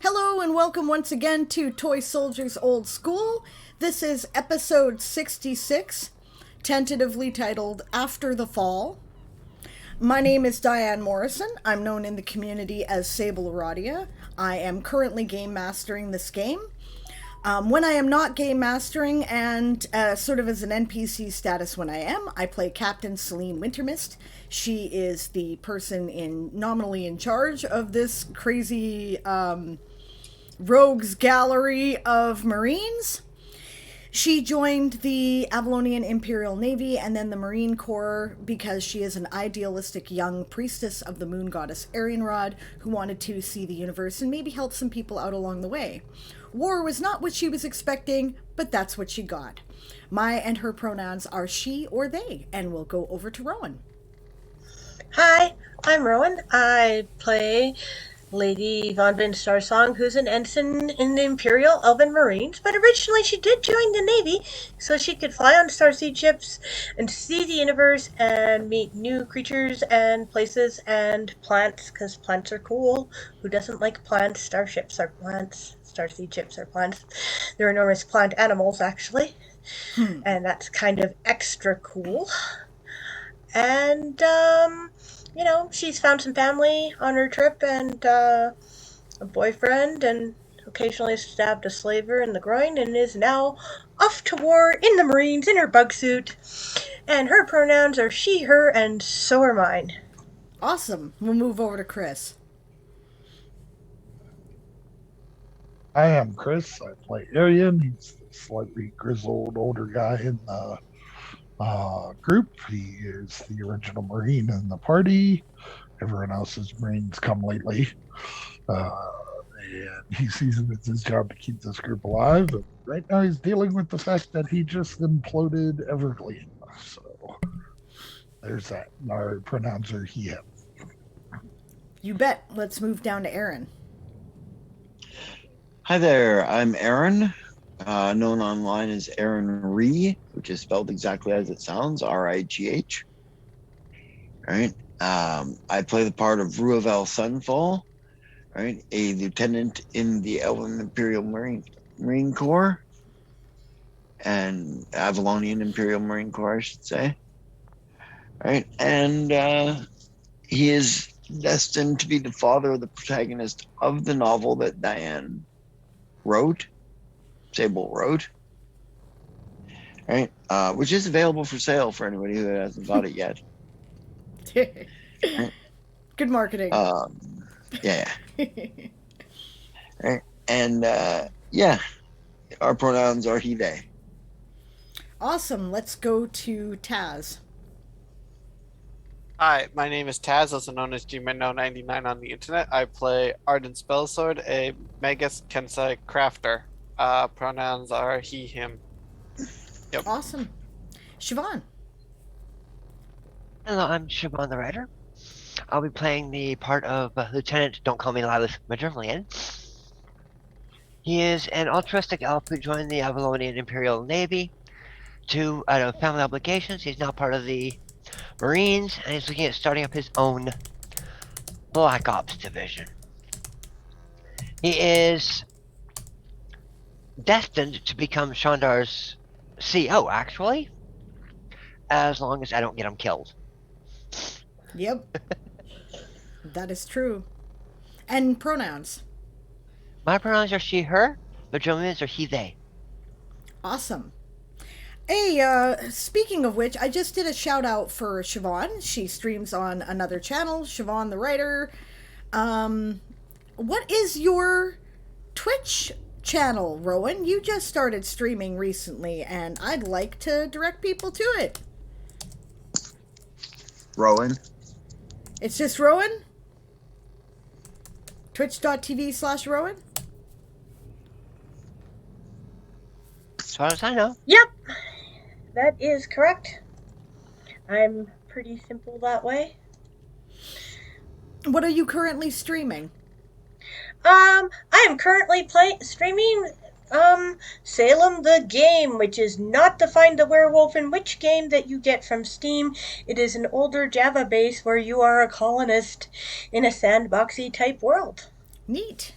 Hello and welcome once again to Toy Soldiers Old School. This is episode 66, tentatively titled After the Fall. My name is Diane Morrison. I'm known in the community as Sable Aradia. I am currently game mastering this game. When I am not game mastering and sort of as an NPC status when I am, I play Captain Celine Wintermist. She is the person nominally in charge of this crazy rogues gallery of Marines. She joined the Avalonian Imperial Navy and then the Marine Corps because she is an idealistic young priestess of the moon goddess Arianrod who wanted to see the universe and maybe help some people out along the way. War was not what she was expecting, but that's what she got. My and her pronouns are she or they, and we'll go over to Rowan. Hi, I'm Rowan. I play Lady Von Bin Starsong, who's an ensign in the Imperial Elven Marines, but originally she did join the Navy so she could fly on starseed ships and see the universe and meet new creatures and places and plants, because plants are cool. Who doesn't like plants? Starships are plants. Starseed ships are plants. They're enormous plant animals, actually. And that's kind of extra cool. And, she's found some family on her trip and a boyfriend, and occasionally stabbed a slaver in the groin, and is now off to war in the Marines in her bug suit. And her pronouns are she, her, and so are mine. Awesome. We'll move over to Chris. I am Chris. I play Arian. He's the slightly grizzled older guy in the group. He is the original Marine in the party. Everyone else's Marines come lately. And he sees it as his job to keep this group alive. And right now he's dealing with the fact that he just imploded Evergleam. So there's that. Our pronouns are he, him. You bet. Let's move down to Aaron. Hi there, I'm Aaron, known online as Aaron Ree, which is spelled exactly as it sounds, R-I-G-H. Right? I play the part of Ruavel Sunfall, right? A lieutenant in the Elven Imperial Marine Corps, and Avalonian Imperial Marine Corps, I should say. Right? And he is destined to be the father of the protagonist of the novel that Diane Sable wrote, right? Which is available for sale for anybody who hasn't bought it yet. Right? Good marketing. Yeah. Right? And our pronouns are he, they. Awesome. Let's go to Taz. Hi, my name is Taz, also known as GMNO99 on the internet. I play Arden Spellsword, a Magus Kensai crafter. Pronouns are he, him. Yep. Awesome. Siobhan. Hello, I'm Siobhan the writer. I'll be playing the part of Lieutenant Don't Call Me Lilas Majerlian. He is an altruistic elf who joined the Avalonian Imperial Navy. Out of family obligations, he's now part of the Marines, and he's looking at starting up his own Black Ops division. He is destined to become Shandar's CO, actually, as long as I don't get him killed. Yep. That is true. And pronouns? My pronouns are she, her, but Joanne's are he, they. Awesome. Hey, speaking of which, I just did a shout out for Siobhan. She streams on another channel, Siobhan the writer. What is your Twitch channel, Rowan? You just started streaming recently, and I'd like to direct people to it. Rowan. It's just Rowan? Twitch.tv/Rowan? As far as I know. Yep, that is correct. I'm pretty simple that way. What are you currently streaming? I am currently streaming Salem the Game, which is not the Find the Werewolf and Witch game that you get from Steam. It is an older Java base where you are a colonist in a sandboxy type world. Neat.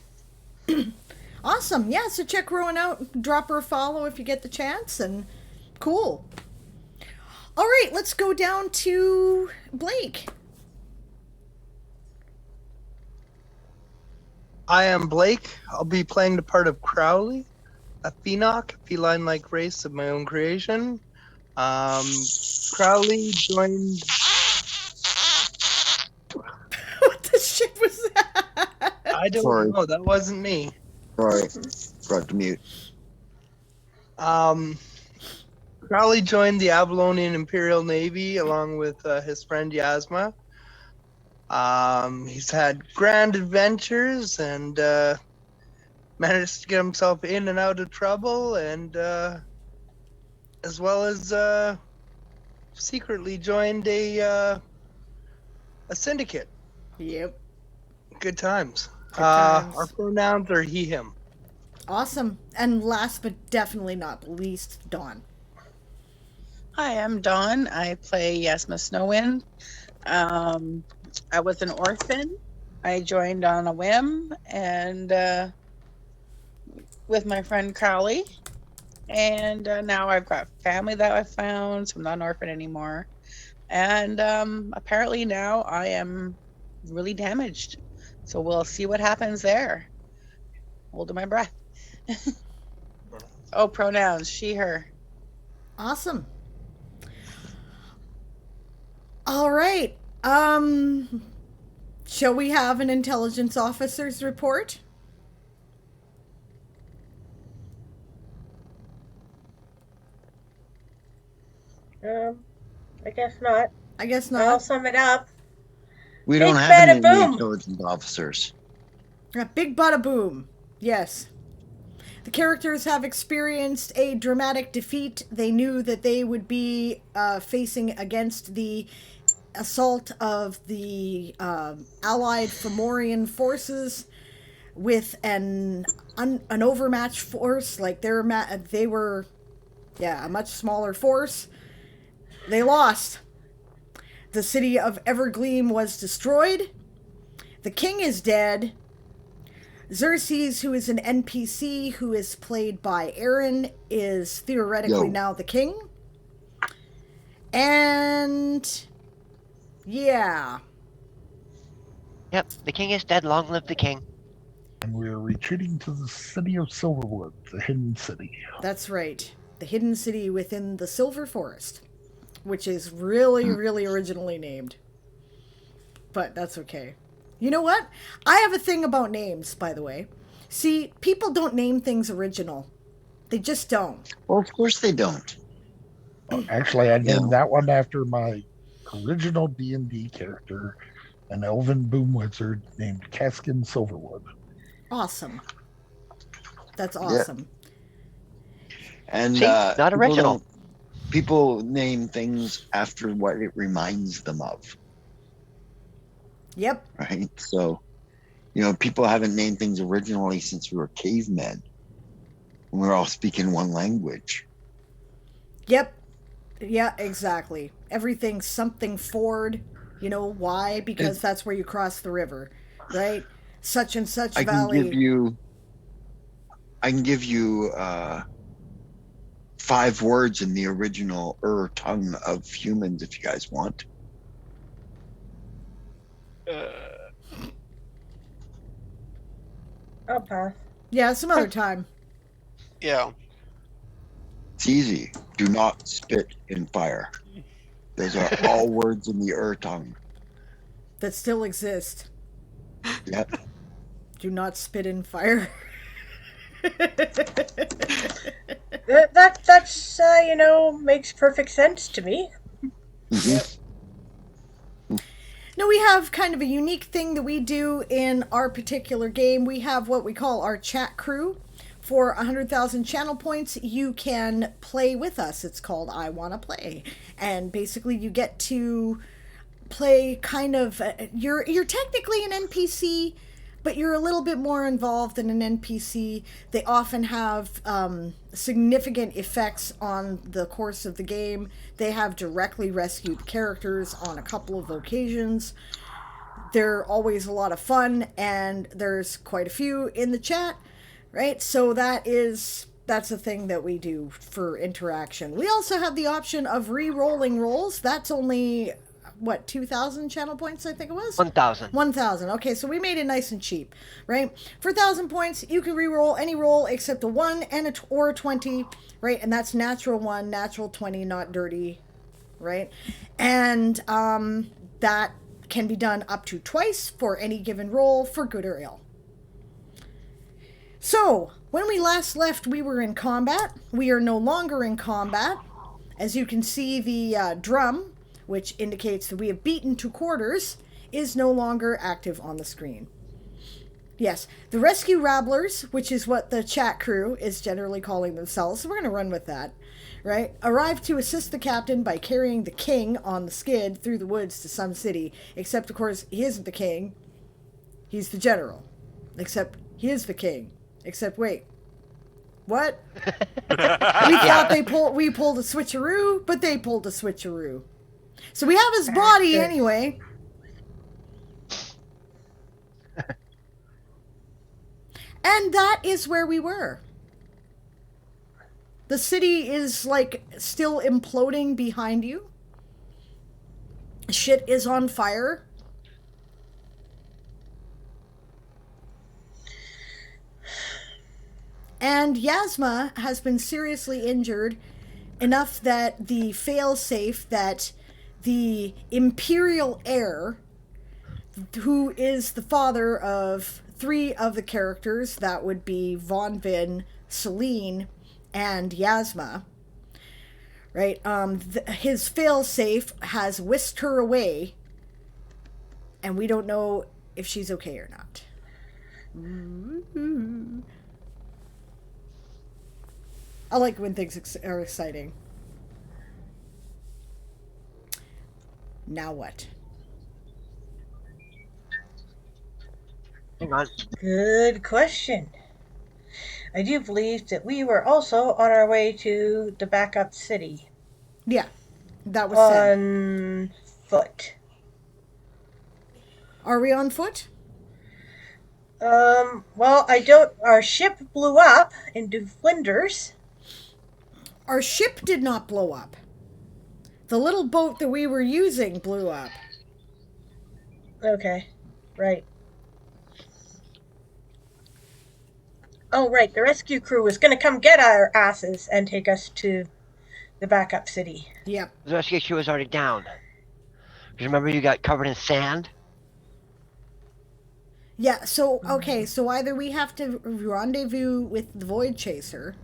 Awesome. Yeah, so check Rowan out. Drop her a follow if you get the chance. And cool. All right, let's go down to Blake. I am Blake. I'll be playing the part of Crowley, a Phoenok, feline-like race of my own creation. Crowley joined... What the shit was that? I don't Sorry. know. That wasn't me. Sorry, forgot to mute. Crowley joined the Avalonian Imperial Navy along with his friend Yazma. He's had grand adventures and managed to get himself in and out of trouble, and as well as secretly joined a syndicate. Yep. Good times. Good times. Our pronouns are he, him. Awesome. And last but definitely not least, Dawn. Hi, I'm Dawn. I play Yazma Snowwind. I was an orphan. I joined on a whim and with my friend Crowley. And now I've got family that I've found, so I'm not an orphan anymore. And apparently now I am really damaged. So we'll see what happens there. Holding my breath. Oh, pronouns, she, her. Awesome. All right. Shall we have an intelligence officer's report? I guess not. I guess I'll not. sum it up. We Big don't have any bada boom. intelligence officers. Big bada boom. Yes. The characters have experienced a dramatic defeat. They knew that they would be facing against the assault of the allied Fomorian forces with an overmatched force. Like they were a much smaller force. They lost. The city of Evergleam was destroyed. The king is dead. Xerxes, who is an NPC who is played by Aaron, is theoretically now the king. And yeah. Yep, the king is dead. Long live the king. And we're retreating to the city of Silverwood, the hidden city. That's right. The hidden city within the Silver Forest, which is really, really originally named. But that's okay. You know what? I have a thing about names, by the way. See, people don't name things original. They just don't. Well, of course they don't. Actually, I named that one after my original D&D character, an elven boom wizard named Caskin Silverwood. Awesome. That's awesome. And See, not original. People name things after what it reminds them of. Yep. Right? So, people haven't named things originally since we were cavemen. And we were all speaking one language. Yep. Yeah, exactly. Everything's something ford. You know why? Because that's where you cross the river, right? Such and such valley. I can give you 5 words in the original tongue of humans if you guys want. I'll pass. Yeah, some other time. Yeah. It's easy. Do not spit in fire. Those are all words in the tongue. That still exist. Yep. Do not spit in fire. That's makes perfect sense to me. Mm-hmm. Now we have kind of a unique thing that we do in our particular game. We have what we call our chat crew. For 100,000 channel points, you can play with us. It's called I Wanna Play. And basically you get to play kind of, you're technically an NPC, but you're a little bit more involved than an NPC. They often have significant effects on the course of the game. They have directly rescued characters on a couple of occasions. They're always a lot of fun, and there's quite a few in the chat. right? So that's a thing that we do for interaction. We also have the option of re-rolling rolls. That's only, what, 2,000 channel points, I think it was? 1,000. 1,000. Okay, so we made it nice and cheap, right? For 1,000 points, you can re-roll any roll except a 1 and or a 20, right? And that's natural 1, natural 20, not dirty, right? And that can be done up to twice for any given roll, for good or ill. So, when we last left, we were in combat. We are no longer in combat. As you can see, the drum, which indicates that we have beaten to quarters, is no longer active on the screen. Yes, the Rescue Rabblers, which is what the chat crew is generally calling themselves, so we're going to run with that, right? Arrived to assist the captain by carrying the king on the skid through the woods to some city. Except, of course, he isn't the king. He's the general. Except, he is the king. Except, wait. What? We thought we pulled a switcheroo, but they pulled a switcheroo. So we have his body anyway. And that is where we were. The city is, like, still imploding behind you. Shit is on fire. And Yazma has been seriously injured, enough that the failsafe that the Imperial heir, who is the father of 3 of the characters, that would be Von Vin, Celine, and Yazma, right? His failsafe has whisked her away, and we don't know if she's okay or not. I like when things are exciting. Now what? Hang on. Good question. I do believe that we were also on our way to the backup city. Yeah, that was said. On foot. Are we on foot? Well, our ship blew up into flinders. Our ship did not blow up. The little boat that we were using blew up. Okay, right. Oh, right, the rescue crew was gonna come get our asses and take us to the backup city. Yep. The rescue crew was already down. Because remember you got covered in sand? Yeah, so, okay, so either we have to rendezvous with the Voidchaser.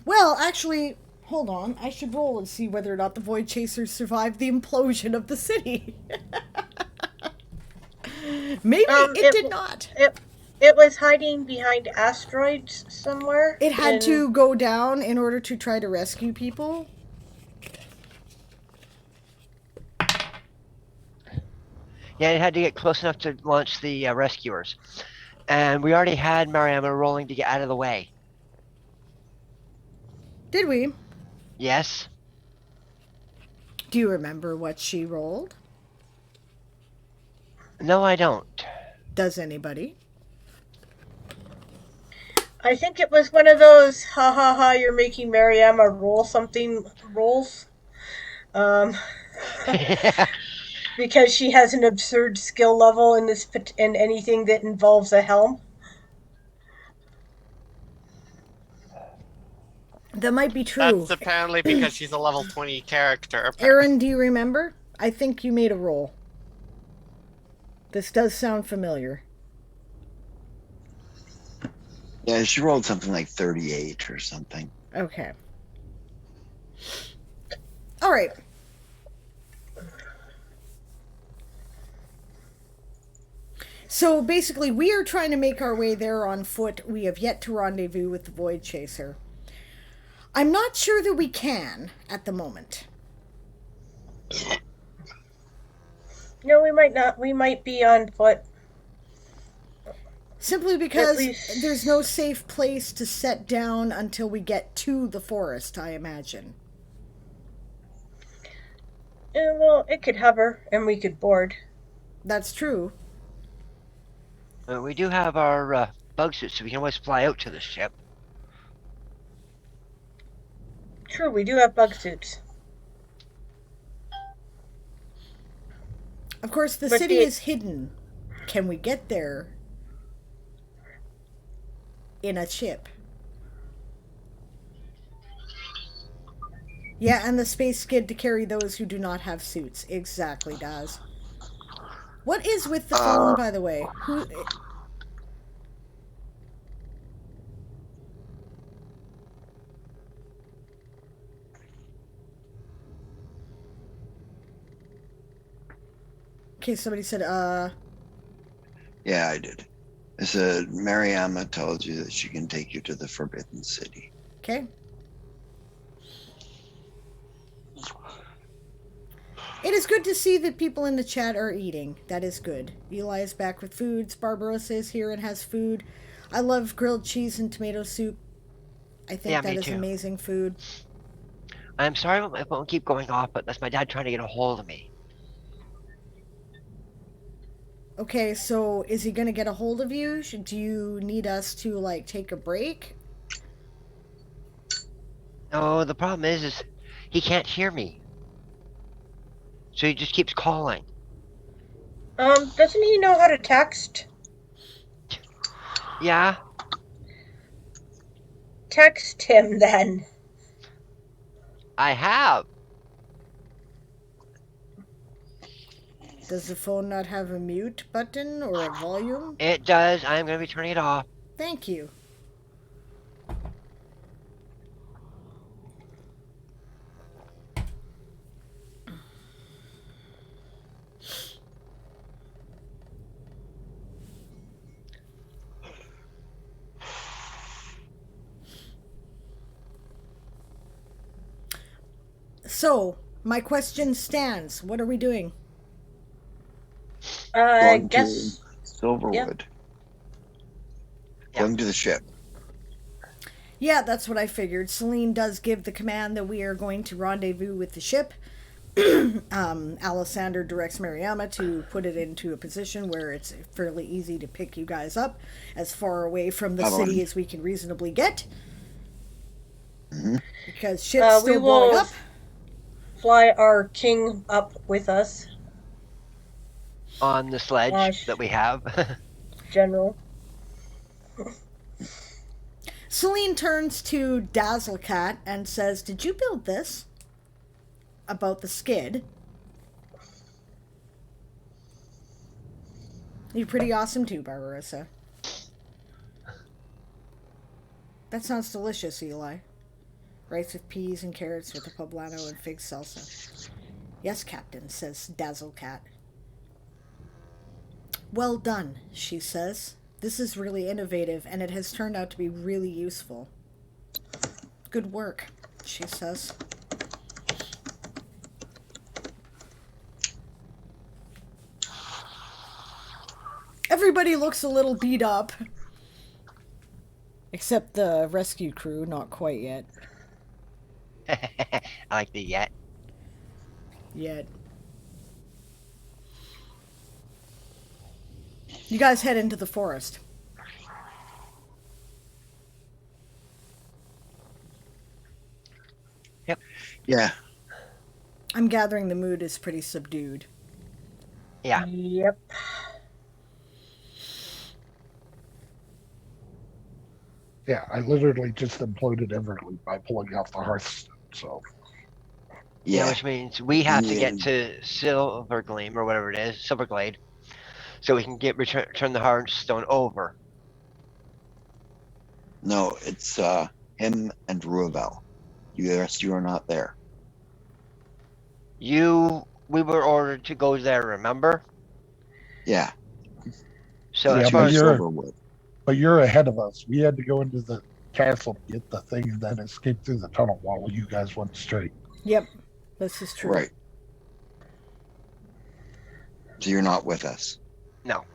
Well, actually, hold on. I should roll and see whether or not the Voidchasers survived the implosion of the city. Maybe it did not. It was hiding behind asteroids somewhere. It had to go down in order to try to rescue people. Yeah, it had to get close enough to launch the rescuers. And we already had Mariama rolling to get out of the way. Did we? Yes. Do you remember what she rolled? No, I don't. Does anybody? I think it was one of those, ha ha ha, you're making Mariama roll something rolls. Because she has an absurd skill level in anything that involves a helm. That might be true. That's apparently because she's a level 20 character. Aaron, do you remember? I think you made a roll. This does sound familiar. Yeah, she rolled something like 38 or something. Okay. All right. So basically, we are trying to make our way there on foot. We have yet to rendezvous with the Voidchaser. I'm not sure that we can at the moment. No, we might not. We might be on foot. Simply because there's no safe place to set down until we get to the forest, I imagine. Well, it could hover, and we could board. That's true. We do have our bug suits, so we can always fly out to the ship. True, we do have bug suits. Of course, the But city the- is hidden. Can we get there in a ship? Yeah, and the space skid to carry those who do not have suits. Exactly, Daz. What is with the phone, by the way? Who? Okay, somebody said, Yeah, I did. I said, Mariama told you that she can take you to the Forbidden City. okay. It is good to see that people in the chat are eating. That is good. Eli is back with foods. Barbarossa is here and has food. I love grilled cheese and tomato soup. I think that is amazing food. I'm sorry if my phone keep going off, but that's my dad trying to get a hold of me. Okay, so is he going to get a hold of you? Do you need us to, like, take a break? No, the problem is he can't hear me. So he just keeps calling. Doesn't he know how to text? Yeah? Text him then. I have. Does the phone not have a mute button or a volume? It does. I'm going to be turning it off. Thank you. So, my question stands. What are we doing? I guess Silverwood. Going to the ship. Yeah, that's what I figured. Celine does give the command that we are going to rendezvous with the ship. Alessander directs Mariama to put it into a position where it's fairly easy to pick you guys up as far away from the city as we can reasonably get. Mm-hmm. Because ship's still blowing up. Fly our king up with us. On the sledge that we have. General. Celine turns to Dazzlecat and says, "Did you build this?" About the skid. You're pretty awesome too, Barbarossa. That sounds delicious, Eli. Rice with peas and carrots with a poblano and fig salsa. Yes, Captain, says Dazzlecat. Well done, she says. This is really innovative, and it has turned out to be really useful. Good work, she says. Everybody looks a little beat up. Except the rescue crew, not quite yet. I like the yet. Yet. You guys head into the forest. Yep. Yeah. I'm gathering the mood is pretty subdued. Yeah. Yep. Yeah, I literally just imploded Evergleam by pulling off the hearthstone, so. Yeah, which means we have to get to Silvergleam, or whatever it is, Silverglade, so we can get turn the hearthstone over. No, it's him and Ruabel. The rest of you are not there. We were ordered to go there, remember? Yeah. So yeah, as far as but you're ahead of us. We had to go into the castle to get the thing and then escape through the tunnel while you guys went straight. Yep, this is true. Right. So you're not with us? No.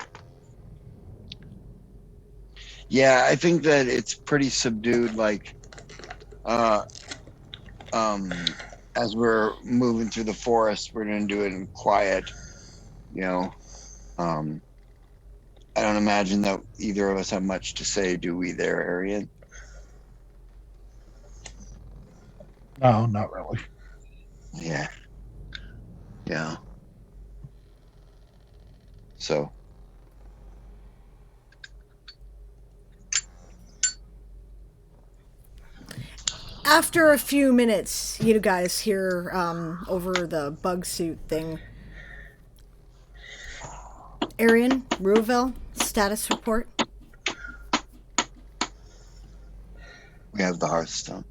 Yeah, I think that it's pretty subdued, like, as we're moving through the forest, we're going to do it in quiet, I don't imagine that either of us have much to say, do we there, Arian? No, not really. Yeah. Yeah. So, After a few minutes, you guys hear over the bug suit thing. Arian, Ruvel, status report. we have the Hearthstone.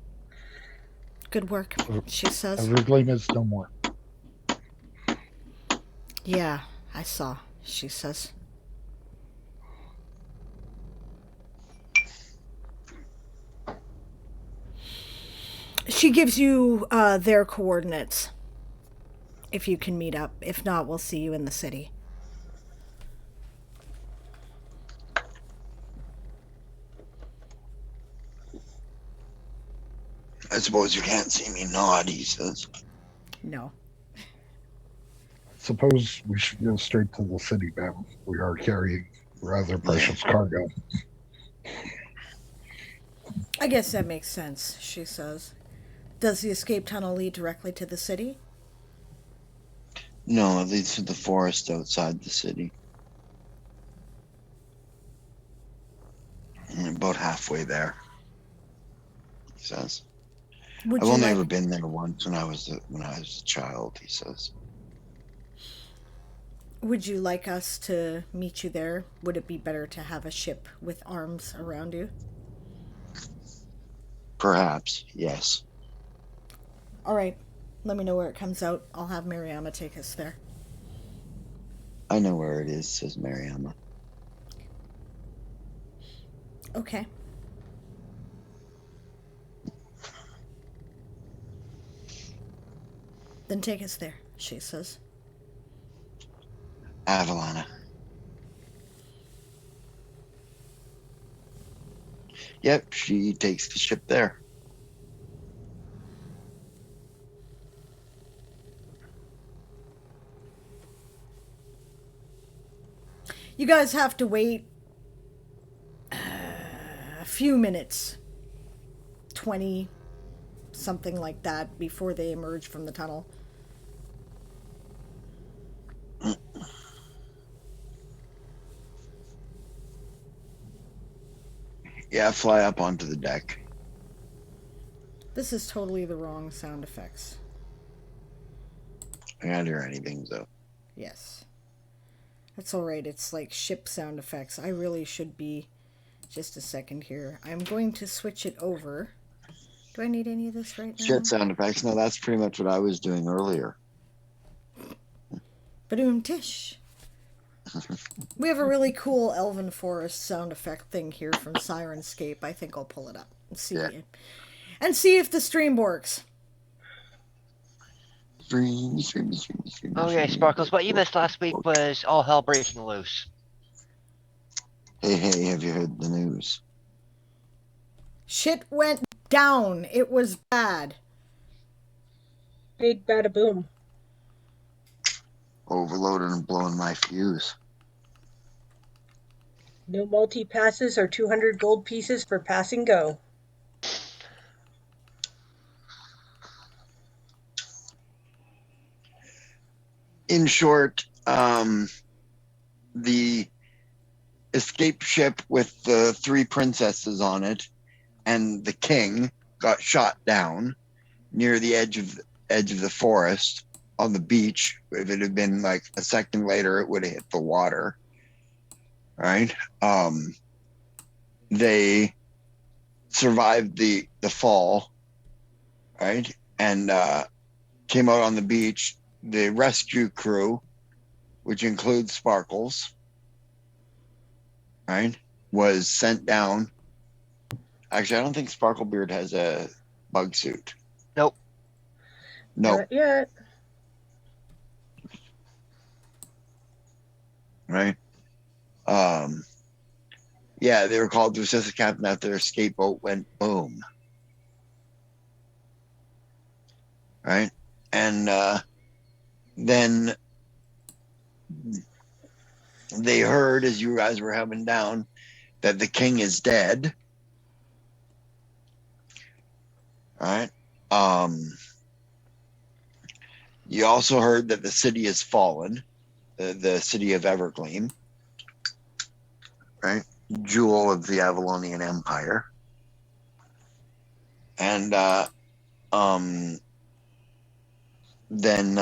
Good work, she says. Evergleam is no more. Yeah, I saw, she says. She gives you their coordinates. If you can meet up. If not, we'll see you in the city. I suppose you can't see me nod, he says. No. Suppose we should go straight to the city, ma'am. We are carrying rather precious cargo. I guess that makes sense, she says. Does the escape tunnel lead directly to the city? No, it leads to the forest outside the city. And about halfway there, he says. Would I've you only like... ever been there once when I was a child, he says. Would you like us to meet you there? Would it be better to have a ship with arms around you? Perhaps, yes. All right. Let me know where it comes out. I'll have Mariama take us there. I know where it is, says Mariama. Okay. Then take us there, she says. Avalana. Yep, she takes the ship there. You guys have to wait a few minutes. 20, something like that, before they emerge from the tunnel. Yeah, fly up onto the deck. This is totally the wrong sound effects. I can't hear anything, though. Yes. That's alright, it's like ship sound effects. I really should be... Just a second here. I'm going to switch it over. Do I need any of this right now? Shit sound effects. No, that's pretty much what I was doing earlier. Badoom tish. We have a really cool elven forest sound effect thing here from Sirenscape. I think I'll pull it up and see it. And see if the stream works. Okay, Sparkles, what you missed last week was all hell breaking loose. Hey, have you heard the news? Shit went down. It was bad. Big bada boom. Overloaded and blowing my fuse. No multi-passes or 200 gold pieces for pass and go. In short, the escape ship with the 3 princesses on it and the king got shot down near the edge of the forest on the beach. If it had been like a second later, it would have hit the water. Right? They survived the fall, right? And came out on the beach. The rescue crew, which includes Sparkles, right, was sent down. Actually, I don't think Sparklebeard has a bug suit. Nope. Not yet. Right? Yeah, they were called to assist the captain after their escape boat went boom. Right? And then they heard as you guys were heading down that the king is dead. All right. You also heard that the city has fallen, the city of Evergleam, right? Jewel of the Avalonian Empire. And then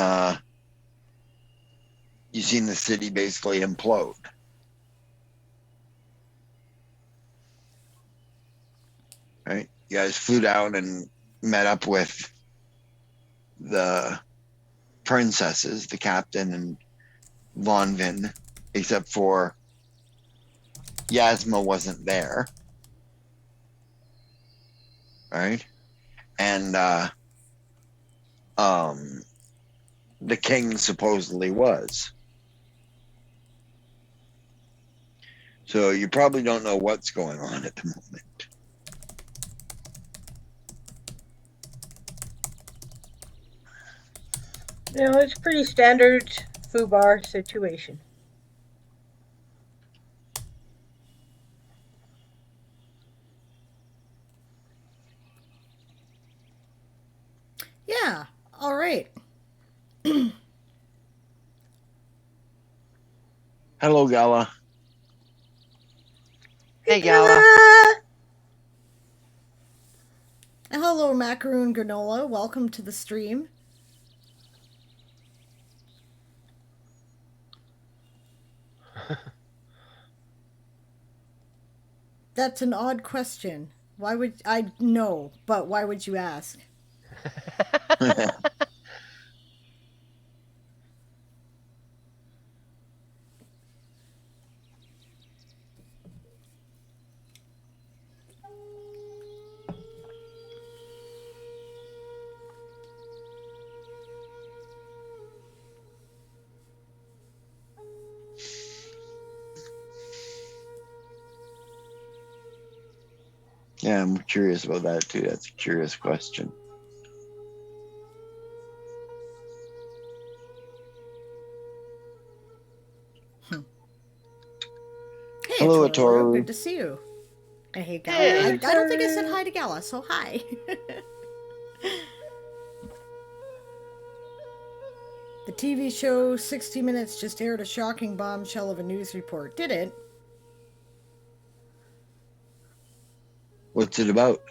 you've seen the city basically implode. Right? You guys flew down and met up with the princesses, the captain and Von Vin, except for Yazma wasn't there. Right? And the king supposedly was. So you probably don't know what's going on at the moment. You know, it's pretty standard FUBAR situation. Yeah, all right. Hello, Gala. Hey, Gala. Hello, Macaroon Granola. Welcome to the stream. That's an odd question. Why would I know, but why would you ask? Yeah, I'm curious about that too. That's a curious question. Hey, Hello, Atoru. Atoru. Good to see you. And hey, Gala. Hey. I don't think I said hi to Gala, so hi. The TV show 60 Minutes just aired a shocking bombshell of a news report. Did it? What's it about?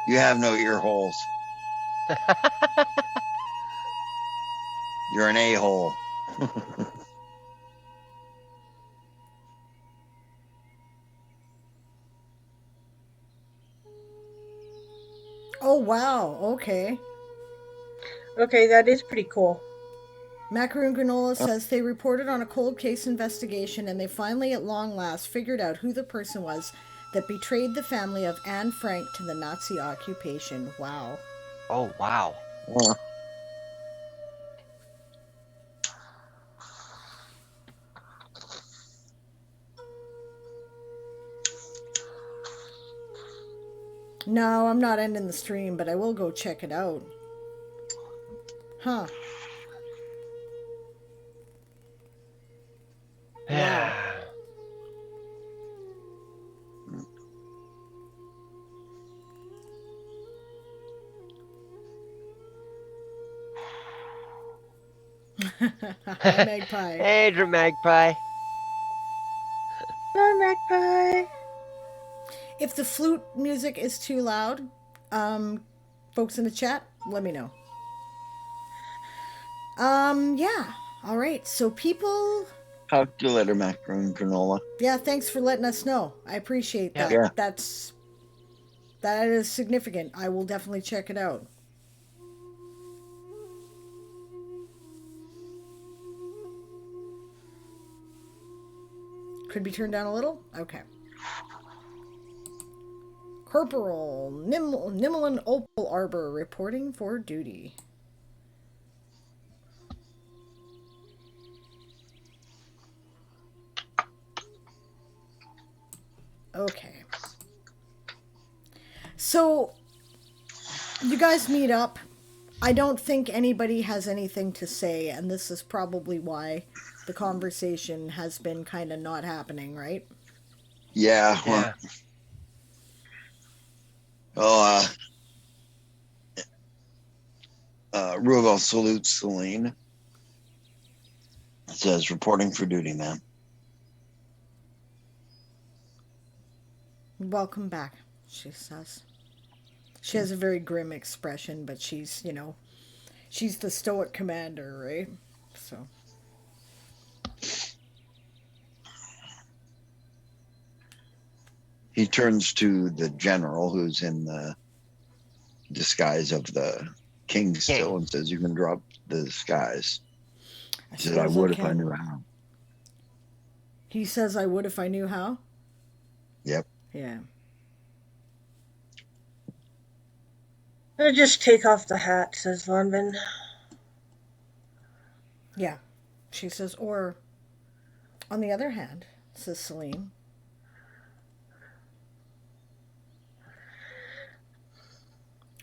You have no ear holes. You're an a-hole. Oh, wow. Okay. Okay, that is pretty cool. Macaroon Granola says they reported on a cold case investigation and they finally at long last figured out who the person was that betrayed the family of Anne Frank to the Nazi occupation. Wow. Oh, wow. No, I'm not ending the stream, but I will go check it out. Huh. Wow. Hi, Magpie. Hey, Magpie. Bye, Magpie. If the flute music is too loud, folks in the chat, let me know. Yeah. All right. So people. Talk to you later, Macaroon Granola. Yeah, thanks for letting us know. I appreciate that. Yeah. That is significant. I will definitely check it out. Could be turned down a little? Okay. Corporal Nimlin Opal Arbor reporting for duty. So, you guys meet up. I don't think anybody has anything to say, and this is probably why the conversation has been kind of not happening, right? Yeah. Yeah. Well, Ruvel salutes Celine. Says, reporting for duty, ma'am. Welcome back, she says. She has a very grim expression, but she's, she's the stoic commander, right? So. He turns to the general, who's in the disguise of the king still, and says, you can drop the disguise. He said, I would if I knew how. He says, I would if I knew how? Yep. Yeah. Just take off the hat, says Vonvin. Yeah. She says, or, on the other hand, says Celine.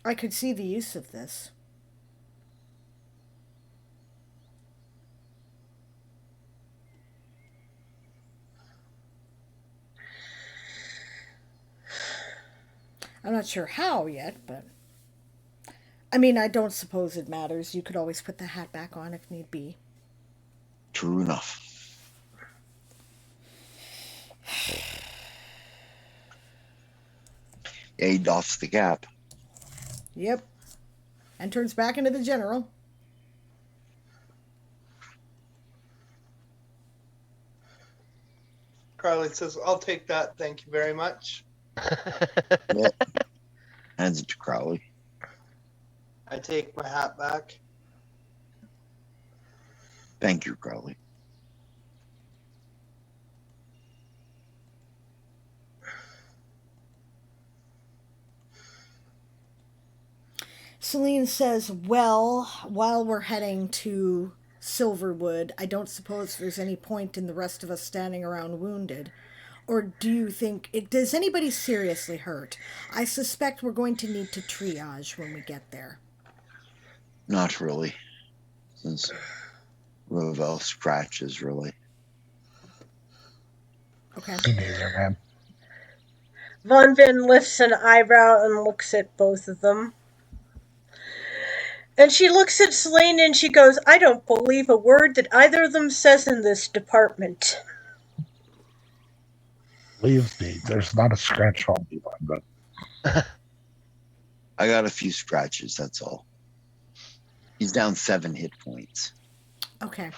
I could see the use of this. I'm not sure how yet, but... I mean, I don't suppose it matters. You could always put the hat back on if need be. True enough. Yeah, he doffs the cap. Yep. And turns back into the general. Carly says, I'll take that. Thank you very much. Yep. Hands it to Crowley. I take my hat back. Thank you, Crowley. Celine says, well, while we're heading to Silverwood, I don't suppose there's any point in the rest of us standing around wounded. Or do you think... does anybody seriously hurt? I suspect we're going to need to triage when we get there. Not really. Since Ruvel scratches, really. Okay. Me neither, man. Vonvin lifts an eyebrow and looks at both of them. And she looks at Celine and she goes, I don't believe a word that either of them says in this department. Believe me, there's not a scratch on me, but I got a few scratches, that's all. He's down 7 hit points. Okay.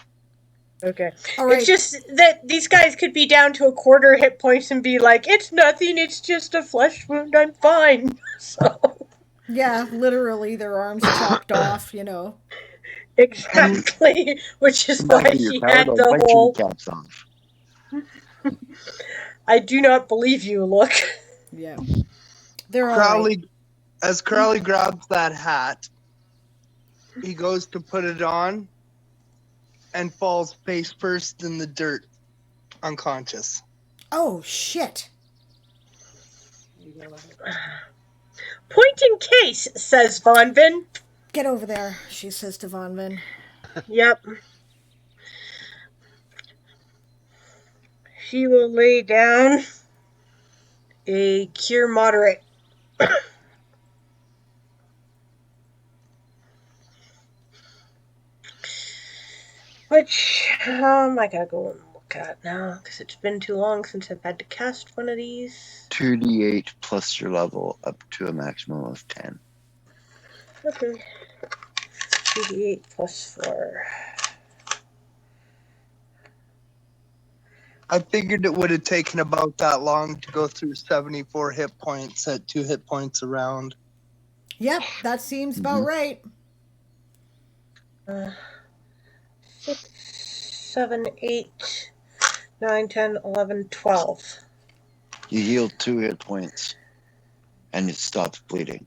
Okay. All right. It's just that these guys could be down to a quarter hit points and be like, it's nothing, it's just a flesh wound, I'm fine. So. Yeah, literally, their arms chopped off, Exactly. Which is why he had the whole... caps off. I do not believe you, look. Yeah. They're all Crowley, right. as Crowley grabs that hat, he goes to put it on and falls face first in the dirt, unconscious. Oh, shit. Point in case, says Vonvin. Get over there, she says to Vonvin. Yep. She will lay down a cure moderate. Which, I gotta go and look at now, because it's been too long since I've had to cast one of these. 2d8 plus your level up to a maximum of 10. Okay. 2d8 plus 4. I figured it would have taken about that long to go through 74 hit points at 2 hit points a round. Yep, that seems about right. 6, 7, 8, 9, 10, 11, 12. You heal 2 hit points, and it stops bleeding.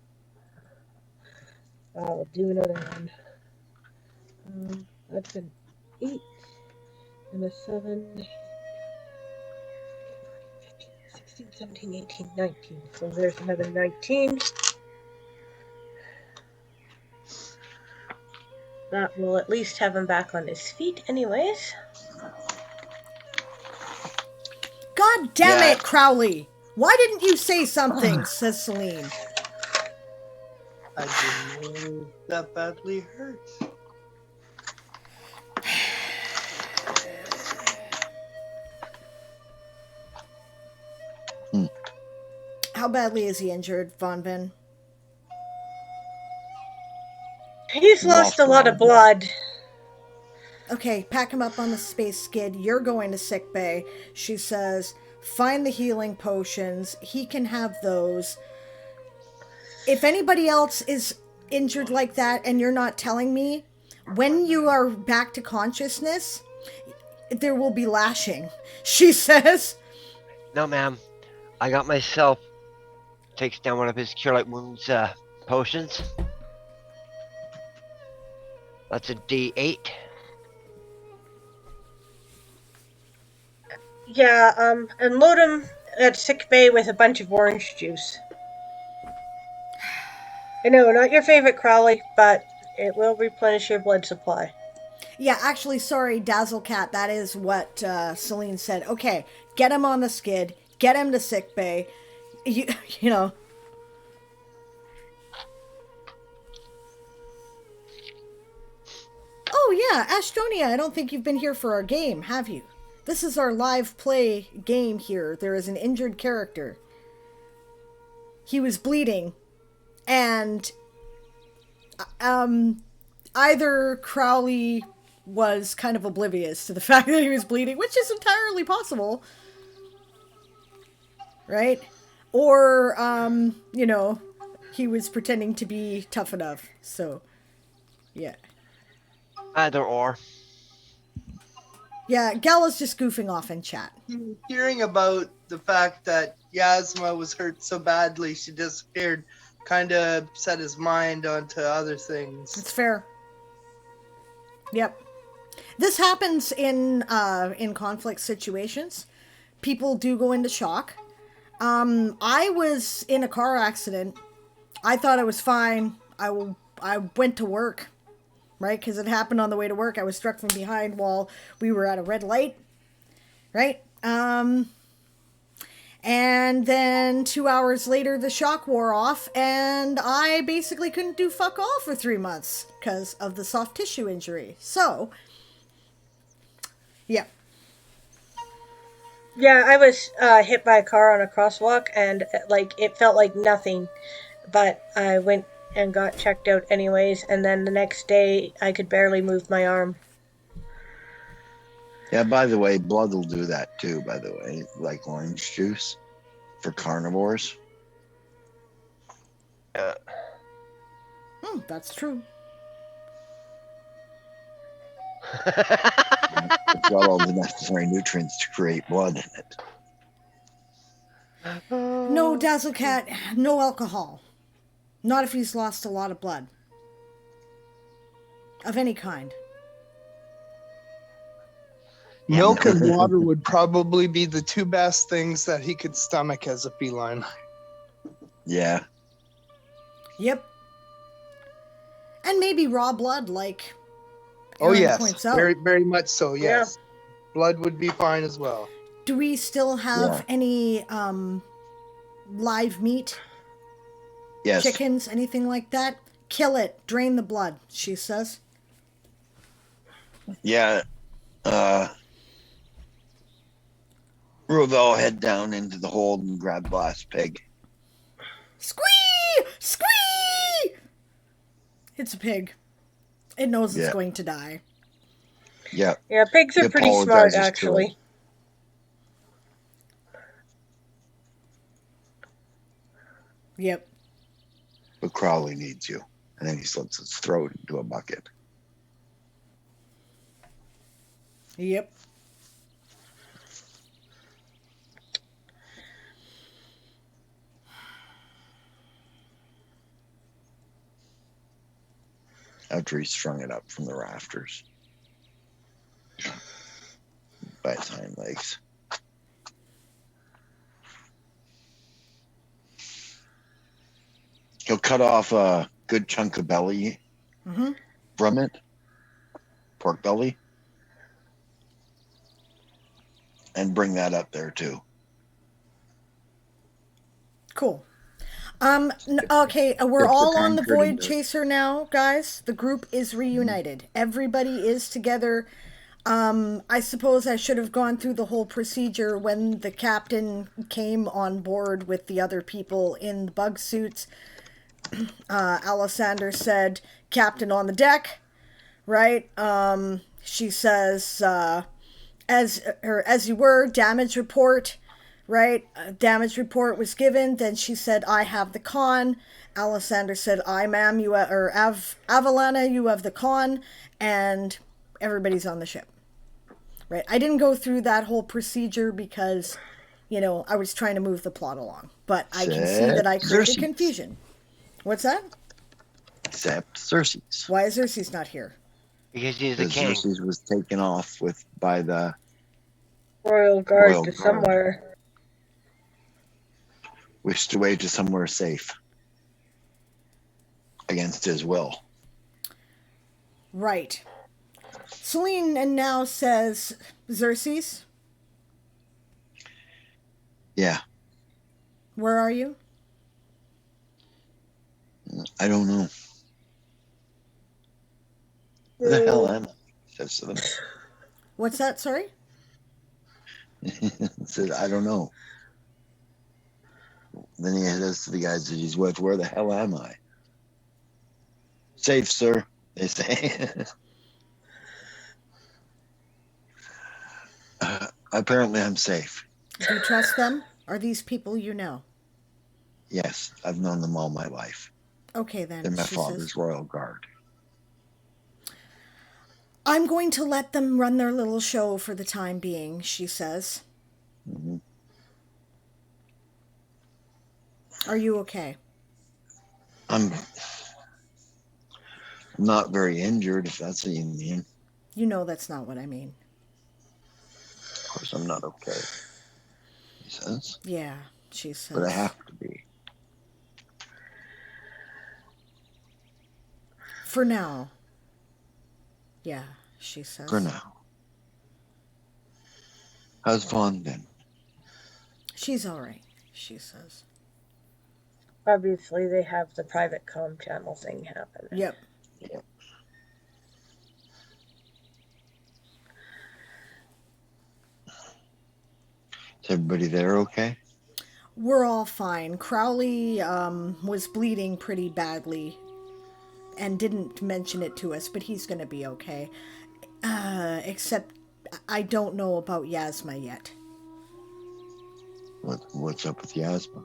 I'll do another one. That's an 8 and a 7. 15, 16, 16, 17, 18, 19. So there's another 19. That will at least have him back on his feet anyways. God damn Yeah. it, Crowley! Why didn't you say something? Says Celine. I didn't know he was that badly hurt. How badly is he injured, Von Ben? He's lost a lot of blood. Okay, pack him up on the space skid. You're going to sick bay. She says, find the healing potions. He can have those. If anybody else is injured like that and you're not telling me, when you are back to consciousness, there will be lashing. She says. No, ma'am. I got myself. Takes down one of his cure light wounds potions. That's a D8. Yeah, and load him at sick bay with a bunch of orange juice. I know, not your favorite, Crowley, but it will replenish your blood supply. Yeah, actually, sorry, Dazzlecat, that is what Celine said. Okay, get him on the skid, get him to sick bay. You know. Oh yeah, Ashtonia, I don't think you've been here for our game, have you? This is our live play game here. There is an injured character. He was bleeding, and either Crowley was kind of oblivious to the fact that he was bleeding, which is entirely possible, right? Or, you know, he was pretending to be tough enough, so, yeah. Either or. Yeah, Gala's just goofing off in chat. Hearing about the fact that Yazma was hurt so badly she disappeared kind of set his mind onto other things. It's fair. Yep. This happens in conflict situations. People do go into shock. I was in a car accident. I thought I was fine. I went to work, right? Because it happened on the way to work. I was struck from behind while we were at a red light, right? And then 2 hours later, the shock wore off, and I basically couldn't do fuck all for 3 months because of the soft tissue injury. So, yeah. Yeah, I was hit by a car on a crosswalk, and it felt like nothing, but I went and got checked out anyways, and then the next day I could barely move my arm. Yeah, by the way, blood will do that too, by the way, like orange juice for carnivores. That's true. It's got all the necessary nutrients to create blood in it. No, Dazzlecat, no alcohol. Not if he's lost a lot of blood. Of any kind. Milk and water would probably be the two best things that he could stomach as a feline. Yeah. Yep. And maybe raw blood, like Oh Aaron yes, points out. very, very much so. Yes, blood would be fine as well. Do we still have any live meat? Yes. Chickens, anything like that? Kill it. Drain the blood, she says. Yeah. Ruvel head down into the hold and grab the last pig. Squee! Squee! It's a pig. It knows it's going to die. Yeah. Yeah, pigs are pretty smart, actually. Yep. But Crowley needs you. And then he slits its throat into a bucket. Yep. After he strung it up from the rafters by its hind legs. He'll cut off a good chunk of belly Mm-hmm. from it, pork belly, and bring that up there too. Cool. Okay, we're It's a all on the tankard and Voidchaser now, guys. The group is reunited. Everybody is together. I suppose I should have gone through the whole procedure when the captain came on board with the other people in the bug suits. Alessander said, "Captain on the deck," right? She says, as you were, damage report, right? Damage report was given. Then she said, "I have the con." Alessander said, "I, ma'am, you or Avalana, you have the con," and everybody's on the ship. Right? I didn't go through that whole procedure because, I was trying to move the plot along. But I can see that I created Xerxes. confusion. What's that? Except Xerxes. Why is Xerxes not here? Because he's the Because king. Xerxes was taken off by the Royal Guard Royal to Guard. somewhere. Wished away to somewhere safe against his will. Right. Celine and now says, "Xerxes, Yeah, where are you?" I don't know. Where the hell am I? Says to them. What's that? Sorry? Says, I don't know. Then he says to the guys that he's with, "Where the hell am I?" "Safe, sir," they say. Apparently I'm safe. Do you trust them? Are these people you know? Yes, I've known them all my life. Okay, then. They're my She father's says, Royal Guard. "I'm going to let them run their little show for the time being," she says. Mm-hmm. Are you okay? I'm not very injured, if that's what you mean. You know that's not what I mean. Of course I'm not okay, he says. Yeah, she says. But I have to be. For now. Yeah, she says. For now. How's Vaughn been? She's all right, she says. Obviously, they have the private comm channel thing happen. Yep. Yep. Is everybody there okay? We're all fine. Crowley was bleeding pretty badly and didn't mention it to us, but he's going to be okay. Except I don't know about Yazma yet. What's up with Yazma?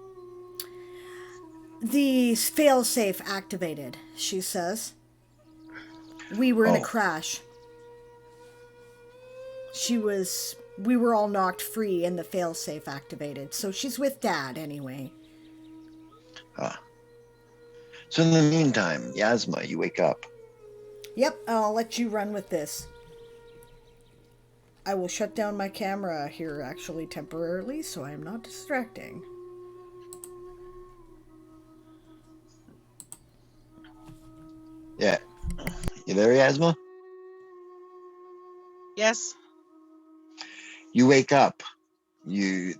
The failsafe activated, she says. We were in a Oh. crash. We were all knocked free and the failsafe activated. So she's with Dad anyway. So in the meantime, Yazma, you wake up. Yep, I'll let you run with this. I will shut down my camera here actually temporarily so I'm not distracting. Yeah. You there, Yazma? Yes. You wake up.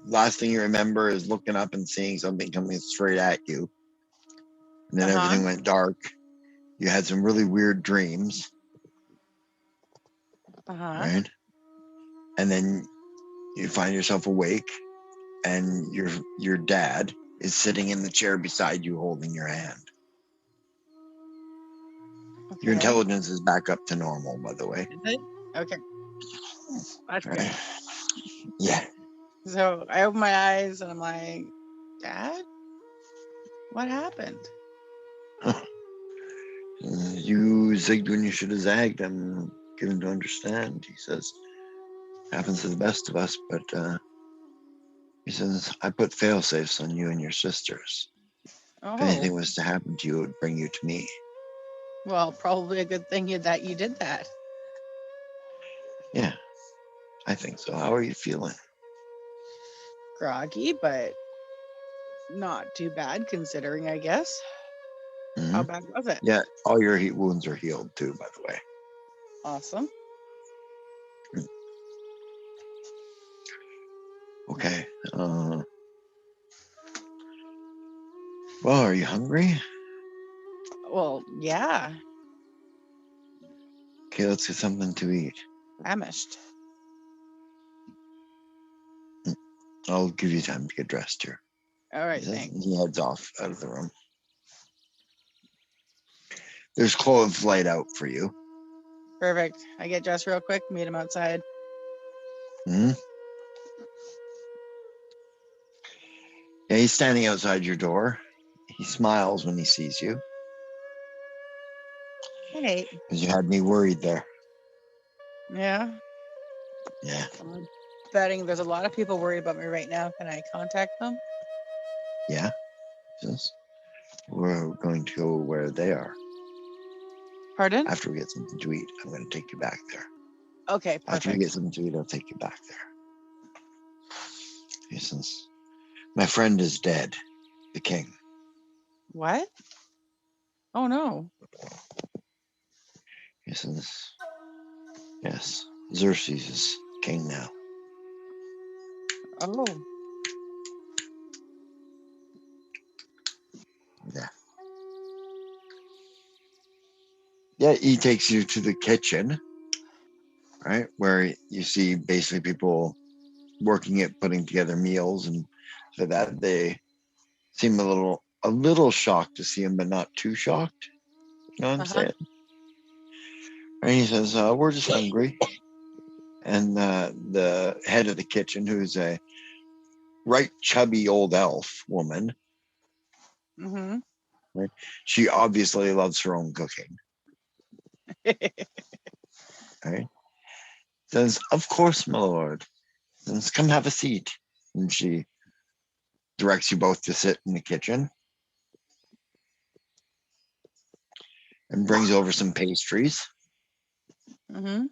Last thing you remember is looking up and seeing something coming straight at you. And then everything went dark. You had some really weird dreams. Right? And then you find yourself awake and your dad is sitting in the chair beside you holding your hand. Okay. Your intelligence is back up to normal, by the way. Is it? Okay. That's good. Right? Yeah. So I open my eyes and I'm like, Dad? What happened? You zigged when you should have zagged. I'm given to understand. He says, happens to the best of us, but he says, I put fail-safes on you and your sisters. Oh, If anything was to happen to you, it would bring you to me. well, probably a good thing that you did that. Yeah, I think so. How are you feeling? Groggy, but not too bad considering, I guess. How bad was it? Yeah, all your heat wounds are healed too, by the way. Awesome. Okay. Well, are you hungry? Well, yeah. Okay, let's get something to eat. Famished. I'll give you time to get dressed here. All right, He says, thanks. and he heads off out of the room. There's clothes laid out for you. Perfect. I get dressed real quick, meet him outside. Hmm. Yeah, he's standing outside your door. He smiles when he sees you Hey. because you had me worried there. Yeah. Yeah. I'm betting there's a lot of people worried about me right now. Can I contact them? Yeah. He says, we're going to go where they are. Pardon? After we get something to eat, I'm going to take you back there. Okay, After we perfect. get something to eat, I'll take you back there. He says, my friend is dead, the king. What? Oh no. He says, yes, Xerxes is king now. Oh. Yeah. Yeah, he takes you to the kitchen, right? Where you see basically people working it, putting together meals, and for that they seem a little shocked to see him, but not too shocked. You know what I'm saying? And he says, we're just hungry. And the head of the kitchen, who's a right chubby old elf woman, Mm-hmm. right? She obviously loves her own cooking, right? Says, of course, my lord. Says, come have a seat. And she directs you both to sit in the kitchen and brings over some pastries. Mm-hmm.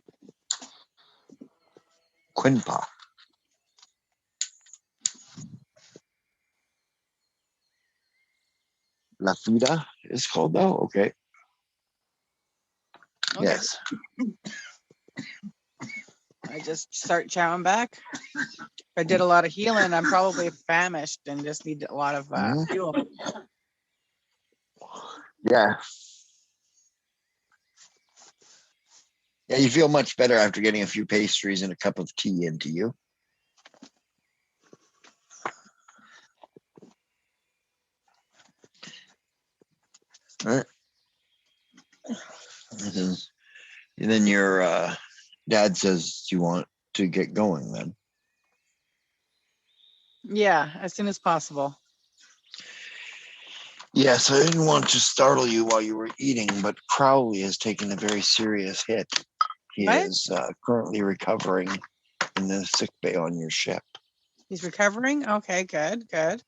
Quinpa. La Fida is called though. Okay. Okay. Yes. I just start chowing back. If I did a lot of healing, I'm probably famished and just need a lot of fuel. Yeah. Yeah, you feel much better after getting a few pastries and a cup of tea into you. All right. And then your dad says you want to get going then. Yeah, as soon as possible. Yes, I didn't want to startle you while you were eating, but Crowley has taken a very serious hit. He What? is currently recovering in the sick bay on your ship. He's recovering? Okay, good, good.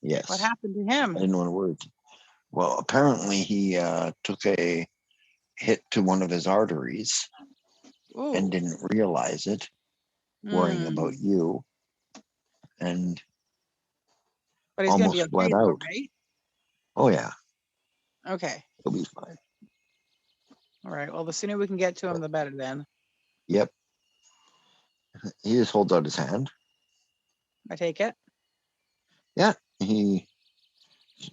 Yes. What happened to I him? didn't want to worry. Well, apparently he took a hit to one of his arteries Ooh. and didn't realize it, worrying about you, and But he's going to almost be okay, bled though, out. right? Oh, yeah. Okay. He'll be fine. All right. Well, the sooner we can get to him, the better then. Yep. He just holds out his hand. I take it. Yeah. He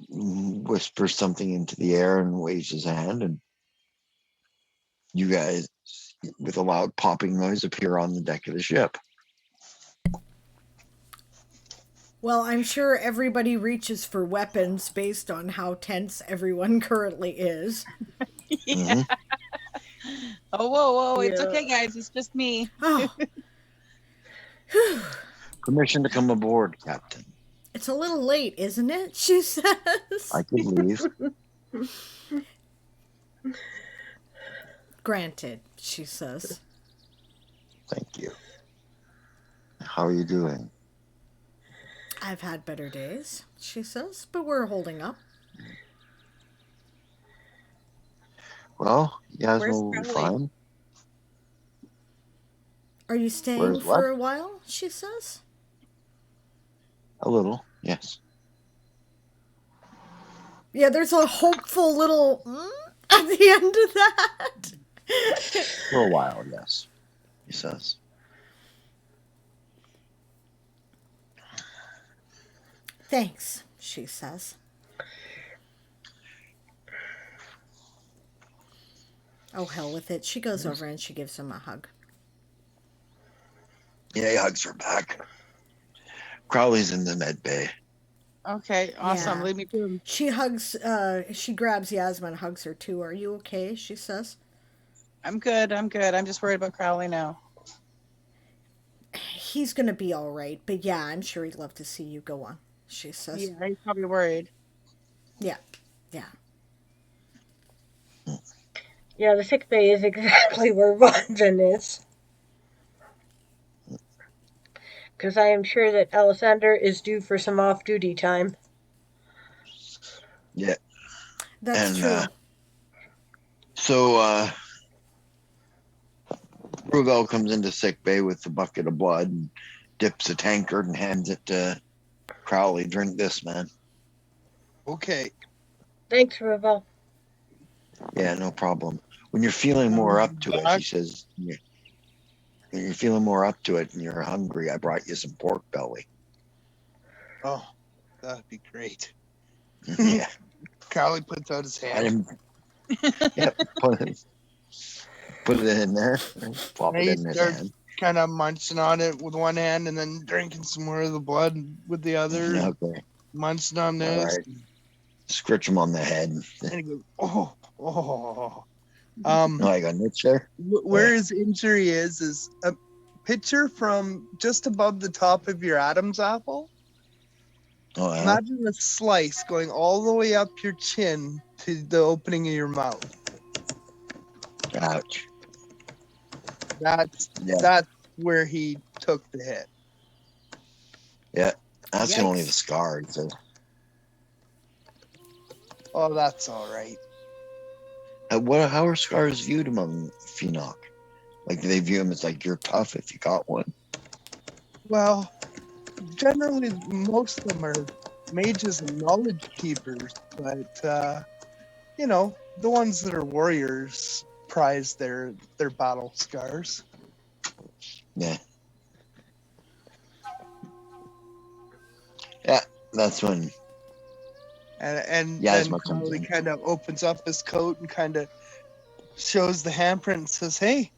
whispers something into the air and waves his hand, and you guys, with a loud popping noise, appear on the deck of the ship. Well, I'm sure everybody reaches for weapons based on how tense everyone currently is. Yeah. Oh, whoa, whoa. It's Yeah. okay, guys. It's just me. Oh, Permission to come aboard, Captain. it's a little late, isn't it? She says. I could leave. Granted, she says. Thank you. How are you doing? I've had better days, she says, but we're holding up. Well, Yazma Where's will be Crowley? fine. Are you staying Where's for what? a while? She says. A little, yes. Yeah, there's a hopeful little at the end of that. For a while, yes, he says. Thanks, she says. Oh, hell with it. She goes over and she gives him a hug. Yeah, he hugs her back. Crowley's in the med bay. Okay, awesome. Yeah. Lead me to him. She grabs Yazma and hugs her too. Are you okay? She says. I'm good. I'm just worried about Crowley now. He's gonna be all right, but yeah, I'm sure he'd love to see you go on, she says. Yeah, he's probably worried. Yeah. Yeah, the sick bay is exactly where Vonvin is. Because I am sure that Alessander is due for some off-duty time. Yeah. That's true. So, Ruvel comes into sick bay with a bucket of blood and dips a tankard and hands it to Crowley. Drink this, man. Okay. Thanks, Ruvel. Yeah, no problem. When you're feeling more up to it, he says, when you're feeling more up to it and you're hungry, I brought you some pork belly. Oh, that'd be great. Yeah. Crowley puts out his hand. Yep. Put it in there. Plop And it he in his starts hand. kind of munching on it with one hand and then drinking some more of the blood with the other. Okay. Munching on All this. right. Scritch him on the head. And he goes, oh. Oh, I got an itch there. Where his injury is a picture from just above the top of your Adam's apple. Oh, yeah. Imagine a slice going all the way up your chin to the opening of your mouth. Ouch. That's where he took the hit. Yeah, that's Yikes. only the scar. So. Oh, that's all right. How are scars viewed among Phenok? Like, do they view them as like you're tough if you got one? Well, generally, most of them are mages and knowledge keepers, but the ones that are warriors prize their battle scars. Yeah. Yeah, that's when. And Yazma then comes Crowley in. kind of opens up his coat and kind of shows the handprint and says, "Hey,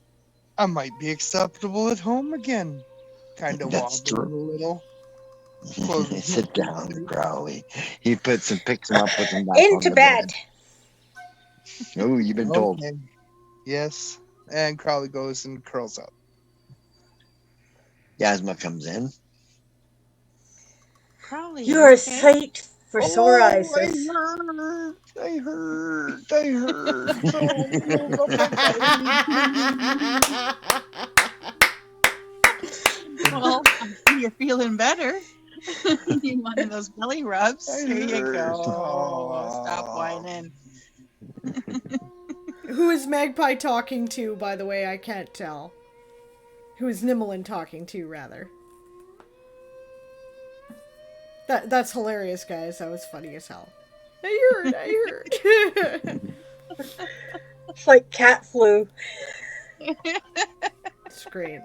I might be acceptable at home again." Kind of That's wobbling true. a little. Sit down, Crowley. He picks him up, puts him back Into on the bed. Oh, you've been told. Okay. Yes. And Crowley goes and curls up. Yazma comes in. Crowley, You're a okay? sight for sore eyes. I hurt. Well, you're feeling better. You need one of those belly rubs. There you go. Stop whining. Who is Magpie talking to, by the way? I can't tell. Who is Nimmelin talking to, rather? That's hilarious, guys. That was funny as hell. I heard. It's like cat flu. It's great.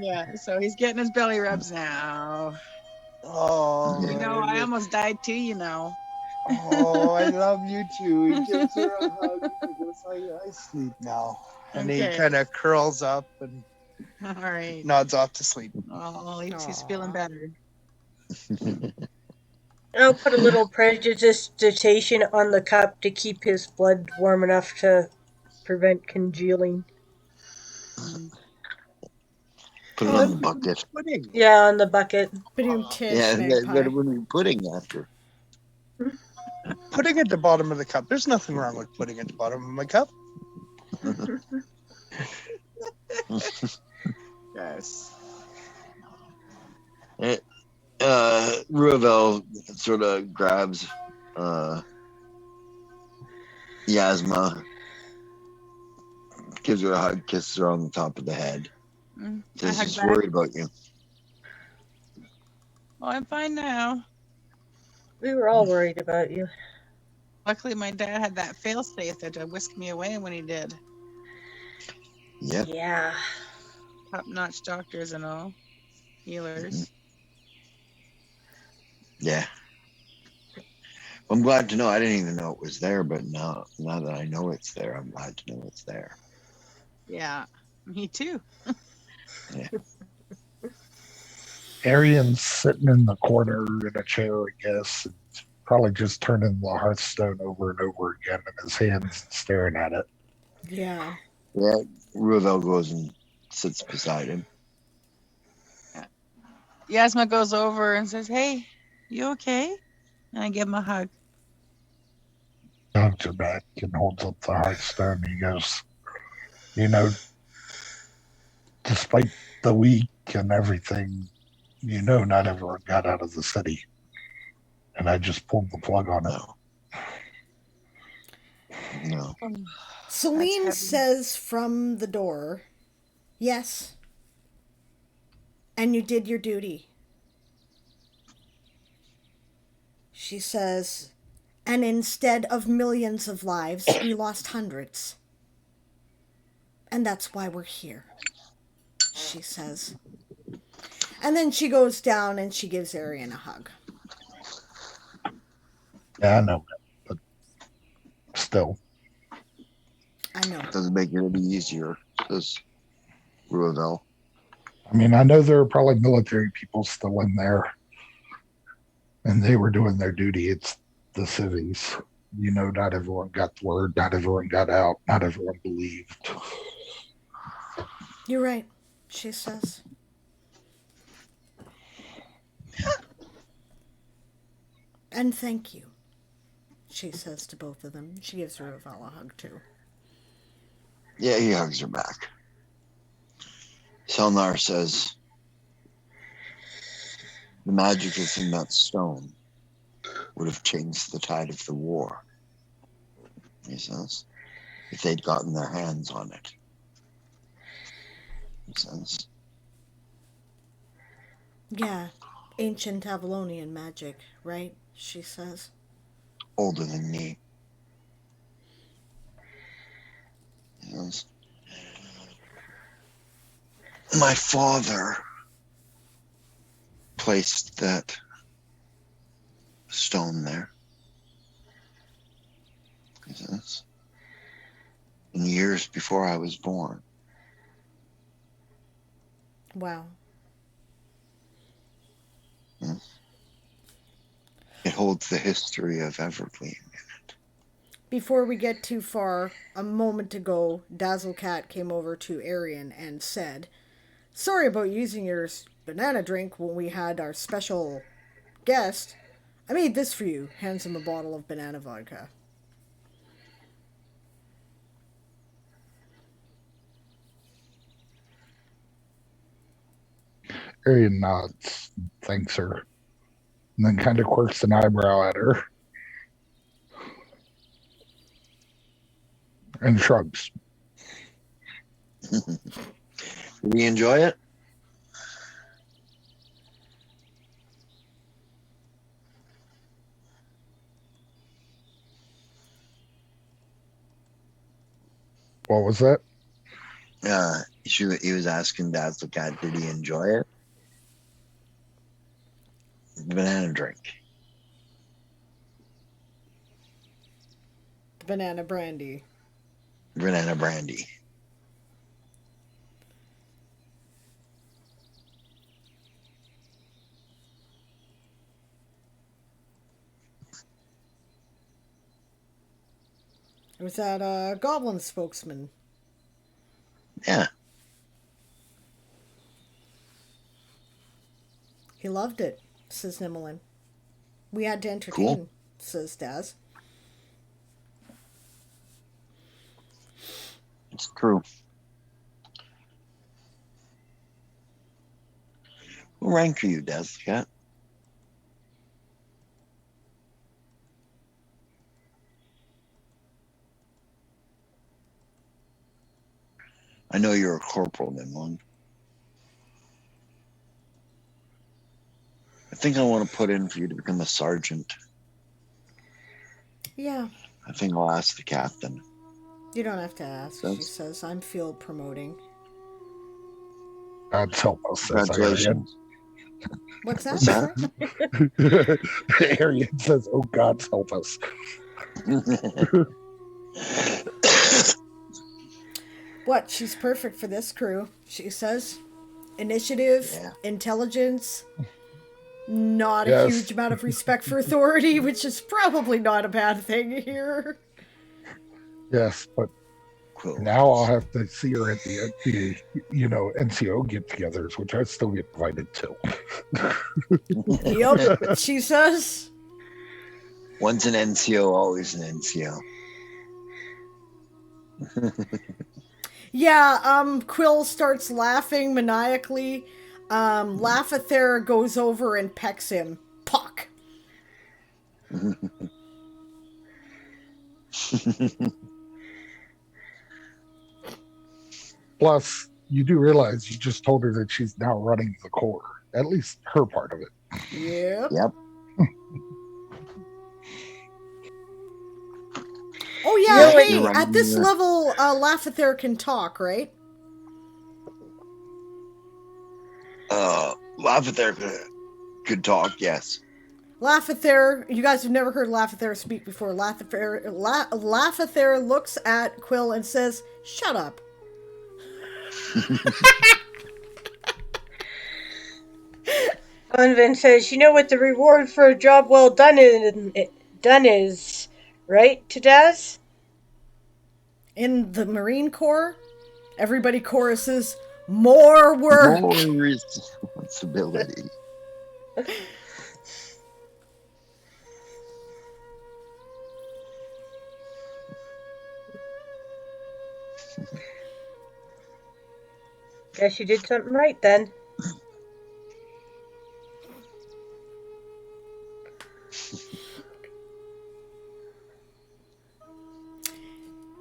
Yeah, so he's getting his belly rubs now. Oh, I almost died too, Oh, I love you too. He gives her a hug. He goes, I sleep now. And he kind of curls up and All right. nods off to sleep. Oh, he's feeling better. I'll put a little prestidigitation on the cup to keep his blood warm enough to prevent congealing. Put it on the bucket. Yeah, on the bucket. Yeah, what are we putting after? Putting at the bottom of the cup. There's nothing wrong with putting at the bottom of my cup. Yes. Ruvel sort of grabs Yazma, gives her a hug, kisses her on the top of the head. Says he's worried about you. Oh, I'm fine now. We were all worried about you. Luckily, my dad had that fail-safe that whisked me away when he did. Yep. Yeah. Top-notch doctors and all. Healers. Yeah. I'm glad to know. I didn't even know it was there, but now that I know it's there, I'm glad to know it's there. Yeah, me too. Yeah. Arian's sitting in the corner in a chair, I guess, and probably just turning the Hearthstone over and over again in his hands and staring at it. Yeah. Yeah. Ruvel goes and sits beside him. Yazma goes over and says, "Hey, you okay?" And I give him a hug. Hugs her back and holds up the Hearthstone. He goes, you know, despite the week and everything, not everyone got out of the city. And I just pulled the plug on it. No. Celine says from the door, "Yes. And you did your duty." She says, "And instead of millions of lives, we lost hundreds. And that's why we're here," she says. And then she goes down and she gives Arian a hug. Yeah, I know, but still. I know. Doesn't make it any easier, says Ruvel. I mean, I know there are probably military people still in there, and they were doing their duty. It's the cities. Not everyone got the word, not everyone got out, not everyone believed. You're right, she says. And thank you, she says to both of them. She gives Ruvel a hug, too. Yeah, he hugs her back. Selnar says, the magic that's in that stone would have changed the tide of the war, he says, if they'd gotten their hands on it, he says. Yeah, ancient Avalonian magic, right? She says. Older than me. He says, my father placed that stone there, he says, in years before I was born. Wow. It holds the history of Evergleam in it. Before we get too far, a moment ago, Dazzlecat came over to Arian and said, "Sorry about using your banana drink when we had our special guest. I made this for you." Hands him a bottle of banana vodka. Arian nods, thanks her, and then kind of quirks an eyebrow at her and shrugs. Did he enjoy it? What was that? He was asking Dazzlecat, did he enjoy it? Banana drink. Banana brandy. Banana brandy. It was that goblin spokesman. Yeah. He loved it, says Nimmelin. We had to entertain, Cool. says Daz. It's true. What rank are you, Dazzlecat? I know you're a corporal, Nimlin. I think I want to put in for you to become a sergeant. Yeah. I think I'll ask the captain. You don't have to ask. She says, I'm field promoting. God's help us, says Arian. Congratulations. What's that? What's that? Arian says, oh, God's help us. What? She's perfect for this crew, she says. Initiative, intelligence, not a huge amount of respect for authority, which is probably not a bad thing here. Yes, but now I'll have to see her at the NCO get-togethers, which I still get invited to. Yep, she says. Once an NCO, always an NCO. Yeah, Quill starts laughing maniacally. Lafather goes over and pecks him. Puck. Plus, you do realize you just told her that she's now running the core. At least her part of it. Yep. Yep. Oh yeah, hey, at this level, Lafather can talk, right? Lafather could talk, yes. Lafather, you guys have never heard Lafather speak before. Lafather looks at Quill and says, "Shut up." Unvin says, you know what the reward for a job well done is, right, Tadaz? In the Marine Corps, everybody choruses, more work! More responsibility. Guess you did something right then.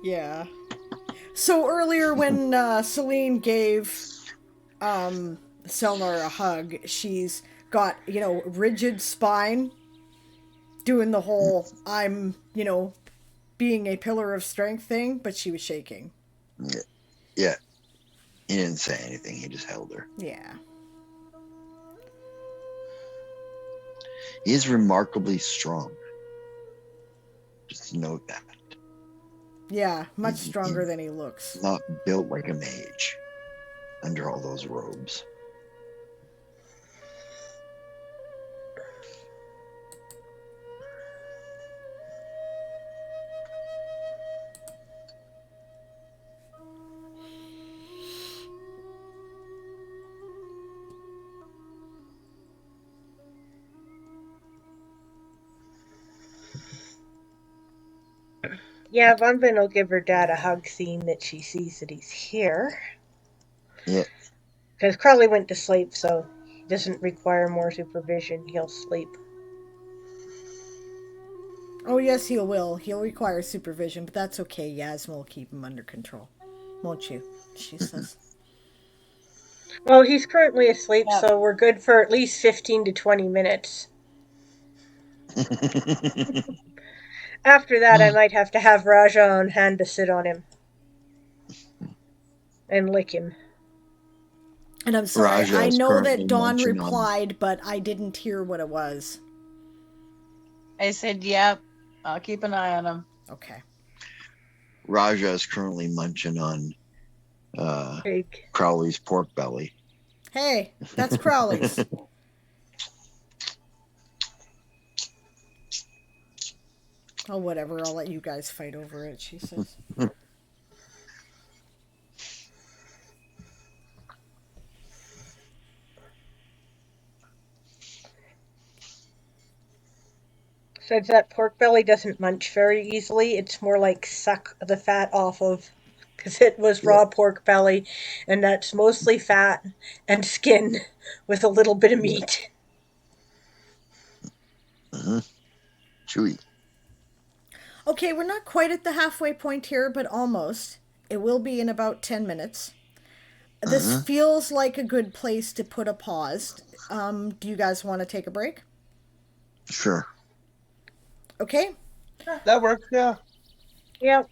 Yeah. So earlier when Celine gave Selnar a hug, she's got, rigid spine, doing the whole I'm, being a pillar of strength thing, but she was shaking. Yeah. He didn't say anything, he just held her. Yeah. He is remarkably strong. Just note that. Yeah, much stronger than he looks. Not built like a mage under all those robes. Yeah, Von Ben will give her dad a hug seeing that she sees that he's here. Yeah. Because Crowley went to sleep, so he doesn't require more supervision. He'll sleep. Oh, yes, he will. He'll require supervision, but that's okay. Yazma will keep him under control. Won't you? She says. Well, he's currently asleep, so we're good for at least 15 to 20 minutes. After that, I might have to have Raja on hand to sit on him. And lick him. And I'm sorry, I know that Dawn replied, but I didn't hear what it was. I said, yep, I'll keep an eye on him. Okay. Raja is currently munching on Crowley's pork belly. Hey, that's Crowley's. Oh, whatever. I'll let you guys fight over it, she says. Says that pork belly doesn't munch very easily. It's more like suck the fat off of, because it was raw pork belly, and that's mostly fat and skin with a little bit of meat. Chewy. Okay, we're not quite at the halfway point here, but almost. It will be in about 10 minutes. This feels like a good place to put a pause. Do you guys want to take a break? Sure. Okay. That works, yeah. Yep.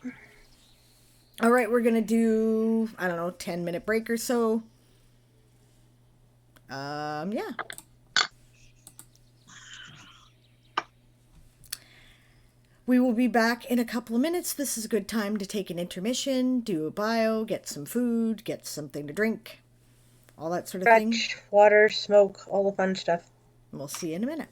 All right, we're going to do, I don't know, 10-minute break or so. Yeah. We will be back in a couple of minutes. This is a good time to take an intermission, do a bio, get some food, get something to drink, all that sort of thing. Fetch, water, smoke, all the fun stuff. And we'll see you in a minute.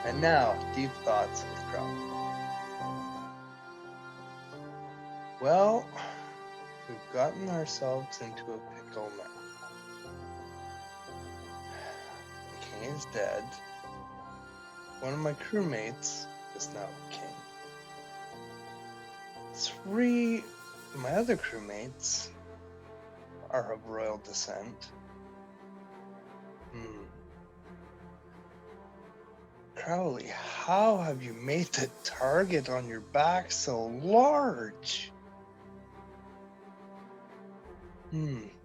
And now, deep thoughts with Crowley. Well, we've gotten ourselves into a pickle now. The king is dead. One of my crewmates is now king. 3 of my other crewmates are of royal descent. Crowley, how have you made the target on your back so large?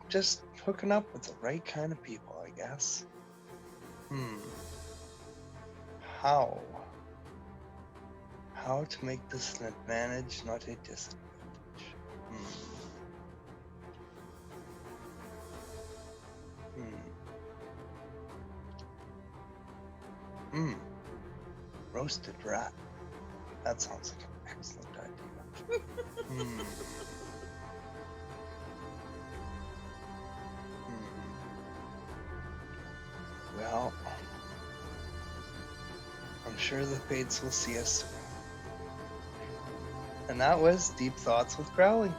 Just hooking up with the right kind of people, I guess. How? How to make this an advantage, not a disadvantage? Roasted rat. That sounds like an excellent idea. Well, I'm sure the fates will see us soon. And that was Deep Thoughts with Crowley.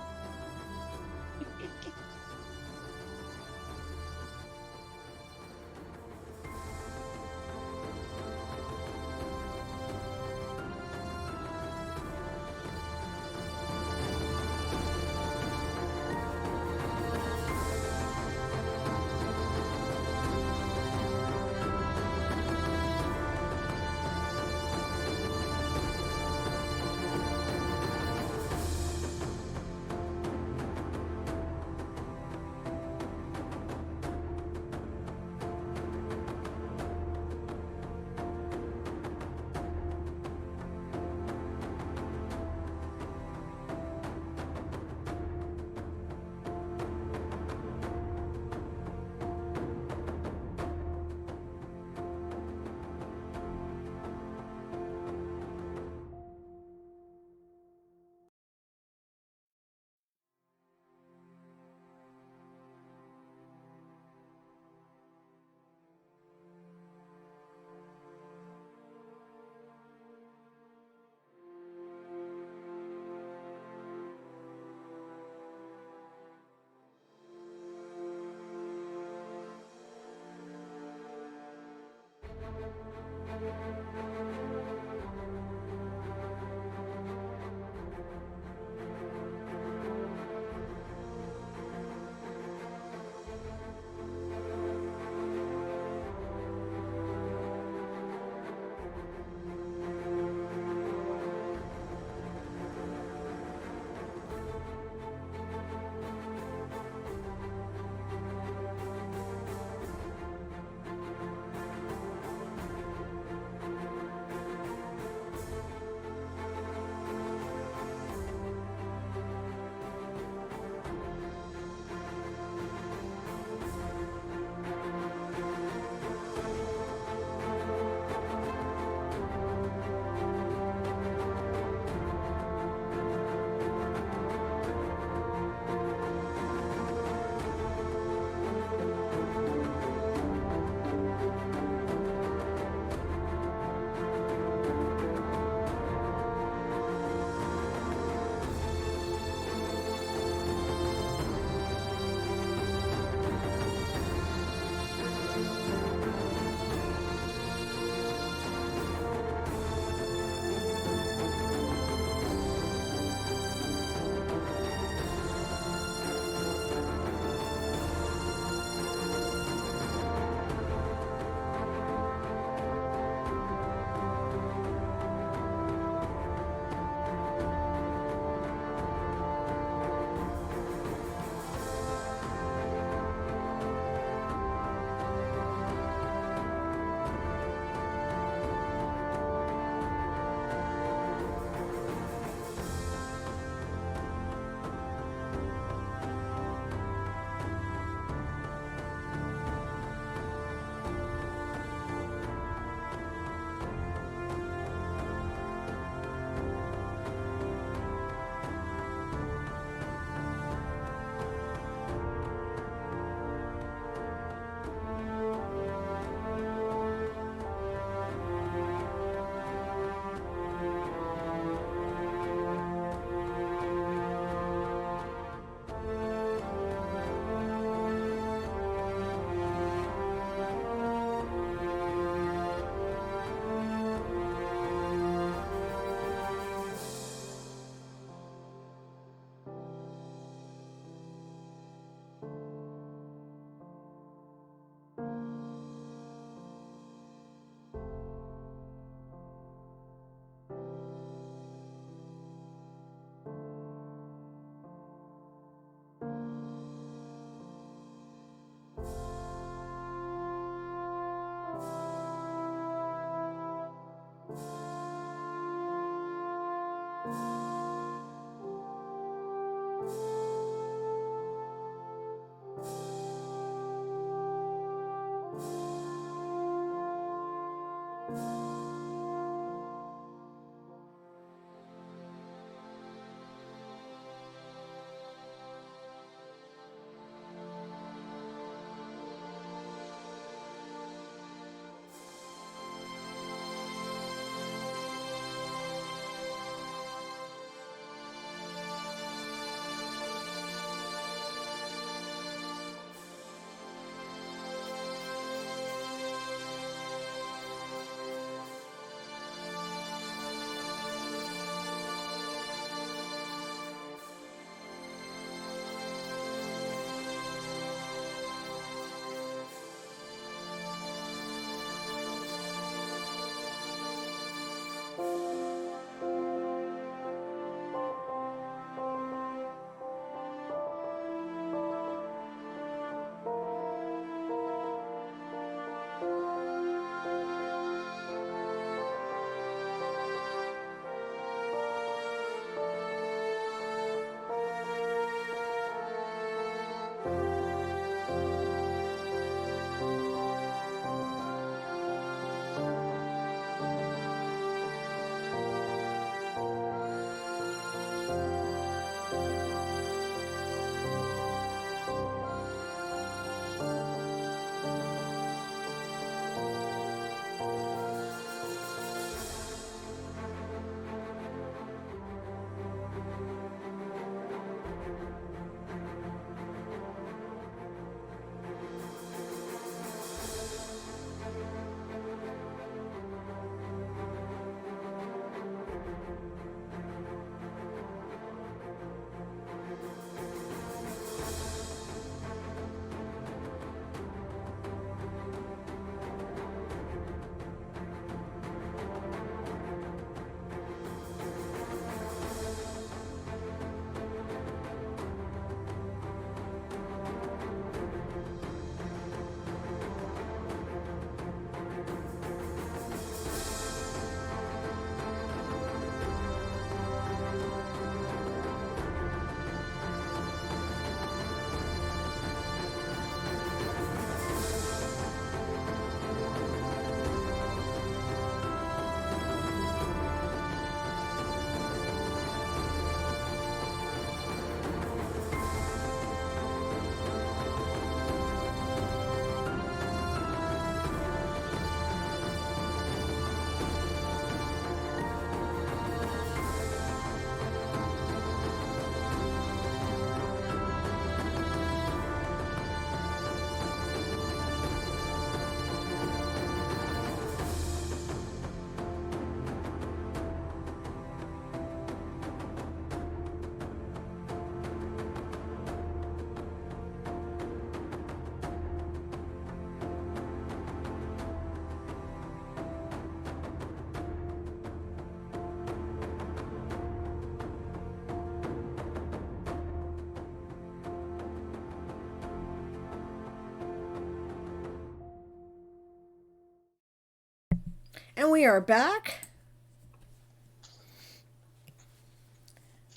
And we are back.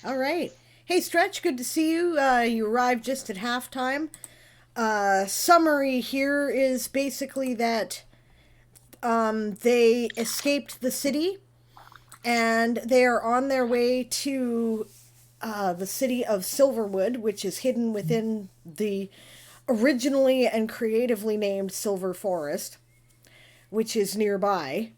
All right. Hey, Stretch, good to see you. You arrived just at halftime. Summary here is basically that they escaped the city and they are on their way to the city of Silverwood, which is hidden within the originally and creatively named Silver Forest, which is nearby.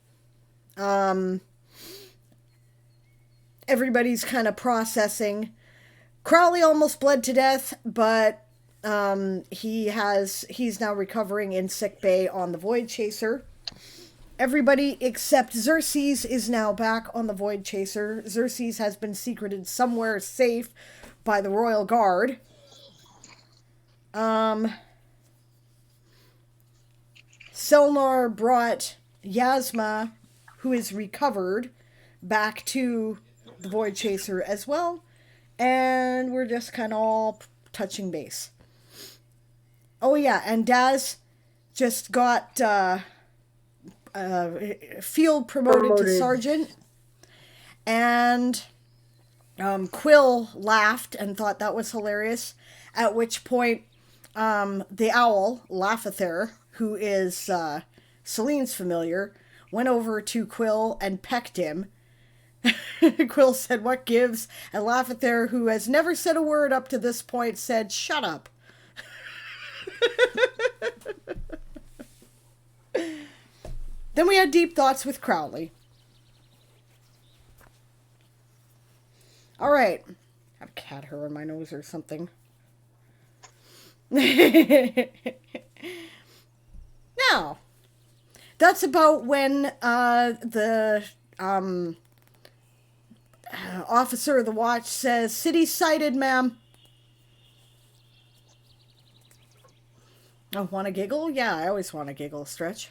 Everybody's kind of processing. Crowley almost bled to death, but he's now recovering in sick bay on the Voidchaser. Everybody except Xerxes is now back on the Voidchaser. Xerxes has been secreted somewhere safe by the Royal Guard. Selnar brought Yazma, who is recovered, back to the Voidchaser as well. And we're just kind of all touching base. Oh yeah, and Daz just got field promoted to sergeant. And Quill laughed and thought that was hilarious. At which point, the owl, Lafather, who is Celine's familiar, went over to Quill and pecked him. Quill said, "What gives?" And Lafather, who has never said a word up to this point, said, "Shut up." Then we had deep thoughts with Crowley. All right. I have a cat hair on my nose or something. Now, that's about when the officer of the watch says, "City sighted, ma'am." Oh, want to giggle? Yeah, I always want to giggle, Stretch.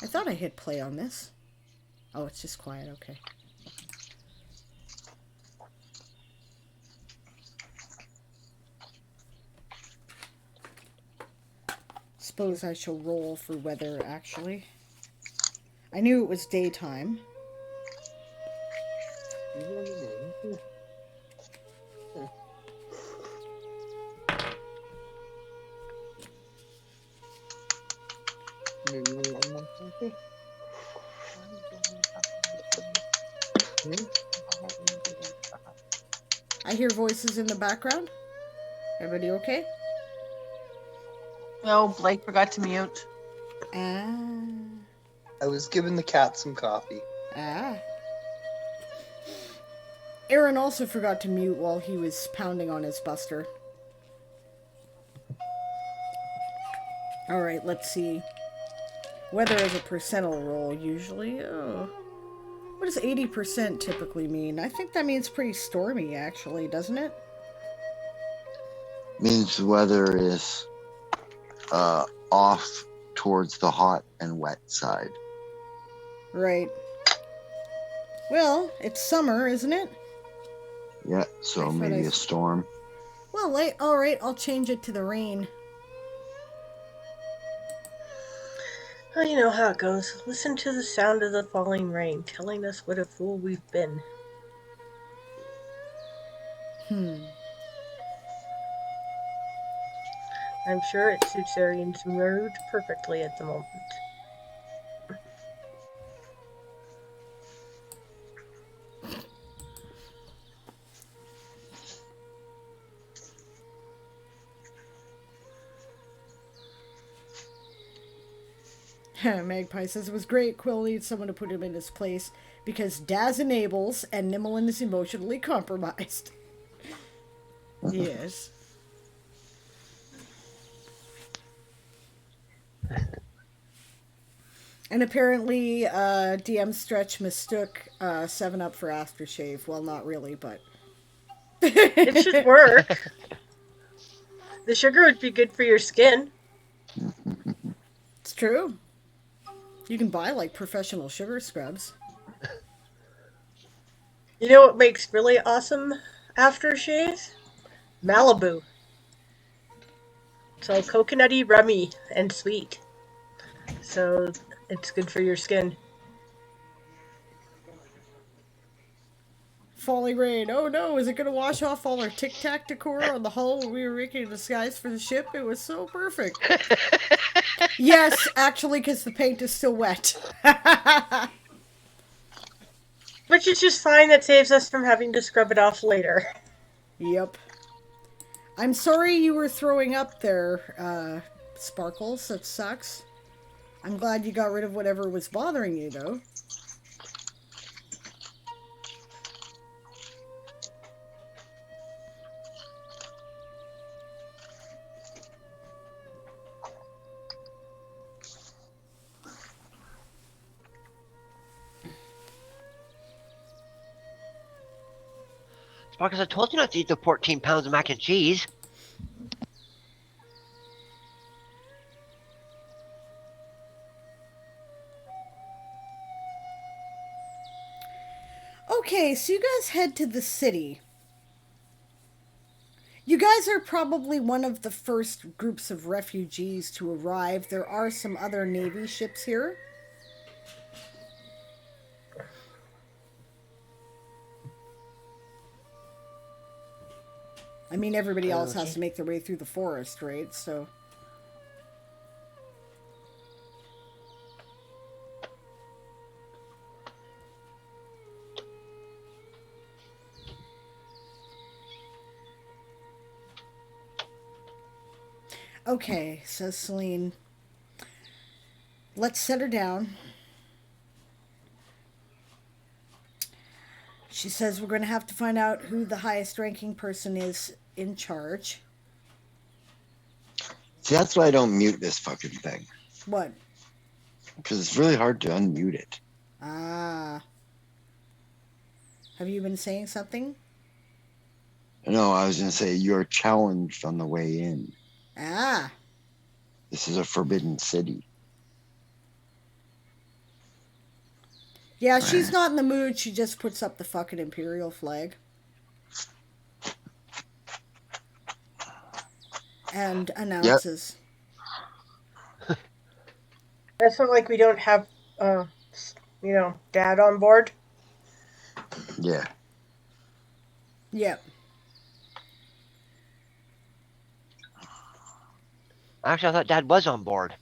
I thought I hit play on this. Oh, it's just quiet, okay. Suppose I shall roll for weather, actually. I knew it was daytime. I hear voices in the background. Everybody okay? No, Blake forgot to mute. Ah. I was giving the cat some coffee. Ah. Aaron also forgot to mute while he was pounding on his buster. Alright, let's see. Weather as a percentile roll, usually. Oh. What does 80% typically mean? I think that means pretty stormy, actually, doesn't it? Means the weather is off towards the hot and wet side. Right. Well, it's summer, isn't it? Yeah, so maybe a storm. Well, alright, I'll change it to the rain. Well, you know how it goes. Listen to the sound of the falling rain, telling us what a fool we've been. I'm sure it suits Arian's mood perfectly at the moment. Magpie says it was great. Quill needs someone to put him in his place because Daz enables and Nimmelin is emotionally compromised. Yes. And apparently, DM Stretch mistook 7-Up for aftershave. Well, not really, but... It should work. The sugar would be good for your skin. It's true. You can buy, like, professional sugar scrubs. You know what makes really awesome aftershave? Malibu. So coconutty, rummy, and sweet. So It's good for your skin. Falling rain. Oh no, is it going to wash off all our tic tac decor on the hull when we were making a disguise for the ship? It was so perfect. Yes, actually, because the paint is still wet. Which is just fine. That saves us from having to scrub it off later. Yep. I'm sorry you were throwing up there, Sparkles. That sucks. I'm glad you got rid of whatever was bothering you, though. Sparkles, I told you not to eat the 14 pounds of mac and cheese. Okay, so you guys head to the city. You guys are probably one of the first groups of refugees to arrive. There are some other Navy ships here. I mean, everybody else has to make their way through the forest, right? So... Okay, says Celine. Let's set her down. She says we're going to have to find out who the highest ranking person is in charge. See, that's why I don't mute this fucking thing. What? Because it's really hard to unmute it. Ah. Have you been saying something? No, I was going to say you're challenged on the way in. Ah. This is a forbidden city. Yeah, she's not in the mood. She just puts up the fucking Imperial flag. And announces. Yep. That's not like we don't have, Dad on board. Yeah. Yep. Actually, I thought Dad was on board.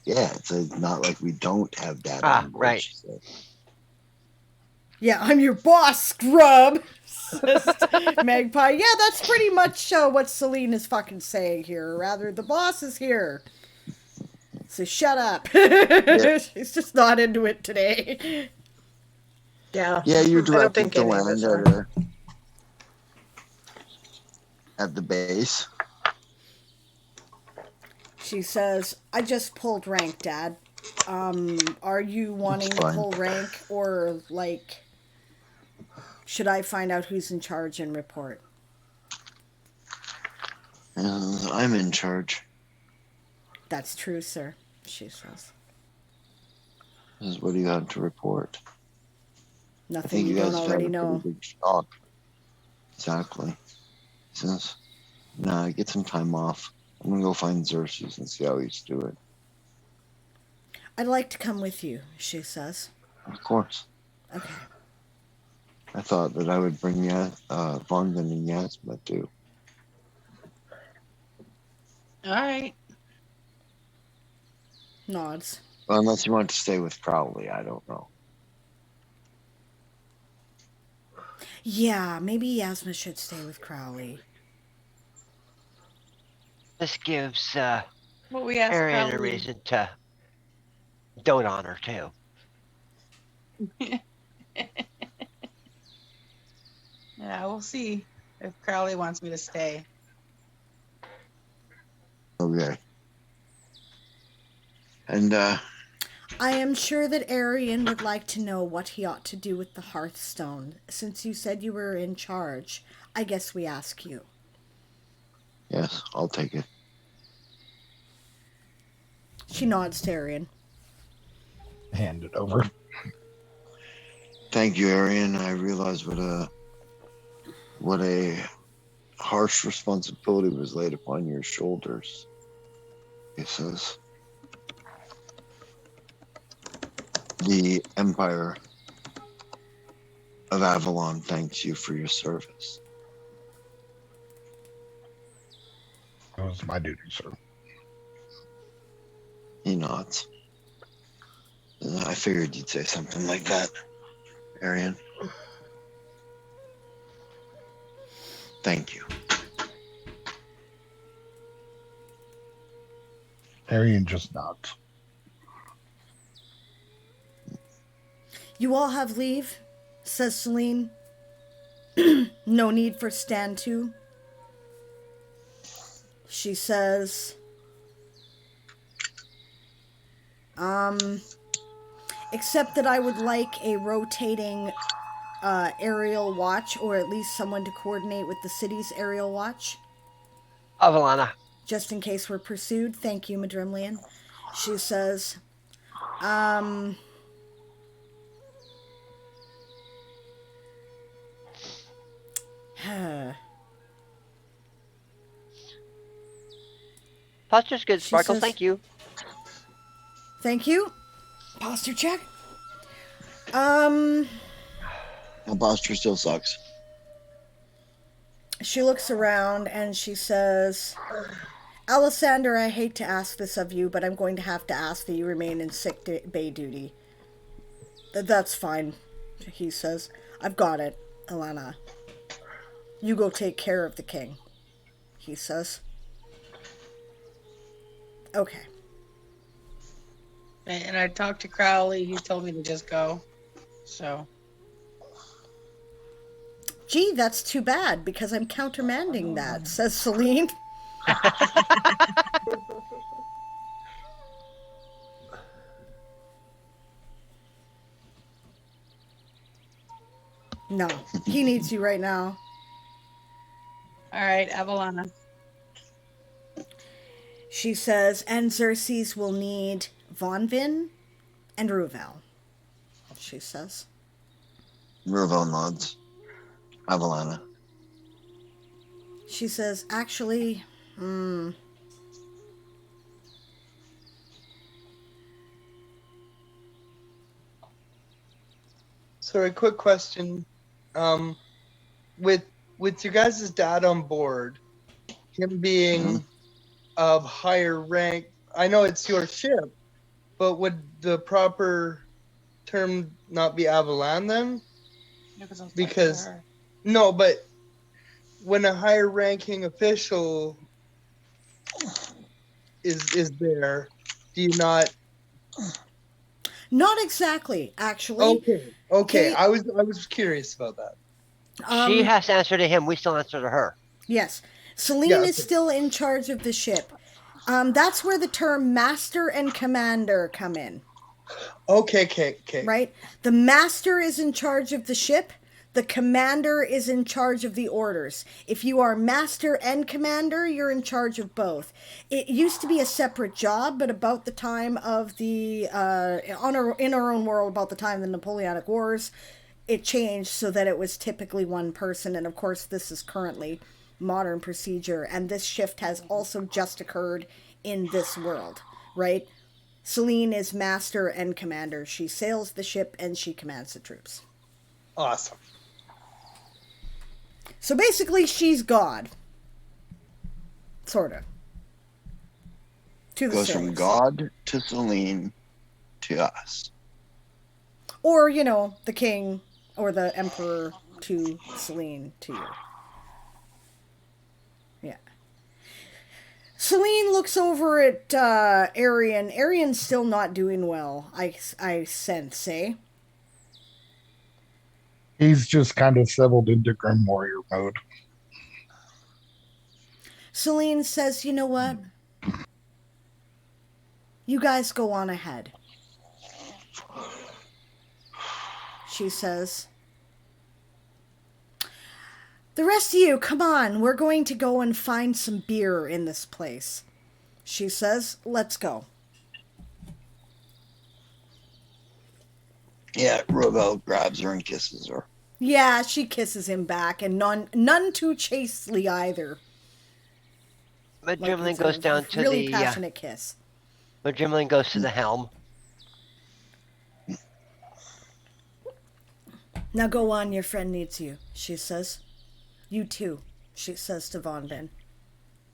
Yeah, it's not like we don't have Dad on board. Right. Yeah, I'm your boss, scrub, says Magpie. Yeah, that's pretty much what Celine is fucking saying here. Or rather, the boss is here. So shut up. Yeah. She's just not into it today. Yeah. Yeah, you're directed to land at the base. She says, I just pulled rank, Dad. Are you wanting to pull rank, or, like, should I find out who's in charge and report? I'm in charge. That's true, sir, she says. What do you have to report? Nothing you don't already know. Big shock. Exactly. Says, nah, get some time off. I'm going to go find Xerxes and see how he's doing. I'd like to come with you, she says. Of course. Okay. I thought that I would bring Vonvin and Yazma too. All right. Nods. Well, unless you want to stay with Crowley, I don't know. Yeah, maybe Yazma should stay with Crowley. This gives Well, we asked Arian a Crowley. reason to dote on her, too. Yeah, we'll see if Crowley wants me to stay. Okay. And, I am sure that Arian would like to know what he ought to do with the Hearthstone. Since you said you were in charge, I guess we ask you. yes, I'll take it. She nods to Arian. Hand it over. Thank you, Arian. I realize what a harsh responsibility was laid upon your shoulders. He says. The Empire of Avalon thanks you for your service. That was my duty, sir. He nods. I figured you'd say something like that, Arian. Thank you. Arian just nods. You all have leave, says Celine. No need for stand to. She says, except that I would like a rotating aerial watch, or at least someone to coordinate with the city's aerial watch, Avalana. just in case we're pursued. Thank you, Madrimlian. She says, Posture's good, She Sparkles. says- Thank you. thank you. Posture check. My posture still sucks. She looks around and she says, Alessander, I hate to ask this of you, but I'm going to have to ask that you remain in sick bay duty. That's fine, he says. I've got it, Alana. You go take care of the king, he says. Okay. And I talked to Crowley. He told me to just go. So. Gee, that's too bad, because I'm countermanding that, says Celine. No, he needs you right now. All right, Avalana. She says, and Xerxes will need Vonvin and Ruvel, she says. Ruvel nods. Avalana. She says, actually, So a quick question. With your guys' dad on board, him being of higher rank, I know it's your ship, but would the proper term not be Avalan then? Because no, but when a higher ranking official is there, do you not? not exactly, actually. Okay. I was curious about that. She has to answer to him. We still answer to her. Yes. Celine Yeah, is okay. still in charge of the ship. That's where the term master and commander come in. Okay. Right? The master is in charge of the ship. The commander is in charge of the orders. If you are master and commander, you're in charge of both. It used to be a separate job, but about the time of the, in our own world, about the time of the Napoleonic Wars, it changed so that it was typically one person. And of course, this is currently modern procedure. And this shift has also just occurred in this world, right? Celine is master and commander. She sails the ship and she commands the troops. Awesome. So basically, she's God. Sort of. To the Goes from sailors. God to Celine to us. Or, you know, the king or the emperor to Celine to you. Yeah. Celine looks over at Arian. Arian's still not doing well, I sense, eh? He's just kind of settled into Grim Warrior mode. Celine says, you know what? You guys go on ahead. She says, the rest of you, come on. We're going to go and find some beer in this place. She says, let's go. Yeah, Ruvel grabs her and kisses her. Yeah, she kisses him back, and none too chastely either. Madrimlin It's goes a down to really the passionate kiss. Madrimlin goes to the helm. Now go on, your friend needs you, she says. You too, she says to Von Ben.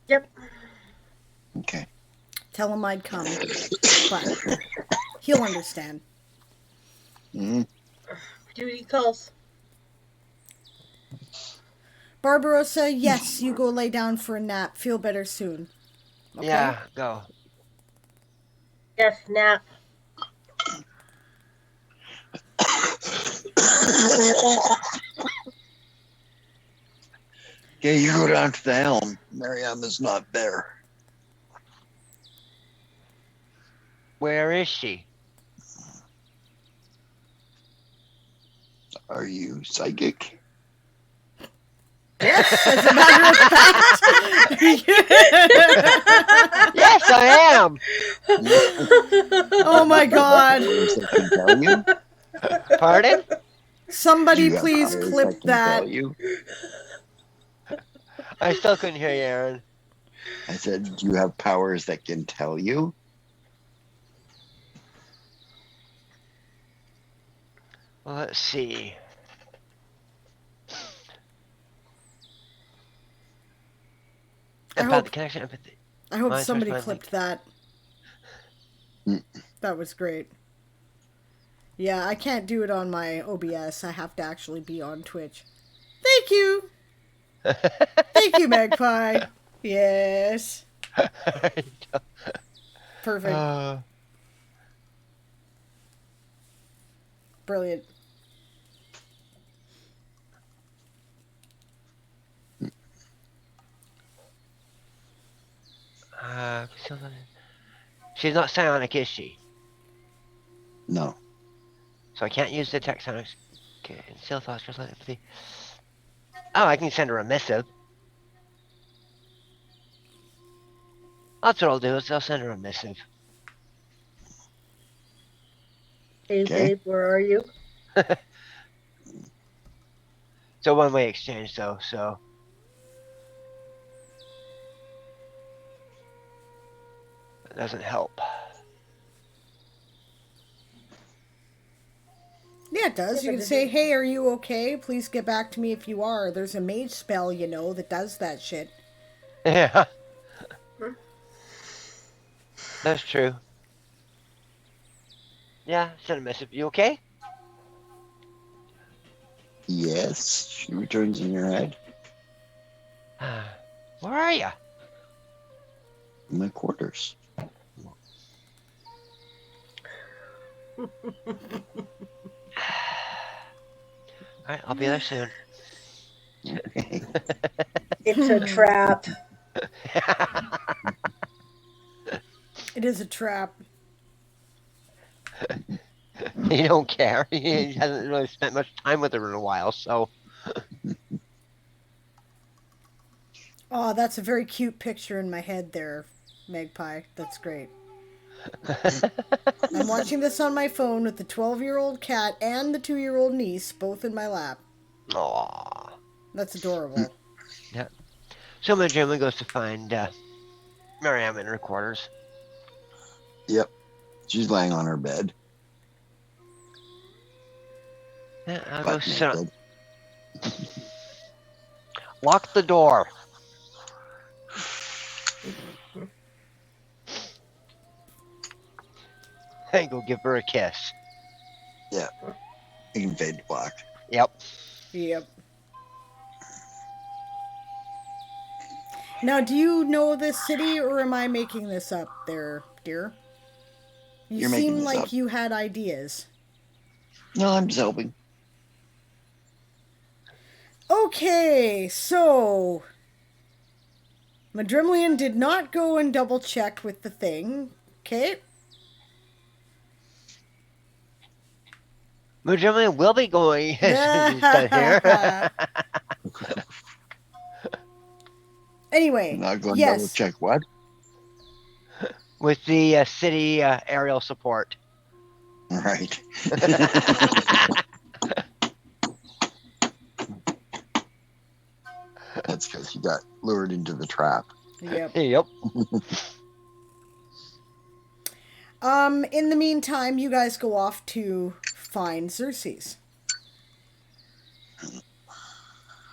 Yep. Okay. Tell him I'd come, but he'll understand. Mm-hmm. Duty calls. Barbarossa, yes, you go lay down for a nap. Feel better soon. Okay? Yeah, go. Yes, nap. Okay, you go down to the helm. Miriam is not there. Where is she? Are you psychic? Yes, as a matter of fact. Yes, I am. Oh my god. Powers that can tell you? Pardon? Somebody Do you have please powers clip can that. tell you? I still couldn't hear you, Aaron. I said, do you have powers that can tell you? Well, let's see. I About hope- the connection, empathy. I hope Mine's somebody first clipped that. Mm. That was great. Yeah, I can't do it on my OBS. I have to actually be on Twitch. Thank you. Thank you, Magpie. Yes. Perfect. Brilliant. She's not psionic, is she? No. So I can't use the text psionics. Okay, conceal thoughts, just like empathy. Oh, I can send her a missive. That's what I'll do, is I'll send her a missive. Hey, Okay. babe, where are you? It's a one-way exchange, though, so... That doesn't help. Yeah, it does. You can say, hey, are you okay? Please get back to me if you are. There's a mage spell, you know, that does that shit. Yeah. That's true. Yeah, send a message. You okay? Yes. She returns in your head. Where are you? In my quarters. Alright, I'll be there soon. Okay. It's a trap. It is a trap. He don't care. He hasn't really spent much time with her in a while, so... Oh, that's a very cute picture in my head there, Magpie. That's great. I'm watching this on my phone with the 12-year-old cat and the 2-year-old niece both in my lap. Aww. That's adorable. Yeah. So my gentleman goes to find Mariam in her quarters. Yep. She's laying on her bed. Yeah, I'll Butt go sit on... naked. Lock the door. And go give her a kiss. Yeah. You can fade to black. Yep. Yep. Now, do you know this city, or am I making this up there, dear? You You're making seem this like up. you had ideas. No, I'm just helping. Okay, so... Madrimlian did not go and double check with the thing. Okay. Mujamil will be going instead here. Anyway, Not going to yes. double check what? With the city aerial support. Right. That's because he got lured into the trap. Yep. Yep. In the meantime, you guys go off to find Xerxes.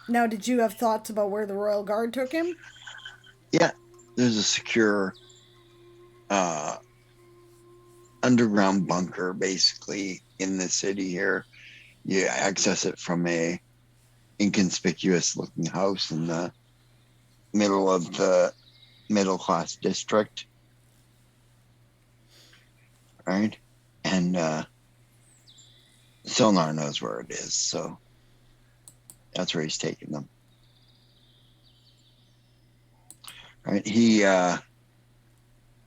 Now, did you have thoughts about where the Royal Guard took him? Yeah, there's a secure underground bunker basically in the city here. You access it from a inconspicuous looking house in the middle of the middle class district. Right? And Silnar knows where it is, so that's where he's taking them. Right? He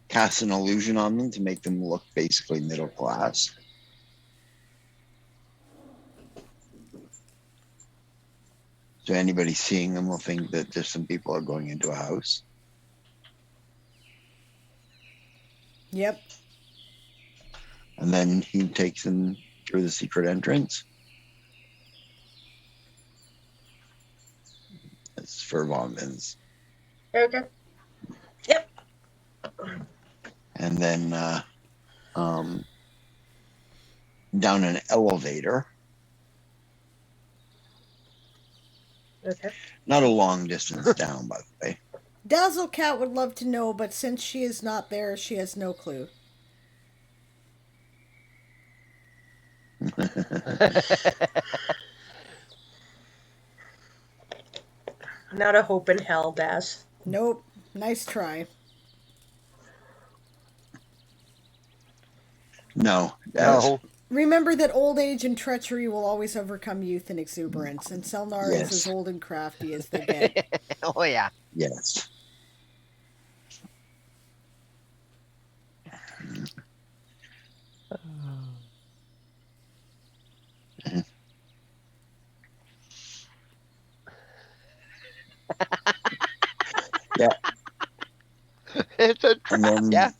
casts an illusion on them to make them look basically middle class. So anybody seeing them will think that just some people are going into a house. Yep. And then he takes them through the secret entrance. It's for Vonvin's. Okay. Yep. And then down an elevator. Okay. Not a long distance down, by the way. Dazzlecat would love to know, but since she is not there, she has no clue. Not a hope in hell, Daz. Nope. Nice try. No. No. Remember that old age and treachery will always overcome youth and exuberance, and Selnar is Yes. as old and crafty as they get. Oh, yeah. Yes. Yeah. It's a And then yeah.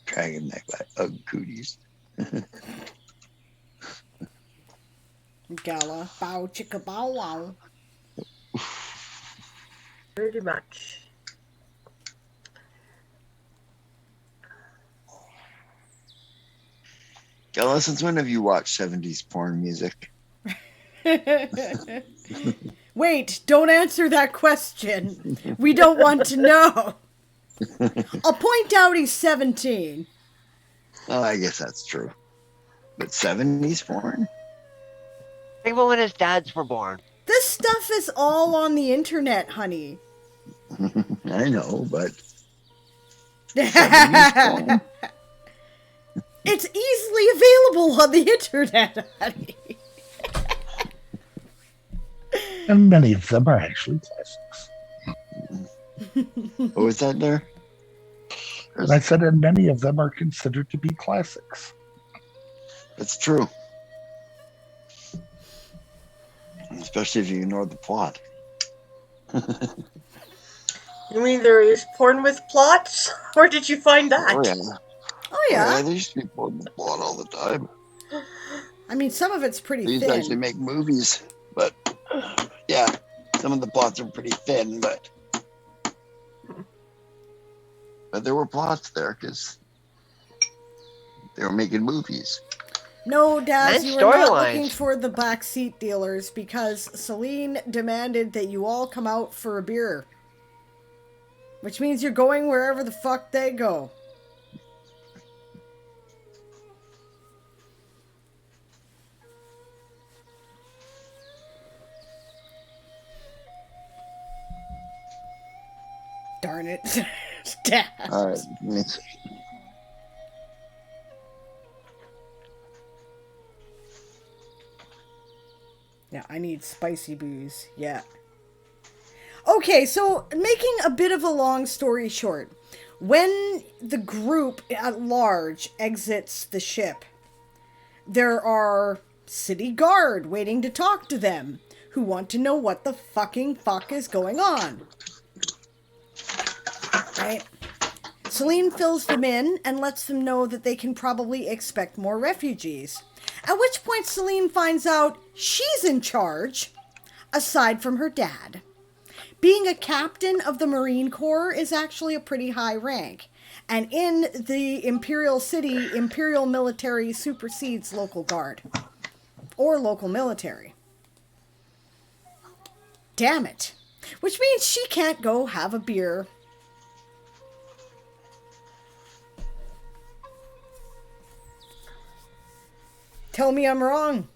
dragon neck of cooties. Gala. Bow chicka bow wow. Pretty much. Gella, since when have you watched 70s porn music? Wait, don't answer that question. We don't want to know. I'll point out he's 17. Oh, I guess that's true. But 70s porn? Even when his dads were born. This stuff is all on the internet, honey. I know, but 70s porn? It's easily available on the internet, honey. And many of them are actually classics. What was that there? And I said, and many of them are considered to be classics. It's true. Especially if you ignore the plot. You mean there is porn with plots? Where did you find that? Oh, yeah. Oh, yeah. There used to be porn with plot all the time. I mean, some of it's pretty They used to actually thin. make movies, but yeah, some of the plots are pretty thin, but there were plots there because they were making movies. No, Daz, And you were not storylines. looking for the backseat dealers because Celine demanded that you all come out for a beer. Which means you're going wherever the fuck they go. Darn it. Daz. All right, let me see. Yeah, I need spicy booze. Yeah. Okay, so making a bit of a long story short, when the group at large exits the ship, there are city guard waiting to talk to them who want to know what the fucking fuck is going on. Right? Celine fills them in and lets them know that they can probably expect more refugees. At which point Celine finds out she's in charge, aside from her dad. being a captain of the Marine Corps is actually a pretty high rank. And in the Imperial City, Imperial military supersedes local guard. Or local military. Damn it. Which means she can't go have a beer. Tell me I'm wrong.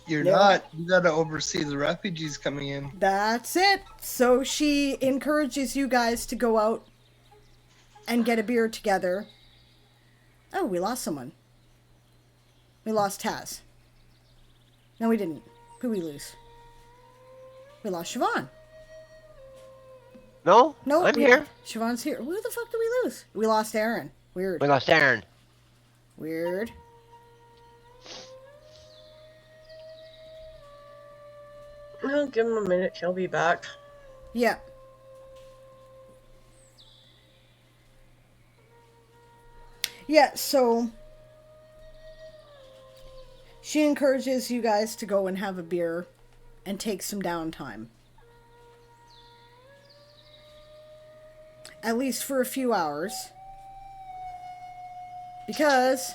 You're No. not. You got to oversee the refugees coming in. That's it. So she encourages you guys to go out and get a beer together. Oh, we lost someone. We lost Taz. No, we didn't. Who we lose? We lost Siobhan. No, No, I'm here. Siobhan's here. Who the fuck did we lose? We lost Aaron. Weird. We lost Aaron. Weird. I'll give him a minute. He'll be back. Yeah. Yeah, so she encourages you guys to go and have a beer and take some downtime. At least for a few hours. Because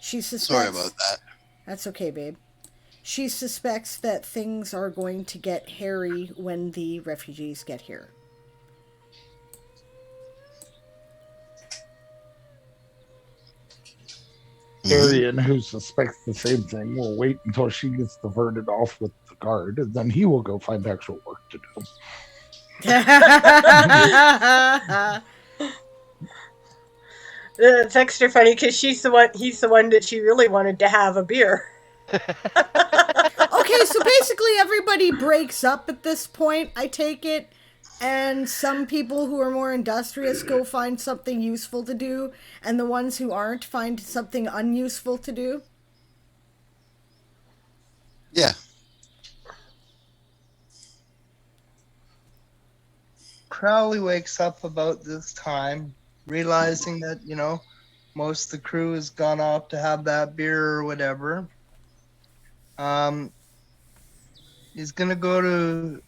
she suspects... Sorry about that. That's okay, babe. She suspects that things are going to get hairy when the refugees get here. Arian, who suspects the same thing, will wait until she gets diverted off with the guard, and then he will go find actual work to do. It's extra funny because he's the one that she really wanted to have a beer. Okay, so basically everybody breaks up at this point, I take it. And some people who are more industrious go find something useful to do. And the ones who aren't find something unuseful to do. Yeah. Crowley wakes up about this time, realizing that, most of the crew has gone off to have that beer or whatever. He's going to go to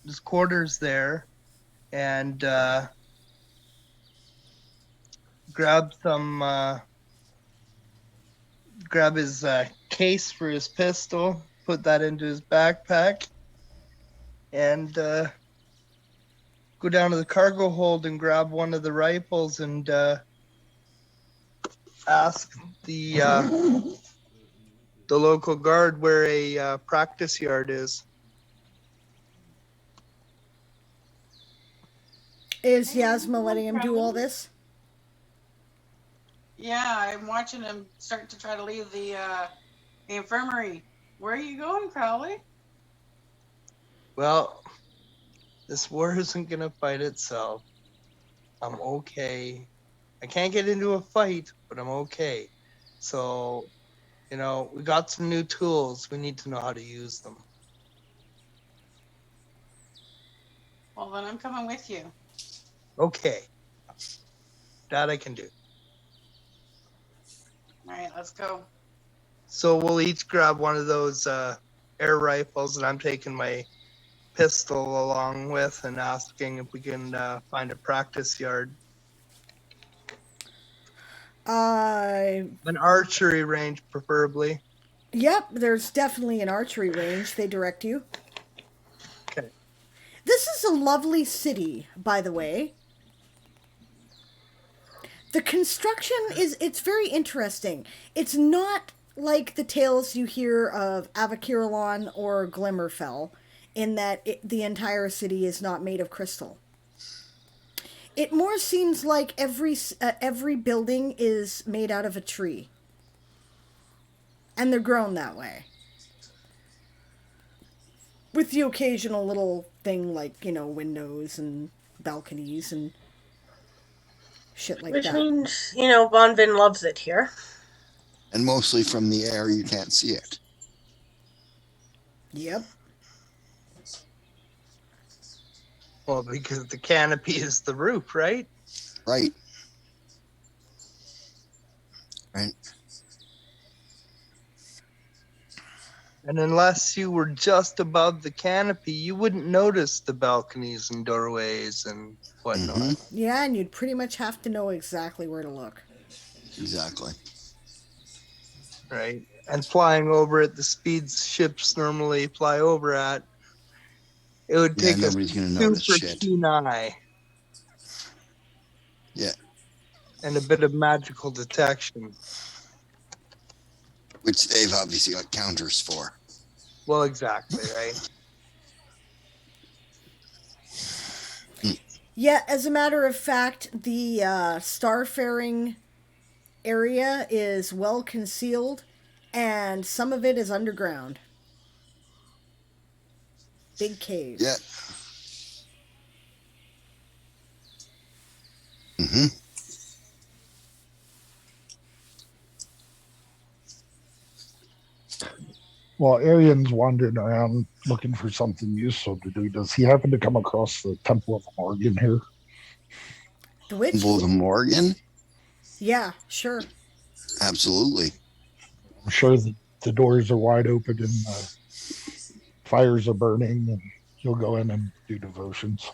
his quarters there and grab his case for his pistol, put that into his backpack, and go down to the cargo hold and grab one of the rifles and ask the local guard where a practice yard is. Is Yazma letting him do all this? Yeah, I'm watching him start to try to leave the infirmary. Where are you going, Crowley? Well, this war isn't going to fight itself. I'm okay. I can't get into a fight, but I'm okay. So, we got some new tools. We need to know how to use them. Well, then I'm coming with you. Okay. That I can do. All right, let's go. So we'll each grab one of those air rifles, and I'm taking my pistol along with and asking if we can find a practice yard. An archery range, preferably. Yep, there's definitely an archery range. They direct you. Okay. This is a lovely city, by the way. The construction it's very interesting. It's not like the tales you hear of Avakiralon or Glimmerfell, in that the entire city is not made of crystal. It more seems like every building is made out of a tree. And they're grown that way. With the occasional little thing like, windows and balconies and shit like Which that. means, Bonvin loves it here. And mostly from the air, you can't see it. Yep. Well, because the canopy is the roof, right? Right. Right. And unless you were just above the canopy, you wouldn't notice the balconies and doorways and whatnot. Mm-hmm. Yeah, and you'd pretty much have to know exactly where to look. Exactly. Right? And flying over at the speeds ships normally fly over at, it would Yeah, take a nobody's gonna notice super shit. keen eye Yeah, and a bit of magical detection. which they've obviously got counters for. Well, exactly, right? Yeah, as a matter of fact, the starfaring area is well concealed, and some of it is underground. Big caves. Yeah. Mm-hmm. While Arian's wandering around looking for something useful to do, does he happen to come across the Temple of Morgan here? The witch? Morgan? Yeah, sure. Absolutely. I'm sure that the doors are wide open and the fires are burning, and he'll go in and do devotions.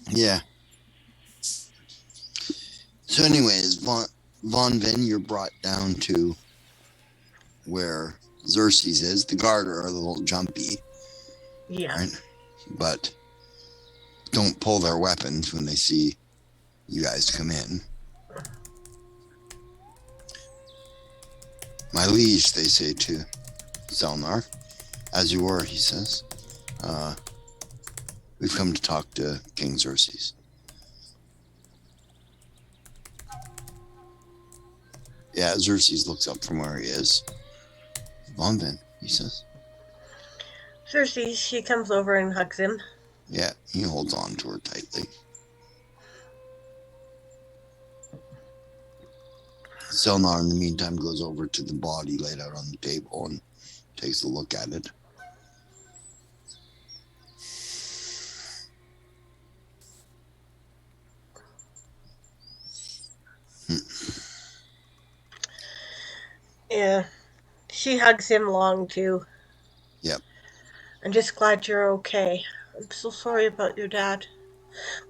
Yeah. So anyways, Von Vin, you're brought down to where Xerxes is. The guard are a little jumpy, Yeah. right? But don't pull their weapons when they see you guys come in. My liege, they say to Zelnar. As you were, he says. We've come to talk to King Xerxes. Yeah, Xerxes looks up from where he is. Von Vin, he says. Xerxes, she comes over and hugs him. Yeah, he holds on to her tightly. Selnar, in the meantime, goes over to the body laid out on the table and takes a look at it. Yeah. She hugs him long, too. Yep. I'm just glad you're okay. I'm so sorry about your dad.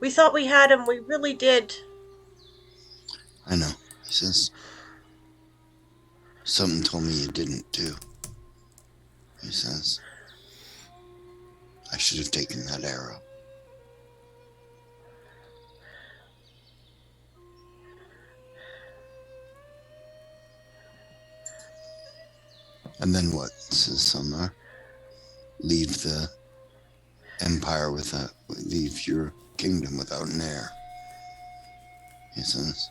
We thought we had him. We really did. I know, he says. Something told me you didn't, too. He says. I should have taken that arrow. And then what, says Selnar? Leave the empire leave your kingdom without an heir. He says,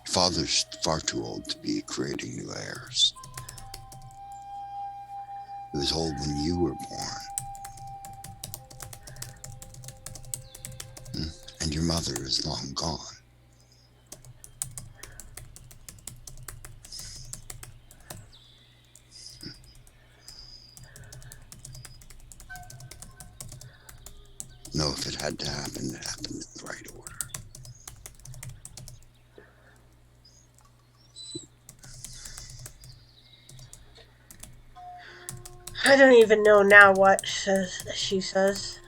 father's far too old to be creating new heirs. He was old when you were born. And your mother is long gone. No, if it had to happen, it happened in the right order. I don't even know now what she says.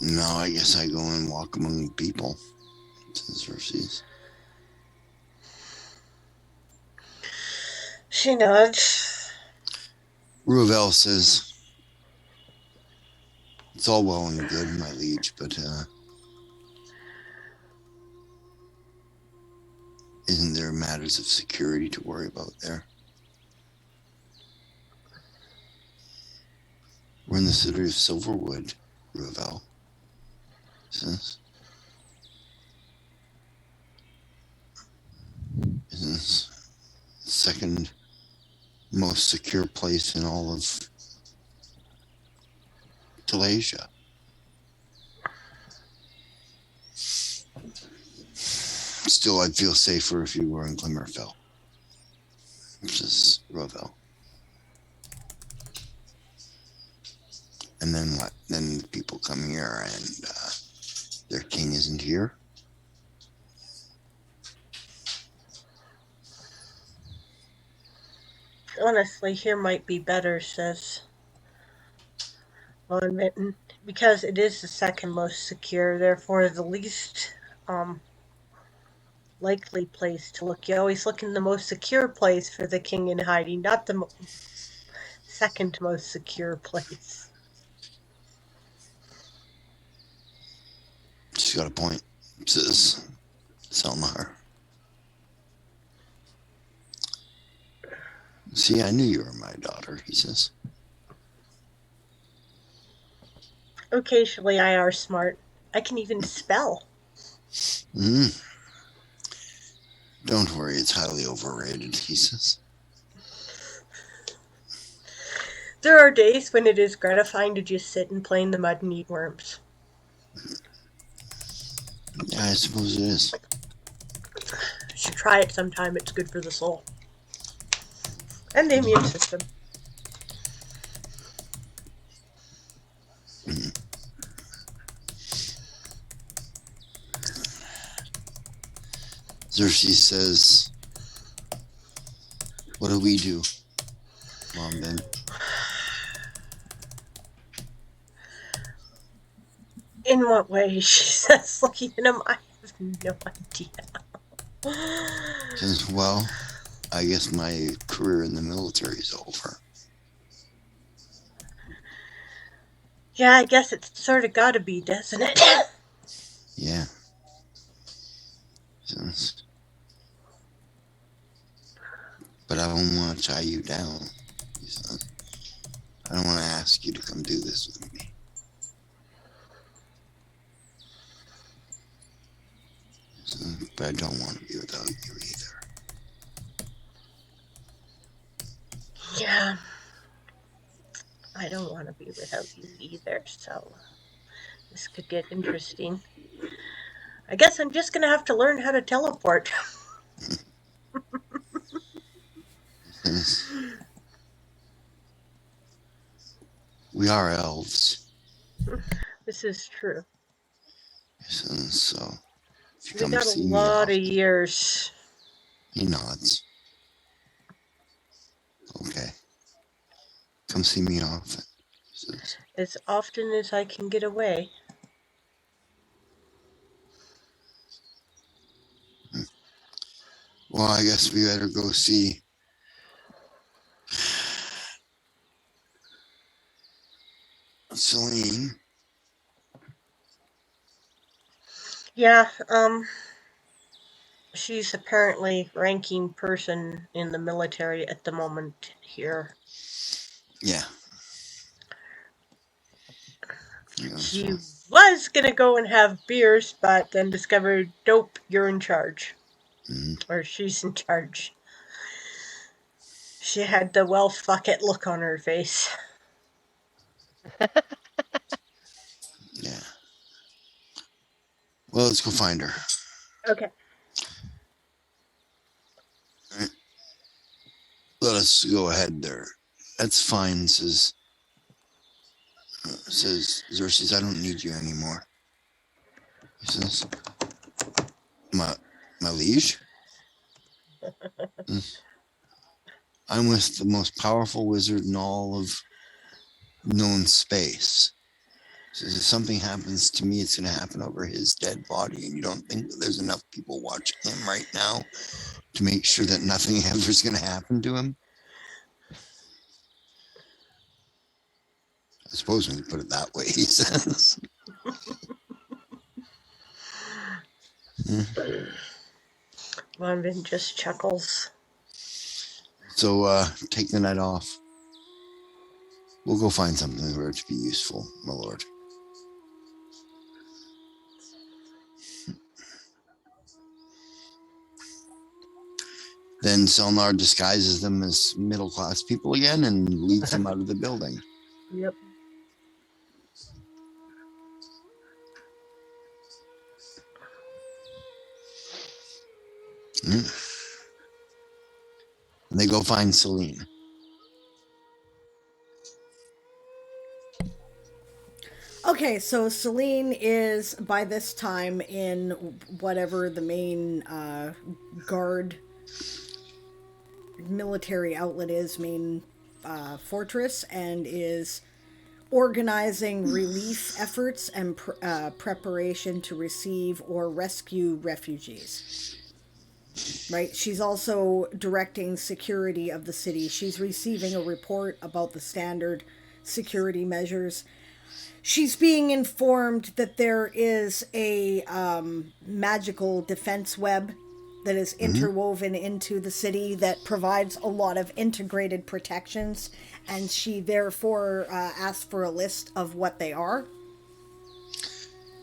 No, I guess I go and walk among the people, says Xerxes. She nods. Ruvel says, it's all well and good, my liege, but isn't there matters of security to worry about there? We're in the city of Silverwood, Ruvel says. second most secure place in all of Telasia. Still, I'd feel safer if you were in Glimmerfell versus Rovel. And then what? Then people come here and their king isn't here. Honestly, here might be better, says Von Mitten, because it is the second most secure, therefore the least likely place to look. You always look in the most secure place for the king in hiding, not the second most secure place. She's got a point, says Selmar. See, I knew you were my daughter, he says. Occasionally I are smart. I can even spell. Don't worry, it's highly overrated, he says. There are days when it is gratifying to just sit and play in the mud and eat worms. Yeah, I suppose it is. You should try it sometime. It's good for the soul. And the immune system. Xerxes says, what do we do, Mom, Ben? In what way? She says, looking at him. I have no idea. Says, well, I guess my career in the military is over. Yeah, I guess it's sort of gotta be, doesn't it? Yeah. Says, but I don't want to tie you down, he says. I don't want to ask you to come do this with me. Says, but I don't want to be without you either. Yeah. I don't want to be without you either, so this could get interesting. I guess I'm just gonna have to learn how to teleport. Says, we are elves. This is true. Says, so if you We come got a see me lot of often, years. he nods. Okay. Come see me often. Says, As often as I can get away. well, I guess we better go see Celine. Yeah, she's apparently ranking person in the military at the moment here. Yeah. Yeah, She so, was gonna go and have beers, but then discovered, dope, you're in charge. Or she's in charge. She had the well fuck it look on her face. yeah. Well, let's go find her. Okay. Let us go ahead there. That's fine, says Xerxes. I don't need you anymore. He says, my liege? I'm with the most powerful wizard in all of known space. So if something happens to me, it's going to happen over his dead body. And you don't think that there's enough people watching him right now to make sure that nothing ever is going to happen to him? I suppose when you put it that way, he says. Lonvin just chuckles. So take the night off. We'll go find something for it to be useful, my lord. Then Selnar disguises them as middle-class people again and leads them out of the building. Yep. And they go find Celine. Okay, so Celine is by this time in whatever the main guard military outlet is, main fortress, and is organizing relief efforts and preparation to receive or rescue refugees. Right? She's also directing security of the city. She's receiving a report about the standard security measures. She's being informed that there is a magical defense web that is interwoven into the city that provides a lot of integrated protections, and she therefore asked for a list of what they are.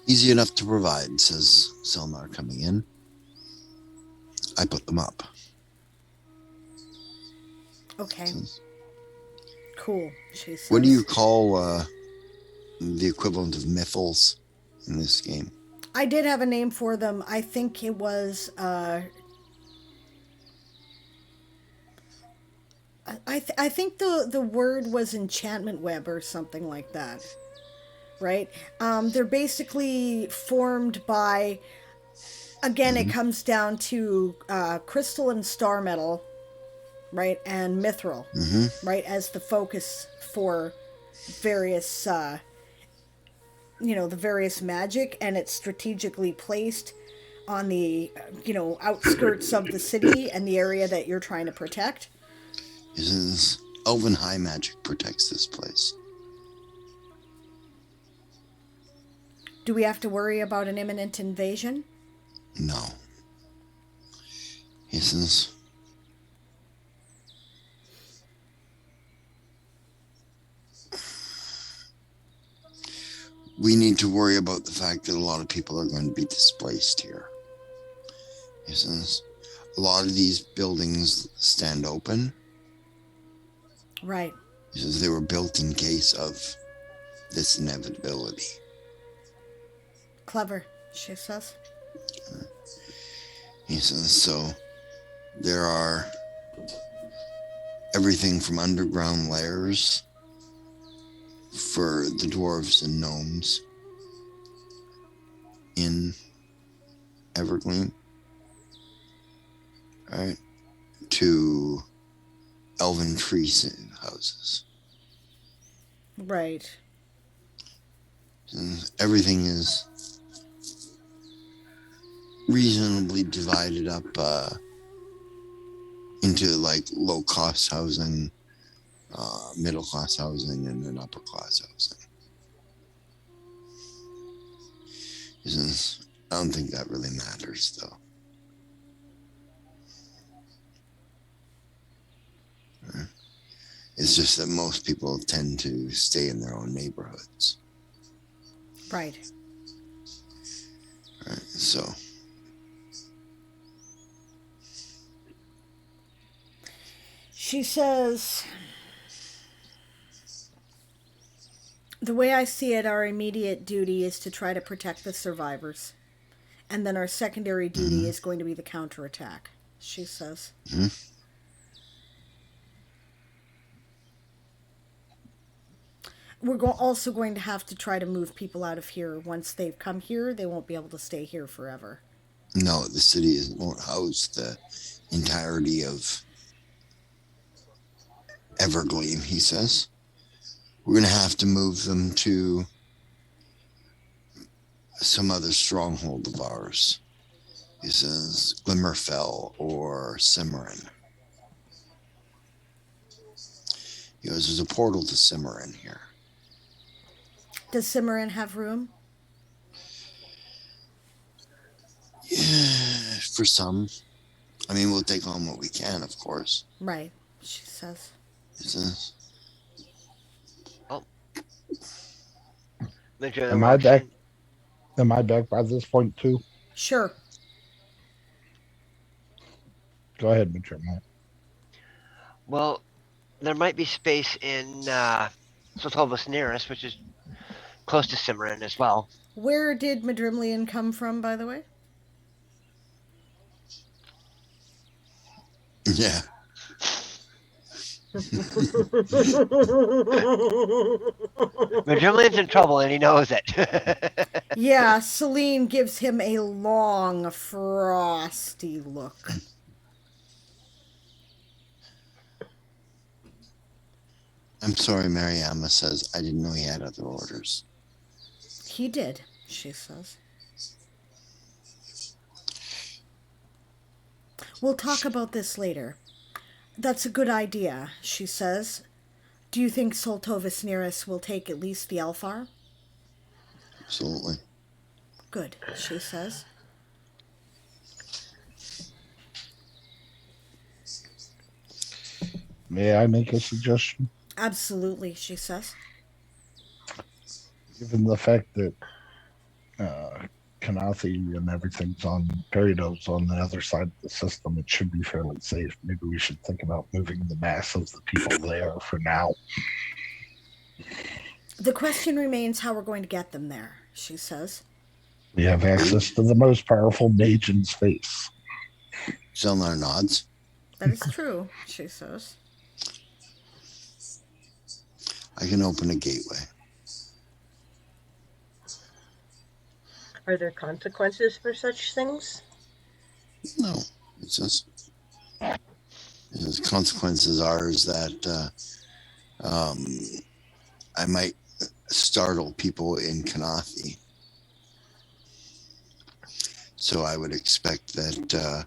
Easy enough to provide, says Selnar coming in. I put them up. Okay. Cool, she says. What do you call the equivalent of miffles in this game? I did have a name for them. I think it was I think the word was enchantment web or something like that. Right? They're basically formed by, again, it comes down to crystal and star metal, right, and mithril, right, as the focus for various the various magic, and it's strategically placed on the outskirts of the city and the area that you're trying to protect. Is elven high magic protects this place. Do we have to worry about an imminent invasion? No. He says, we need to worry about the fact that a lot of people are going to be displaced here. He says, a lot of these buildings stand open. Right. He says they were built in case of this inevitability. Clever, she says. He says, so there are everything from underground lairs for the dwarves and gnomes in Evergleam, right, to elven tree houses. Right. And everything is reasonably divided up into like low cost housing, middle class housing, and then upper class housing. I don't think that really matters though. It's just that most people tend to stay in their own neighborhoods. Right. Right, so she says, the way I see it, our immediate duty is to try to protect the survivors. And then our secondary duty is going to be the counterattack, she says. We're also going to have to try to move people out of here. Once they've come here, they won't be able to stay here forever. No, the city won't house the entirety of Evergleam, he says. We're going to have to move them to some other stronghold of ours. He says Glimmerfell or Cimmerian. He goes, there's a portal to Cimmerian here. Does Cimmerian have room? Yeah, for some. I mean, we'll take on what we can, of course. Right, she says. He says. Oh. Am I back? Am I back by this point too? Sure. Go ahead, Matrima. Well, there might be space in Sotovus nearest, which is close to Cimarron as well. Where did Madrimlian come from, by the way? Yeah. Madrimlian's in trouble and he knows it. Yeah, Celine gives him a long, frosty look. I'm sorry, Mariama says. I didn't know he had other orders. He did, she says. We'll talk about this later. That's a good idea, she says. Do you think Soltovis Nearest will take at least the Alfar? Absolutely. Good, she says. May I make a suggestion? Absolutely, she says. Given the fact that Kanathi and everything's on Peridos on the other side of the system, it should be fairly safe. Maybe we should think about moving the mass of the people there for now. The question remains how we're going to get them there, she says. We have access to the most powerful mage in space. Zelnar nods. That is true, she says. I can open a gateway. Are there consequences for such things? No, it's just the consequences are is that I might startle people in Kanathi. So I would expect that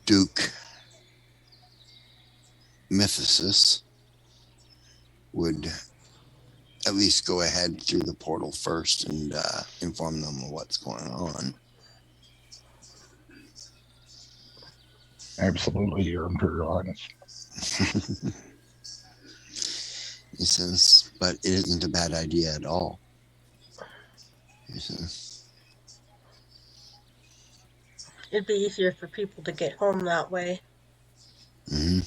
Duke Mythicus would at least go ahead through the portal first and inform them of what's going on. Absolutely, Your Imperial Highness. He says, but it isn't a bad idea at all. He says, It'd be easier for people to get home that way. mm-hmm.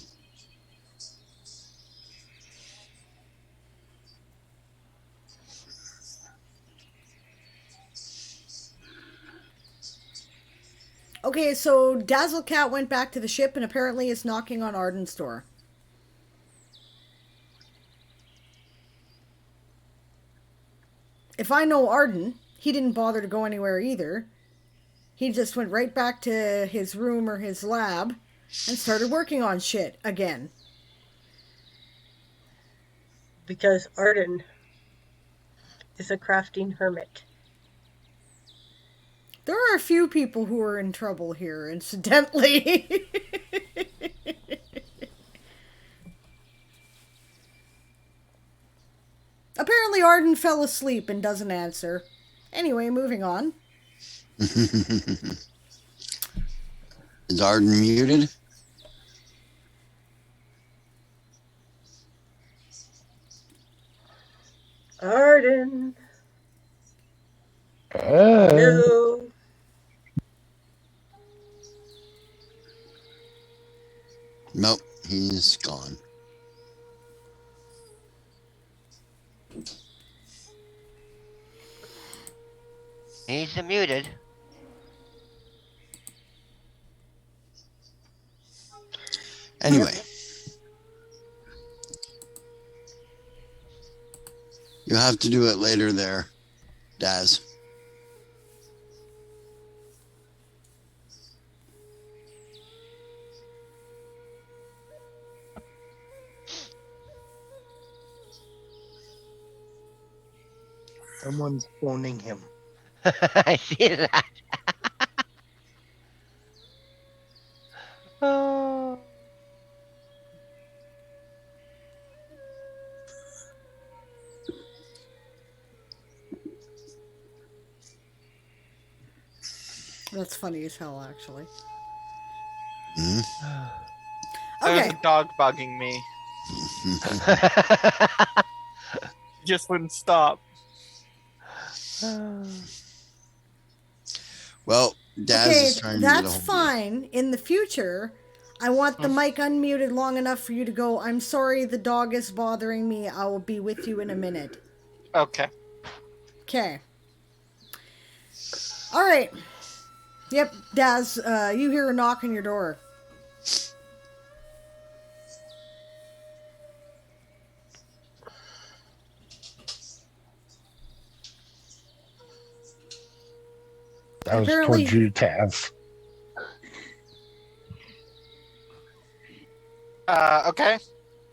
Okay, so Dazzlecat went back to the ship and apparently is knocking on Arden's door. If I know Arden, he didn't bother to go anywhere either. He just went right back to his room or his lab and started working on shit again. Because Arden is a crafting hermit. There are a few people who are in trouble here, incidentally. Apparently Arden fell asleep and doesn't answer. Anyway, moving on. Is Arden muted? Arden. No. Nope, he's gone. He's muted. Anyway. You'll have to do it later there, Daz. Someone's phoning him. I see that. Oh. That's funny as hell, actually. Mm-hmm. There's Okay. a dog bugging me. Just wouldn't stop. Well, Daz Okay, is trying to get a that's hold of fine. In the future, I want the mic unmuted long enough for you to go, I'm sorry, the dog is bothering me. I will be with you in a minute. Okay. Okay. All right. Yep, Daz, you hear a knock on your door. That was Apparently- towards you, Taz. Okay.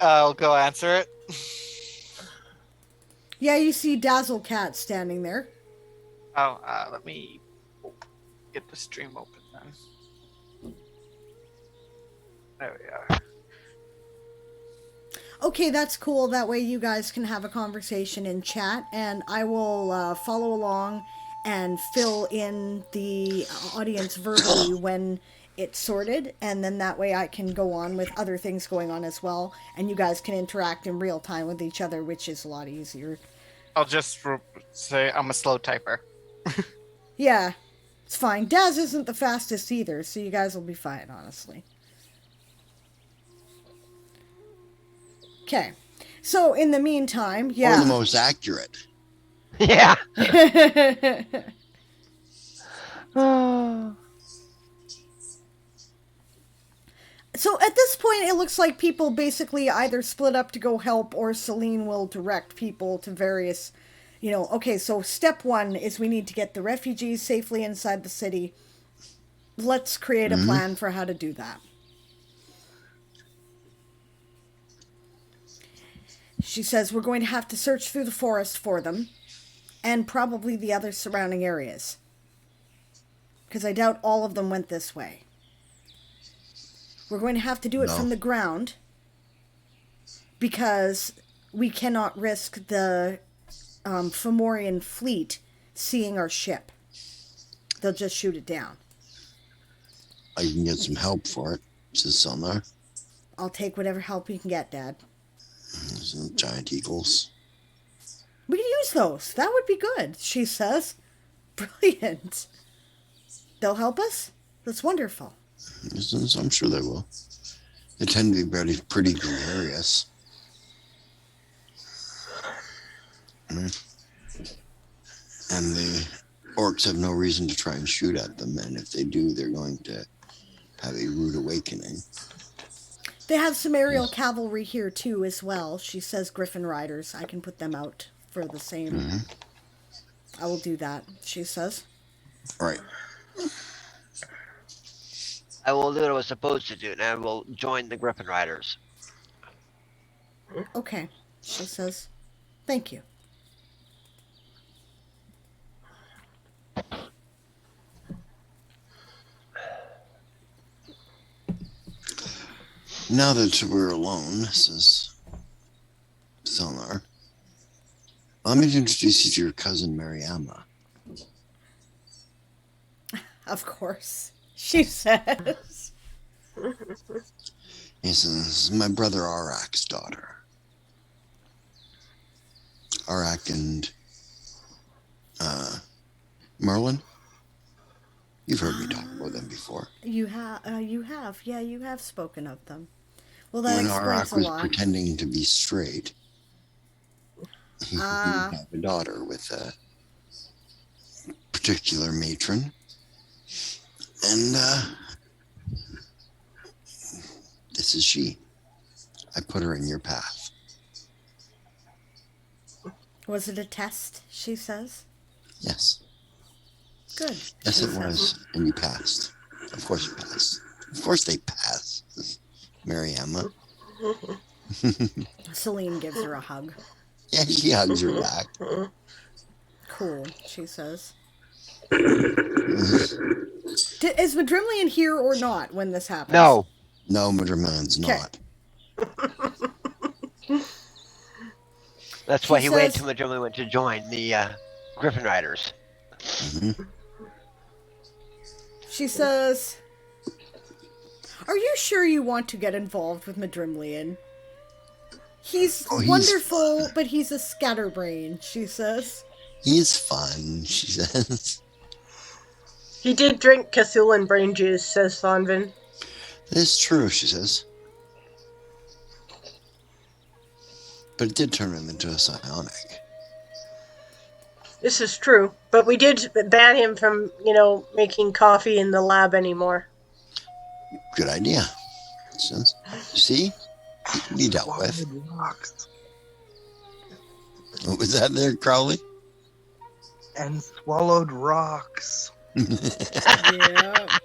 I'll go answer it. Yeah, you see Dazzle Cat standing there. Oh, let me get the stream open then. There we are. Okay, that's cool. That way you guys can have a conversation in chat, and I will follow along and fill in the audience verbally when it's sorted, and then that way I can go on with other things going on as well, and you guys can interact in real time with each other, which is a lot easier. I'll just say I'm a slow typer. Yeah, it's fine. Daz isn't the fastest either, so you guys will be fine, honestly. Okay. So, in the meantime, Or the yeah. most accurate. Yeah. So at this point, it looks like people basically either split up to go help, or Celine will direct people to various, okay, so step one is we need to get the refugees safely inside the city. Let's create a plan for how to do that. She says we're going to have to search through the forest for them, and probably the other surrounding areas. Because I doubt all of them went this way. We're going to have to do it from the ground, because we cannot risk the Fomorian fleet seeing our ship. They'll just shoot it down. I can get some help for it. Says somewhere. I'll take whatever help you can get, Dad. Some giant eagles. We can use those. That would be good, she says. Brilliant. They'll help us? That's wonderful. I'm sure they will. They tend to be pretty gregarious. And the orcs have no reason to try and shoot at them, and if they do, they're going to have a rude awakening. They have some aerial cavalry here, too, as well. She says Griffin Riders. I can put them out for the same. I will do that, she says. Right. I will do what I was supposed to do, and I will join the Griffin Riders. Okay, she says. Thank you. Now that we're alone, says Zonar, let me introduce you to your cousin Mariama. Of course, she says. He says, this is my brother Arak's daughter. Arak and Merlin? You've heard me talk about them before. You have, yeah, you have spoken of them. Well, that when explains Arak a was lot. pretending to be straight, he had a daughter with a particular matron. And this is she. I put her in your path. Was it a test, she says? Yes. Good. Yes, it was. And you passed. Of course you passed. Of course they passed. Mariama. Celine gives her a hug. Yeah, she hugs her back. Cool, she says. Is Madrimlian here or not when this happens? No. No, Madriman's not. That's why She he waited says- till Madrimli went to join the Griffin Riders. She says, are you sure you want to get involved with Madrimlian? He's wonderful, but he's a scatterbrain, she says. He's fun, she says. He did drink Cthulan brain juice, says Fonvin. That is true, she says. But it did turn him into a psionic. This is true, but we did ban him from, making coffee in the lab anymore. Good idea. She says. You see? He can be dealt with. Rocks. What was that there, Crowley? And swallowed rocks. Yeah.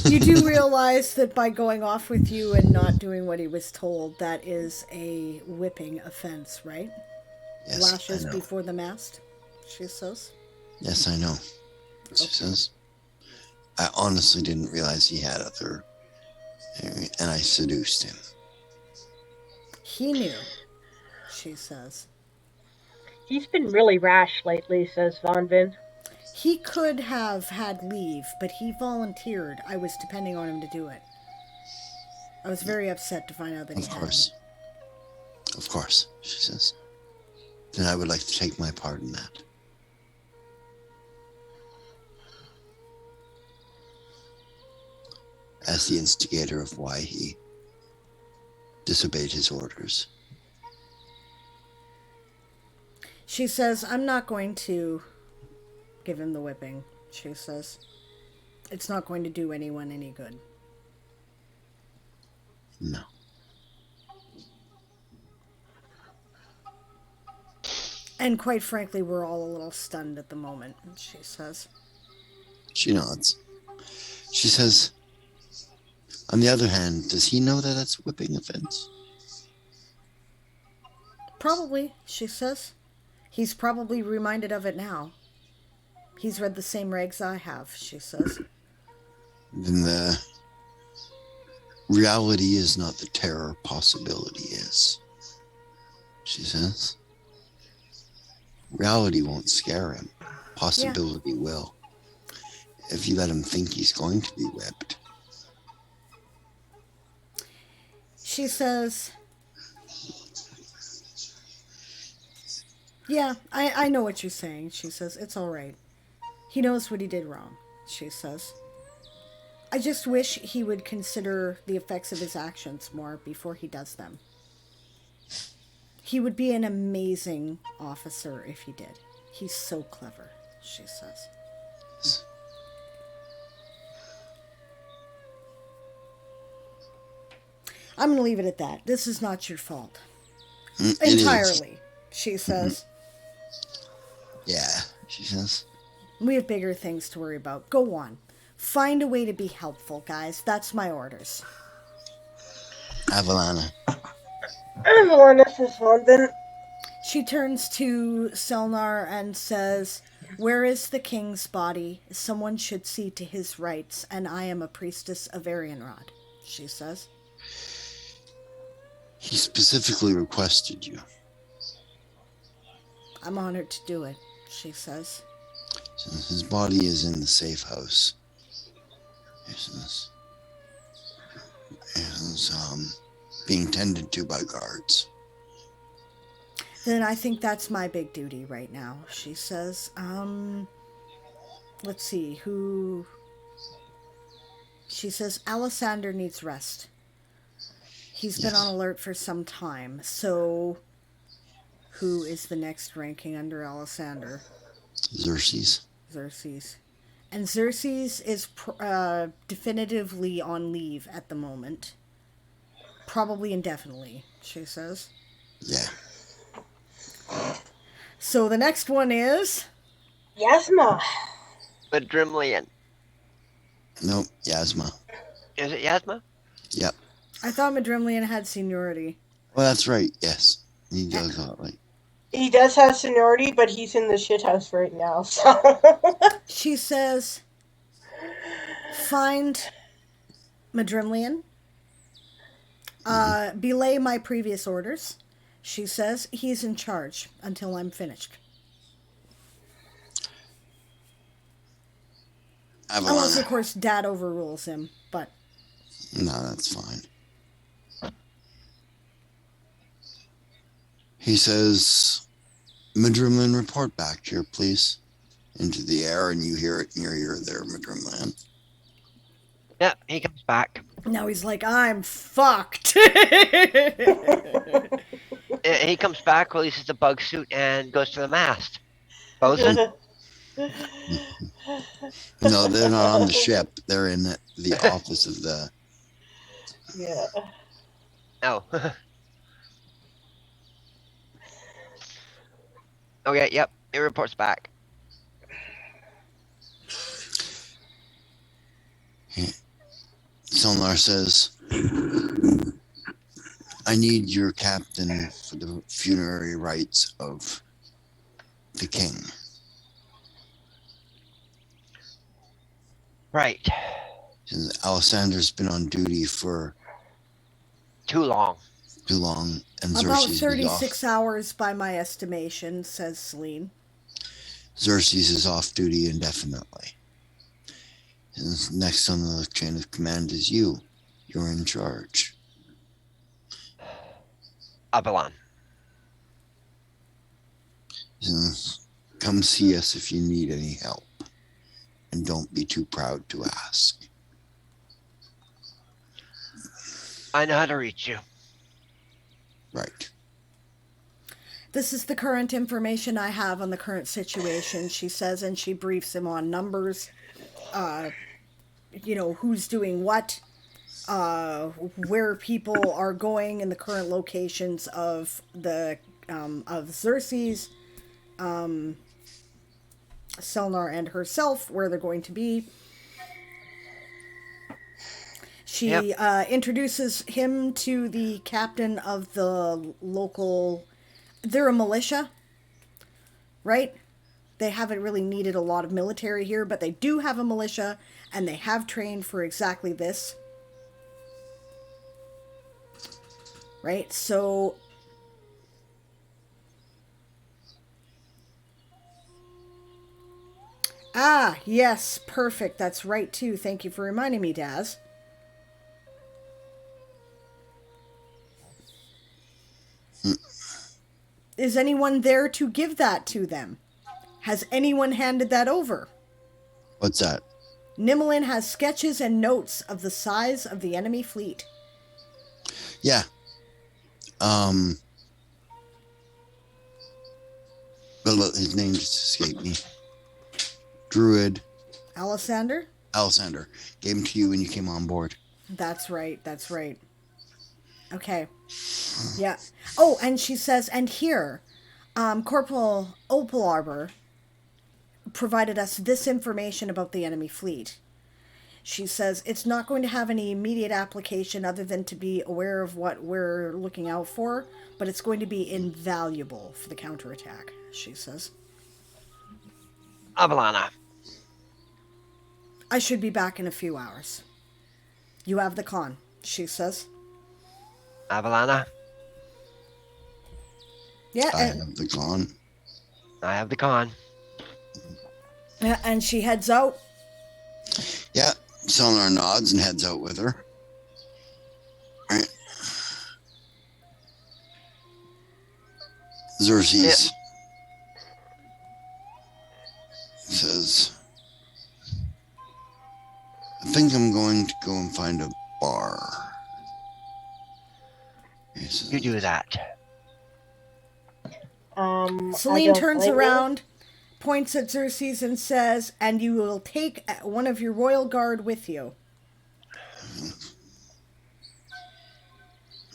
You do realize that by going off with you and not doing what he was told, that is a whipping offense, right? Yes, Lashes I know. before the mast, she says. Yes, I know. She says. I honestly didn't realize he had other, and I seduced him. He knew, she says. He's been really rash lately, says Fonvin. He could have had leave, but he volunteered. I was depending on him to do it. I was very upset to find out that he hadn't. Of course, she says. Then I would like to take my part in that. As the instigator of why he disobeyed his orders. She says, I'm not going to give him the whipping, she says. It's not going to do anyone any good. No. And quite frankly, we're all a little stunned at the moment, she says. She nods. She says, on the other hand, does he know that that's a whipping offense? Probably, she says. He's probably reminded of it now. He's read the same regs I have, she says. Then the reality is not the terror possibility is, she says. Reality won't scare him. Possibility will. If you let him think he's going to be whipped. She says, yeah, I know what you're saying, she says. It's all right. He knows what he did wrong, she says. I just wish he would consider the effects of his actions more before he does them. He would be an amazing officer if he did. He's so clever, she says. I'm going to leave it at that. This is not your fault. Entirely, she says. Yeah, she says. We have bigger things to worry about. Go on. Find a way to be helpful, guys. That's my orders. Avalana. Avalana, says Fonvin. She turns to Selnar and says, where is the king's body? Someone should see to his rights, and I am a priestess of Arianrod, she says. He specifically requested you. I'm honored to do it, she says. So his body is in the safe house. Is being tended to by guards. Then I think that's my big duty right now, she says. Let's see, who... She says, Alessander needs rest. He's been on alert for some time, so... Who is the next ranking under Alessander? Xerxes. Xerxes. And Xerxes is definitively on leave at the moment. Probably indefinitely, she says. Yeah. So the next one is... Yazma. Madrimlian. Nope, Yazma. Is it Yazma? Yep. I thought Madrimlian had seniority. Well, that's right, yes. He does that, right. He does have seniority, but he's in the shithouse right now, so... She says, find Madrimlian. Belay my previous orders. She says, he's in charge until I'm finished. Unless, of course, Dad overrules him, but... No, that's fine. He says, Madrimlian, report back here, please. into the air, and you hear it in your ear there, Madrimland. Yep, he comes back. Now he's like, I'm fucked. He comes back, releases the bug suit, and goes to the mast. Bosun? No, they're not on the ship. They're in the office of the... Yeah. Oh. Okay, yep, it reports back. Selnar says, I need your captain for the funerary rites of the king. Right. And Alessander's been on duty for Too long. And About Xerxes 36 hours by my estimation, says Celine. Xerxes is off duty indefinitely. And next on the chain of command is you. You're in charge. Avalon. And come see us if you need any help. And don't be too proud to ask. I know how to reach you. Right. This is the current information I have on the current situation, she says, and she briefs him on numbers, who's doing what, where people are going in the current locations of the of Xerxes, Selnar and herself, where they're going to be. She introduces him to the captain of the local... They're a militia, right? They haven't really needed a lot of military here, but they do have a militia, and they have trained for exactly this. Right? So... Ah, yes, perfect. That's right, too. Thank you for reminding me, Daz. Is anyone there to give that to them? Has anyone handed that over? What's that? Nimlin has sketches and notes of the size of the enemy fleet. Yeah. But his name just escaped me. Druid. Alessander gave him to you when you came on board. That's right. Okay. Yeah. Oh, and she says, and here, Corporal Opalarber provided us this information about the enemy fleet. She says it's not going to have any immediate application other than to be aware of what we're looking out for, but it's going to be invaluable for the counterattack, she says. Avalana. I should be back in a few hours. You have the con, she says. Avalana. Yeah, I have the con. I have the con. Yeah, and she heads out. Yeah, Selnar nods and heads out with her. Right. Xerxes says, I think I'm going to go and find a bar. Says, You do that. Celine turns around, points at Xerxes and says, and you will take one of your royal guard with you.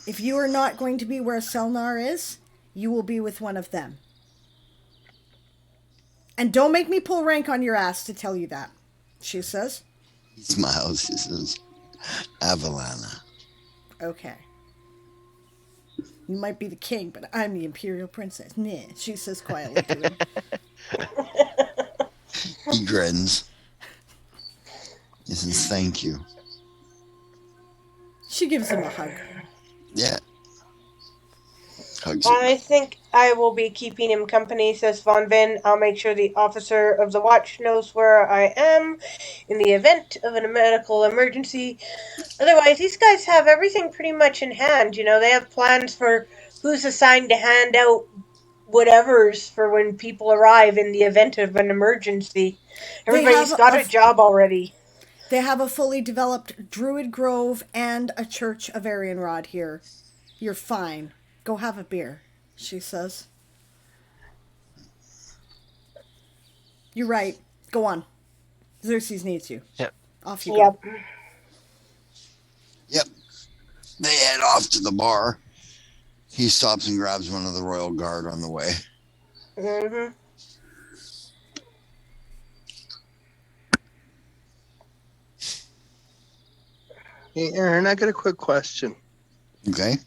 If you are not going to be where Selnar is, you will be with one of them. And don't make me pull rank on your ass to tell you that, she says. He smiles. He says, Avalana. Okay. You might be the king, but I'm the Imperial princess. Nah, she says quietly to him. He grins. He says, thank you. She gives him a hug. Yeah. Hugs him. I think I will be keeping him company, says Von Vin. I'll make sure the officer of the watch knows where I am in the event of a medical emergency. Otherwise, these guys have everything pretty much in hand. You know, they have plans for who's assigned to hand out whatevers for when people arrive in the event of an emergency. They Everybody's have got a job already. they have a fully developed druid grove and a church of Arianrod here. You're fine. Go have a beer, she says. You're right. Go on. Xerxes needs you. Yep. Off you Yep. go. Yep. They head off to the bar. He stops and grabs one of the royal guard on the way. Mm-hmm. Hey, Aaron, I got a quick question. Okay.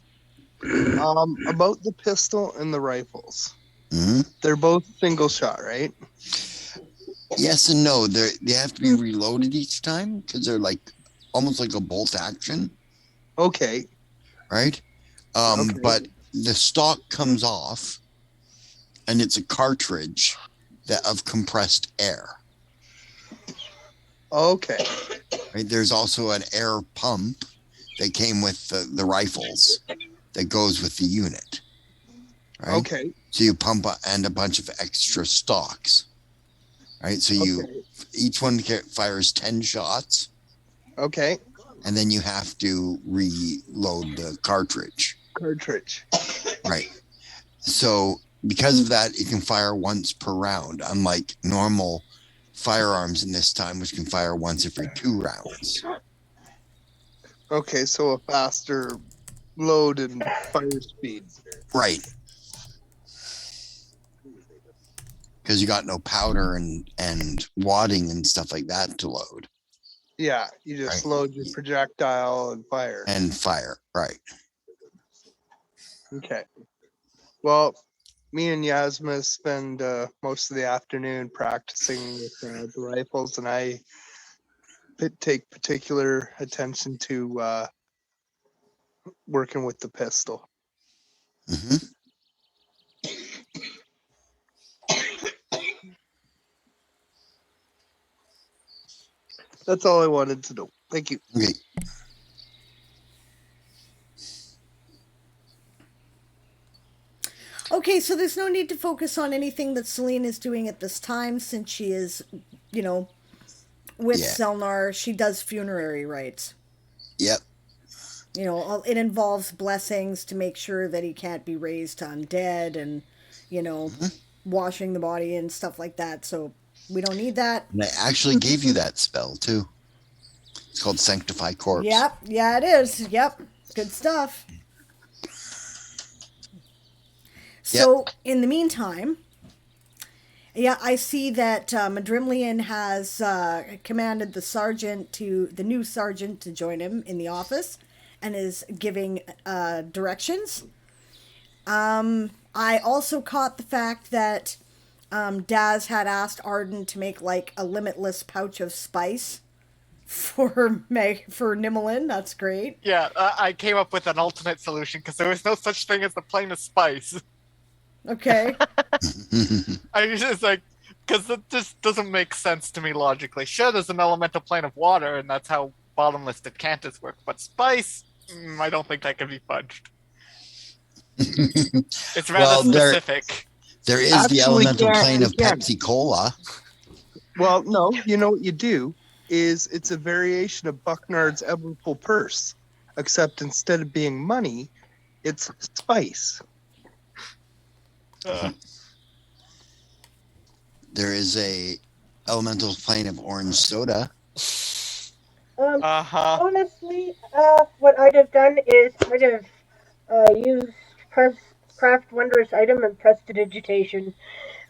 About the pistol and the rifles. Mm-hmm. They're both single shot, right? Yes and no. They have to be reloaded each time because they're like almost like a bolt action, Okay. right? Okay. But the stock comes off, and it's a cartridge of compressed air. Okay. Right? There's also an air pump that came with the rifles that goes with the unit. Right? Okay. So you pump and a bunch of extra stocks. Right? So each one fires 10 shots. Okay. And then you have to reload the cartridge. Right. So because of that, it can fire once per round, unlike normal firearms in this time, which can fire once every 2 rounds. Okay, so a faster load and fire speed. Right. Because you got no powder and wadding and stuff like that to load. Yeah, you just load your projectile and fire. Right. Okay. Well, me and Yazma spend most of the afternoon practicing with the rifles, and I take particular attention to working with the pistol. Mm-hmm. That's all I wanted to know. Thank you. Okay. Okay, so there's no need to focus on anything that Celine is doing at this time since she is, with Selnar. She does funerary rites. Yep. It involves blessings to make sure that he can't be raised to undead and, washing the body and stuff like that. So we don't need that. And I actually gave you that spell, too. It's called Sanctify Corpse. Yep. Yeah, it is. Yep. Good stuff. So, in the meantime, I see that Madrimlian has commanded the new sergeant to join him in the office and is giving directions. I also caught the fact that Daz had asked Arden to make like a limitless pouch of spice for Nimmelin. That's great. Yeah, I came up with an alternate solution because there was no such thing as the plane of spice. Okay. I was just like, because it just doesn't make sense to me logically. Sure, there's an elemental plane of water, and that's how bottomless decanters work. But spice, I don't think that can be fudged. It's rather specific. There is the elemental plane of Pepsi Cola. Well, no, you know what you do is it's a variation of Bucknard's Everfull Purse, except instead of being money, it's spice. There is a elemental plane of orange soda. Honestly, what I'd have done is I'd have used craft wondrous item and prestidigitation,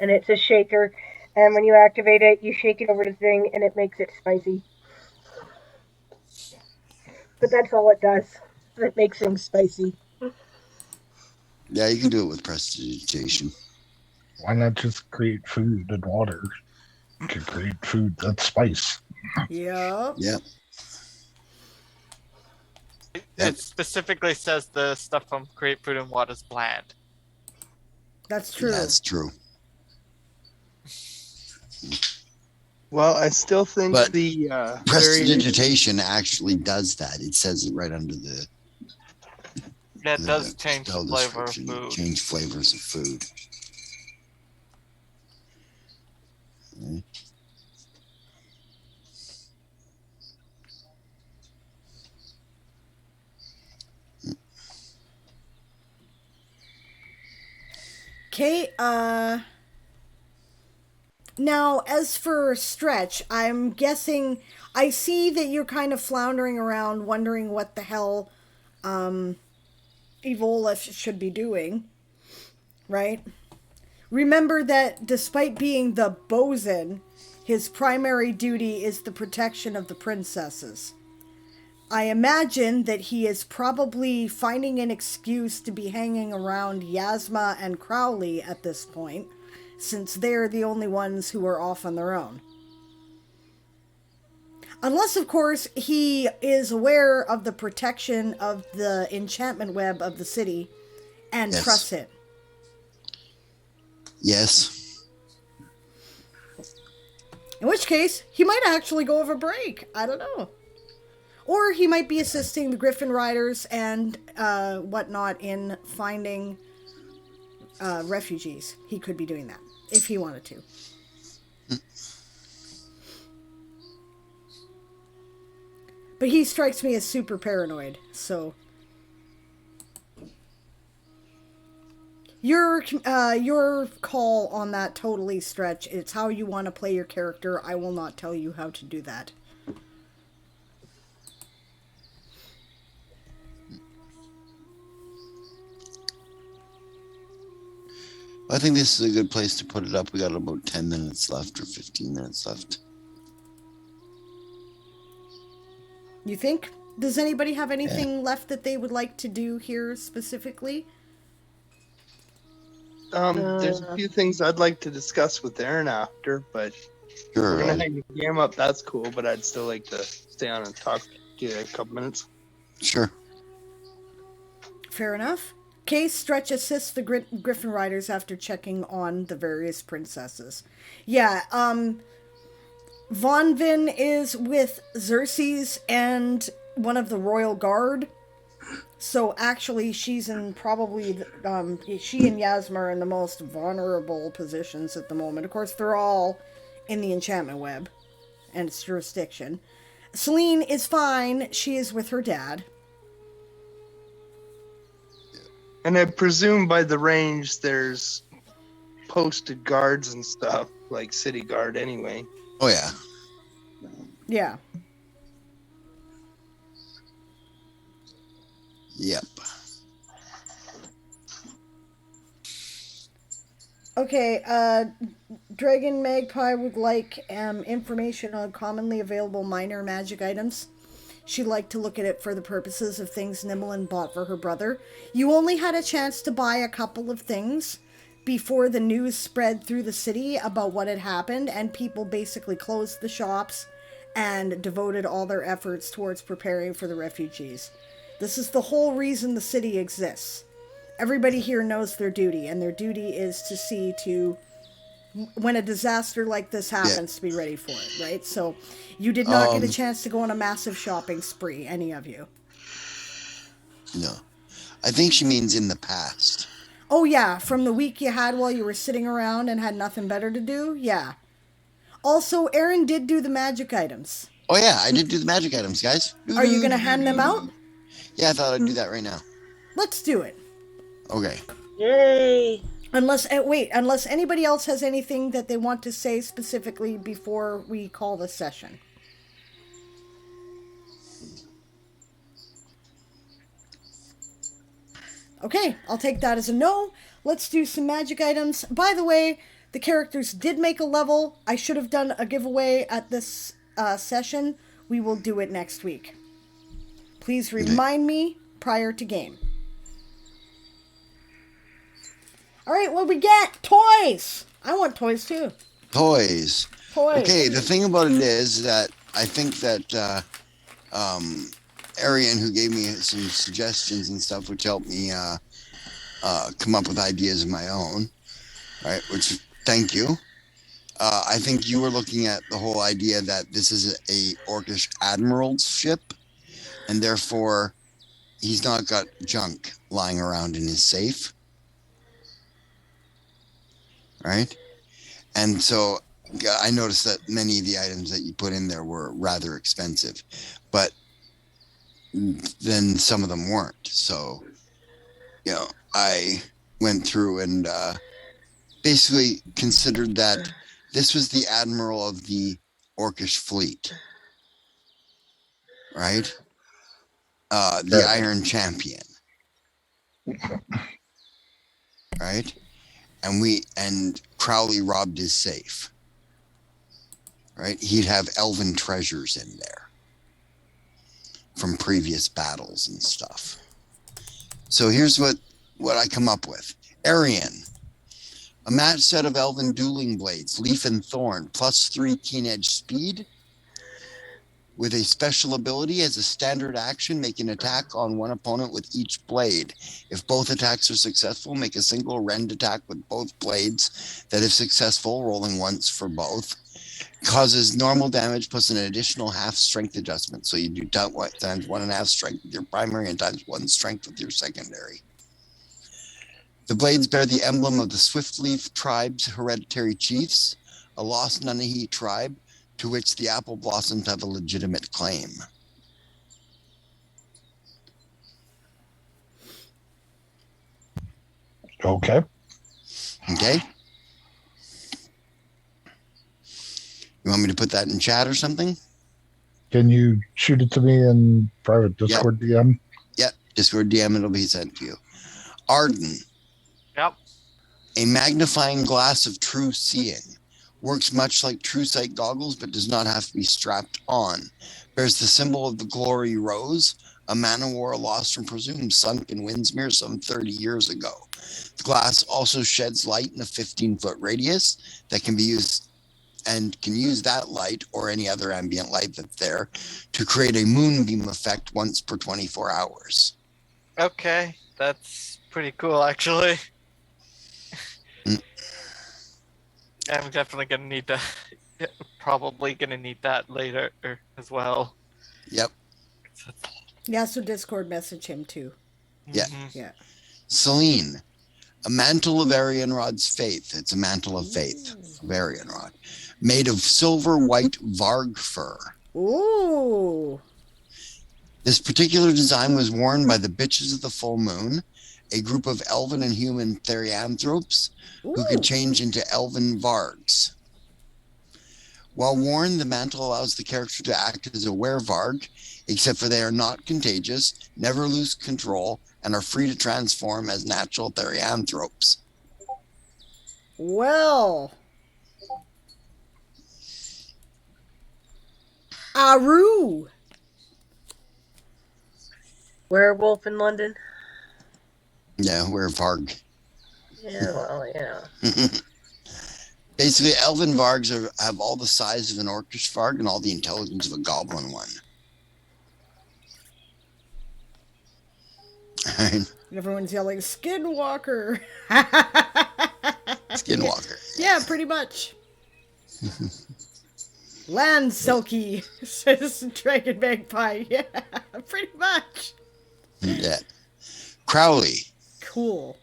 and it's a shaker. And when you activate it, you shake it over the thing, and it makes it spicy. But that's all it does. It makes things spicy. Yeah, you can do it with prestidigitation. Why not just create food and water to create food that's spice? Yeah. Yep. It specifically says the stuff from Create Food and Water is bland. That's true. That's true. Well, I still think the prestidigitation actually does that. It says it right under the. Yeah, it does change the flavor of food. Change flavors of food. Okay, now as for Stretch, I'm guessing I see that you're kind of floundering around wondering what the hell Evola should be doing, right? Remember that despite being the bosun, his primary duty is the protection of the princesses. I imagine that he is probably finding an excuse to be hanging around Yazma and Crowley at this point, since they're the only ones who are off on their own. Unless, of course, he is aware of the protection of the enchantment web of the city and Yes. trusts it. Yes. In which case, he might actually go over break. I don't know. Or he might be assisting the Griffin Riders and whatnot in finding refugees. He could be doing that if he wanted to. But he strikes me as super paranoid, so... Your call on that totally, Stretch. It's how you want to play your character. I will not tell you how to do that. I think this is a good place to put it up. We got about 10 minutes left or 15 minutes left. You think? Does anybody have anything left that they would like to do here specifically? There's a few things I'd like to discuss with Aaron after, but Sure. we're gonna hang the game up. That's cool, but I'd still like to stay on and talk to you a couple minutes. Sure. Fair enough. Case Stretch assists the Griffin Riders after checking on the various princesses. Yeah, Vonvin is with Xerxes and one of the royal guard. So actually, she's in probably, she and Yazma are in the most vulnerable positions at the moment. Of course, they're all in the enchantment web and its jurisdiction. Celine is fine. She is with her dad. And I presume by the range there's posted guards and stuff, like city guard anyway. Oh, yeah. Yeah. Yep. Okay, Dragon Magpie would like information on commonly available minor magic items. She'd like to look at it for the purposes of things Nimlin bought for her brother. You only had a chance to buy a couple of things before the news spread through the city about what had happened, and people basically closed the shops and devoted all their efforts towards preparing for the refugees. This is the whole reason the city exists. Everybody here knows their duty, and their duty is to see to, when a disaster like this happens, to be ready for it, right? So you did not get a chance to go on a massive shopping spree, any of you. No. I think she means in the past. Oh, yeah, from the week you had while you were sitting around and had nothing better to do? Yeah. Also, Aaron did do the magic items. Oh, yeah, I did do the magic items, guys. Are you going to hand them out? Yeah, I thought I'd do that right now. Let's do it. Okay. Yay! Unless anybody else has anything that they want to say specifically before we call the session. Okay, I'll take that as a no. Let's do some magic items. By the way, the characters did make a level. I should have done a giveaway at this session. We will do it next week. Please remind me prior to game. All right, what we get? Toys! I want toys too. Toys. Toys. Okay, the thing about it is that I think that Arian, who gave me some suggestions and stuff, which helped me come up with ideas of my own, right? Which, thank you. I think you were looking at the whole idea that this is a Orcish admiral's ship, and therefore he's not got junk lying around in his safe. Right? And so I noticed that many of the items that you put in there were rather expensive, but then some of them weren't. So, I went through and basically considered that this was the admiral of the Orcish fleet, right? The Right. Iron Champion, right? And Crowley robbed his safe, right? He'd have elven treasures in there from previous battles and stuff. So here's what I come up with. Arian, a match set of elven dueling blades, leaf and thorn, +3 keen edge speed, with a special ability as a standard action, make an attack on one opponent with each blade. If both attacks are successful, make a single rend attack with both blades that, if successful, rolling once for both. Causes normal damage plus an additional half strength adjustment. So you do times 1.5 strength with your primary and times 1 strength with your secondary. The blades bear the emblem of the Swiftleaf tribe's hereditary chiefs, a lost Nanahi tribe to which the apple blossoms have a legitimate claim. Okay. Okay? You want me to put that in chat or something? Can you shoot it to me in private Discord DM? Yep, Discord DM, it'll be sent to you. Arden. Yep. A magnifying glass of true seeing. Works much like true sight goggles, but does not have to be strapped on. Bears the symbol of the glory rose, a man-o-war lost from presumed sunken Windsmere some 30 years ago. The glass also sheds light in a 15-foot radius that can be used and can use that light or any other ambient light that's there to create a moonbeam effect once per 24 hours. Okay, that's pretty cool, actually. I'm definitely gonna need that. Probably gonna need that later as well. Yep. Yeah, so Discord message him too. Yeah. Yeah. Celine, a mantle of Arianrod's faith. It's a mantle of faith of Arianrod, made of silver white Varg fur. Ooh. This particular design was worn by the Bitches of the Full Moon, a group of elven and human therianthropes who could change into elven vargs. While worn, the mantle allows the character to act as a werevarg, except for they are not contagious, never lose control, and are free to transform as natural therianthropes. Well. Aru. Werewolf in London. Yeah, werevarg. Yeah, well, yeah. Basically, elven vargs have all the size of an orcish varg and all the intelligence of a goblin one. Everyone's yelling, Skinwalker. Skinwalker. Yeah, pretty much. Land Selkie, says Dragon Magpie. Yeah, pretty much. Yeah. Crowley. Cool.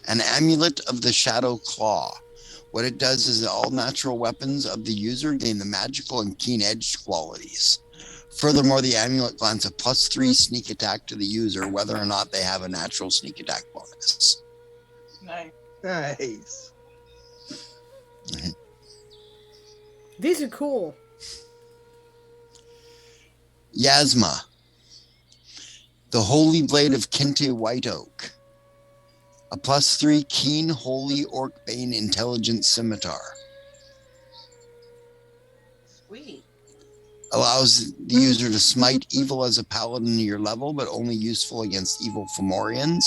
An amulet of the Shadow Claw. What it does is all natural weapons of the user gain the magical and keen-edged qualities. Furthermore, the amulet grants a +3 sneak attack to the user, whether or not they have a natural sneak attack bonus. Nice. Nice. These are cool. Yazma. The Holy Blade of Kinte White Oak. A +3 keen, holy, Orcbane intelligent scimitar. Sweet. Allows the user to smite evil as a paladin to your level, but only useful against evil Fomorians,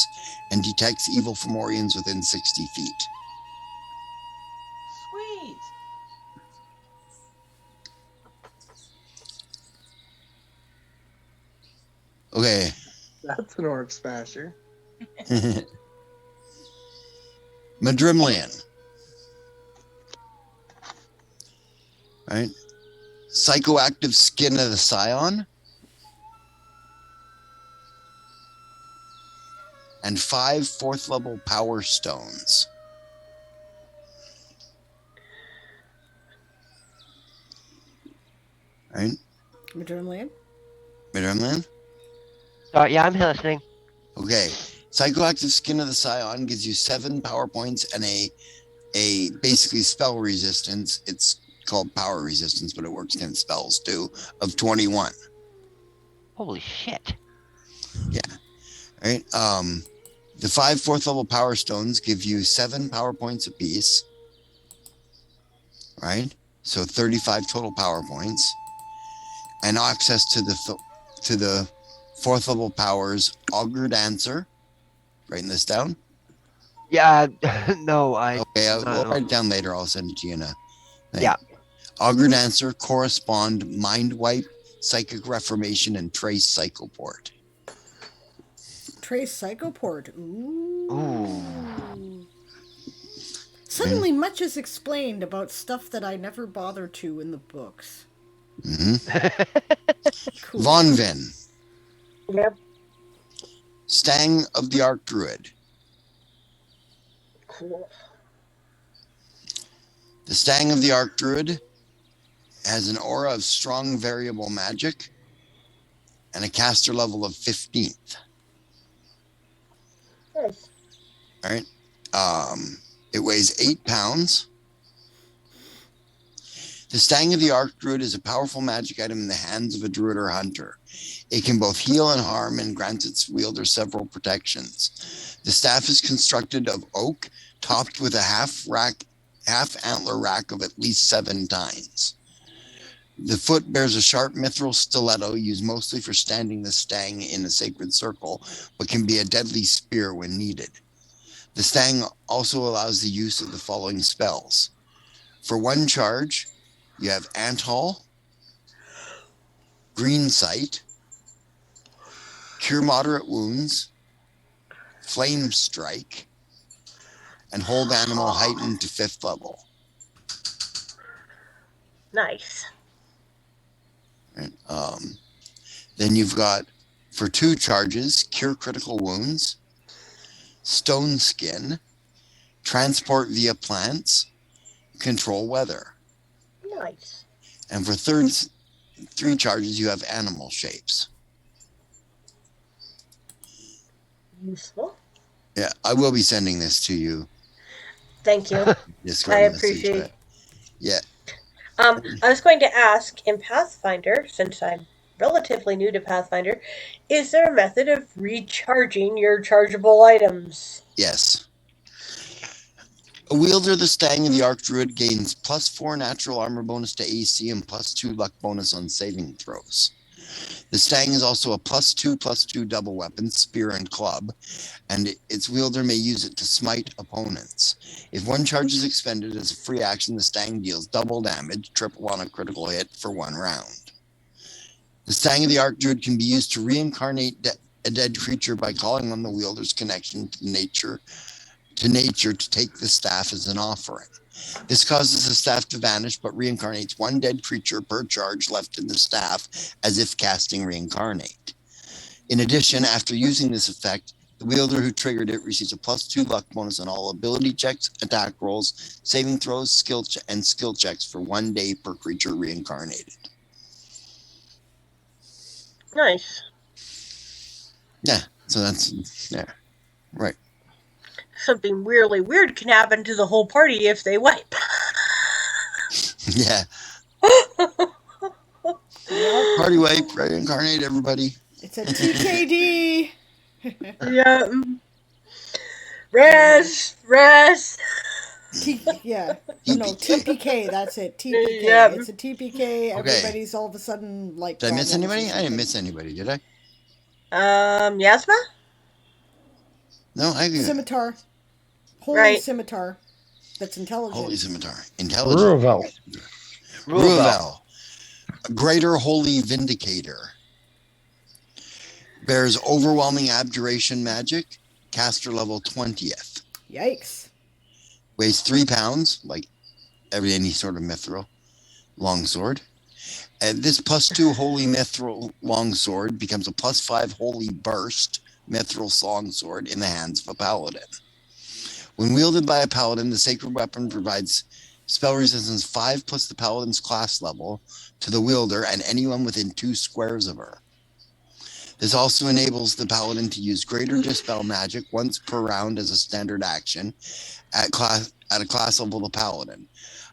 and detects evil Fomorians within 60 feet. Sweet. Okay. That's an orc smasher. Madrimlian. Right? Psychoactive Skin of the Scion. And 5 4th level power stones. Right? Madrimlian. Madrimlian? Yeah, I'm listening. Okay. Psychoactive Skin of the Scion gives you 7 power points and a basically spell resistance. It's called power resistance, but it works against spells too, of 21. Holy shit. Yeah. All right. The 5 4th level power stones give you 7 power points apiece. Right? So 35 total power points. And access to the 4th level powers Augur Dancer. Writing this down? Yeah, no, Okay, no, we'll no. write it down later. I'll send it to you in a thing. Yeah. Augur Dancer, Correspond, Mind Wipe, Psychic Reformation, and Trace Psychoport. Trace Psychoport. Ooh. Ooh. Suddenly, much is explained about stuff that I never bothered to in the books. Cool. Von Vin. Yep. Stang of the Archdruid. Cool. The Stang of the Archdruid has an aura of strong variable magic and a caster level of 15th. Nice. All right. It weighs 8 pounds. The Stang of the Archdruid is a powerful magic item in the hands of a druid or hunter. It can both heal and harm and grants its wielder several protections. The staff is constructed of oak, topped with a half antler rack of at least 7 tines. The foot bears a sharp mithril stiletto used mostly for standing the stang in a sacred circle, but can be a deadly spear when needed. The stang also allows the use of the following spells. For 1 charge, you have Antall, Green Sight, Cure Moderate Wounds, Flame Strike, and Hold Animal heightened to 5th level. Nice. Right. Then you've got, for 2 charges, Cure Critical Wounds, Stone Skin, Transport via Plants, Control Weather. Nice. And for 3 charges, you have Animal Shapes. Useful. Yeah, I will be sending this to you. Thank you. Discord I message, appreciate but yeah. I was going to ask, in Pathfinder, since I'm relatively new to Pathfinder, is there a method of recharging your chargeable items? Yes. A wielder of the Stang of the Archdruid gains +4 natural armor bonus to AC and +2 luck bonus on saving throws. The Stang is also a +2/+2 double weapon, spear and club, and its wielder may use it to smite opponents. If 1 charge is expended as a free action, the Stang deals double damage, triple on a critical hit for 1 round. The Stang of the Archdruid can be used to reincarnate a dead creature by calling on the wielder's connection to nature to take the staff as an offering. This causes the staff to vanish, but reincarnates 1 dead creature per charge left in the staff, as if casting Reincarnate. In addition, after using this effect, the wielder who triggered it receives a +2 luck bonus on all ability checks, attack rolls, saving throws, skill checks for 1 day per creature reincarnated. Nice. Yeah, so that's, yeah, right. Something weirdly weird can happen to the whole party if they wipe. Yeah. Party wipe, reincarnate everybody. It's a TKD. Yeah. Rest. Yeah. No, TPK, that's it. TPK. Yep. It's a TPK. Everybody's all of a sudden like. Did I miss anybody? I didn't miss anybody, did I? Yazma? No, I agree. Scimitar. Holy Right. scimitar. That's intelligent. Holy scimitar. Intelligent. Ruvel. A greater holy vindicator. Bears overwhelming abjuration magic. Caster level 20th. Yikes. Weighs 3 pounds, like any sort of mithril longsword. And this +2 holy mithril longsword becomes a +5 holy burst mithril longsword in the hands of a paladin. When wielded by a paladin, the sacred weapon provides spell resistance 5 plus the paladin's class level to the wielder and anyone within 2 squares of her. This also enables the paladin to use greater dispel magic once per round as a standard action at a class level of paladin.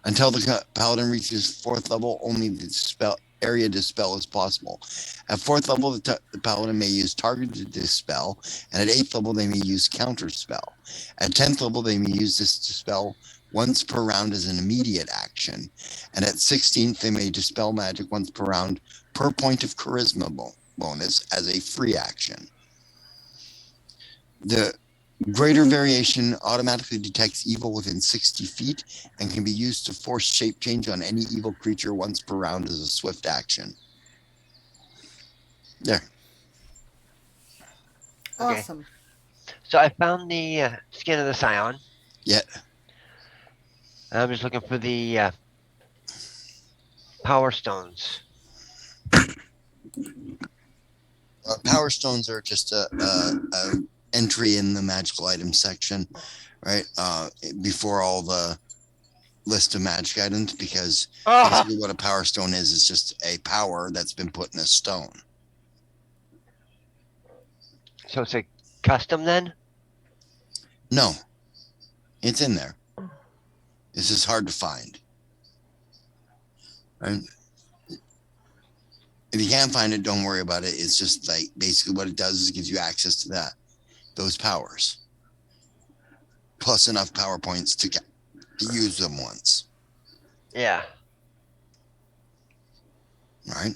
Until the paladin reaches 4th level, only the area dispel is possible. At 4th level, the paladin may use targeted dispel, and at 8th level, they may use counter spell. At 10th level, they may use this dispel once per round as an immediate action, and at 16th, they may dispel magic once per round per point of charisma bonus as a free action. The greater variation automatically detects evil within 60 feet and can be used to force shape change on any evil creature once per round as a swift action. There. Okay. Awesome. So I found the skin of the scion. Yeah. I'm just looking for the power stones. Power stones are just a entry in the magical items section, right? Before all the list of magic items, because basically what a power stone is just a power that's been put in a stone. So it's a custom then? No, it's in there. It's just hard to find. Right? If you can't find it, don't worry about it. It's just like basically what it does is it gives you access to those powers, plus enough power points to use them once. Yeah. Right.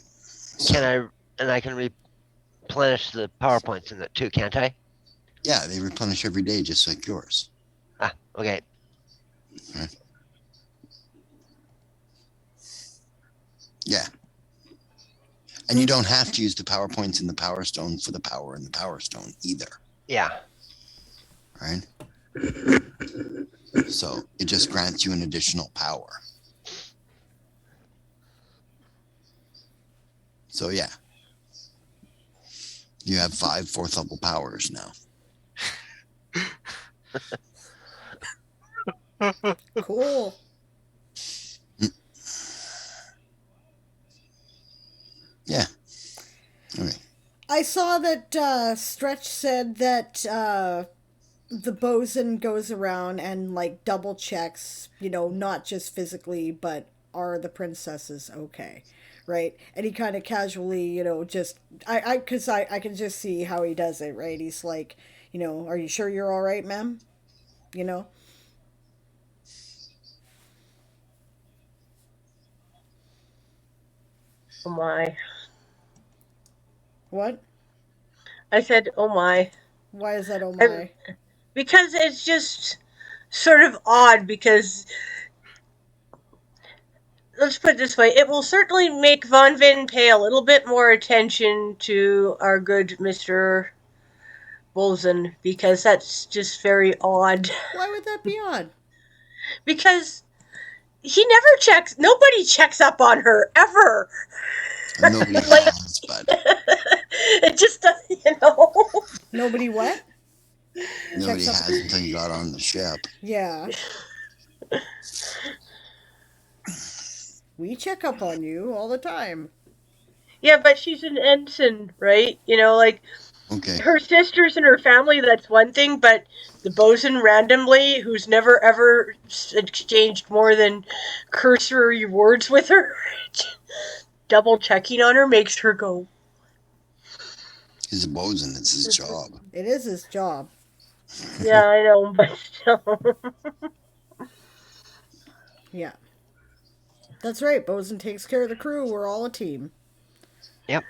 I can replenish the power points in it too, can't I? Yeah, they replenish every day, just like yours. Ah, okay. Right. Yeah. And you don't have to use the power points in the power stone for the power in the power stone either. Yeah. Right? So it just grants you an additional power. So yeah. You have 5 4th level powers now. Cool. Yeah. Okay. I saw that Stretch said that the bosun goes around and like double checks, not just physically, but are the princesses okay, right? And he kind of casually, just because I can just see how he does it, right? He's like, are you sure you're all right, ma'am? Oh my. What? I said, oh my. Why is that oh my? Because it's just sort of odd, because let's put it this way, it will certainly make Von Vin pay a little bit more attention to our good Mr. Bolzen, because that's just very odd. Why would that be odd? Because nobody checks up on her, ever. Nobody has, but it just doesn't, Nobody what? nobody has until you got on the ship. Yeah. We check up on you all the time. Yeah, but she's an ensign, right? Okay. Her sisters and her family, that's one thing, but the bosun randomly, who's never ever exchanged more than cursory words with her, double checking on her makes her go. He's a bosun. It's his job. It is his job. Yeah, I know, but still. Yeah. That's right. Bosun takes care of the crew. We're all a team. Yep.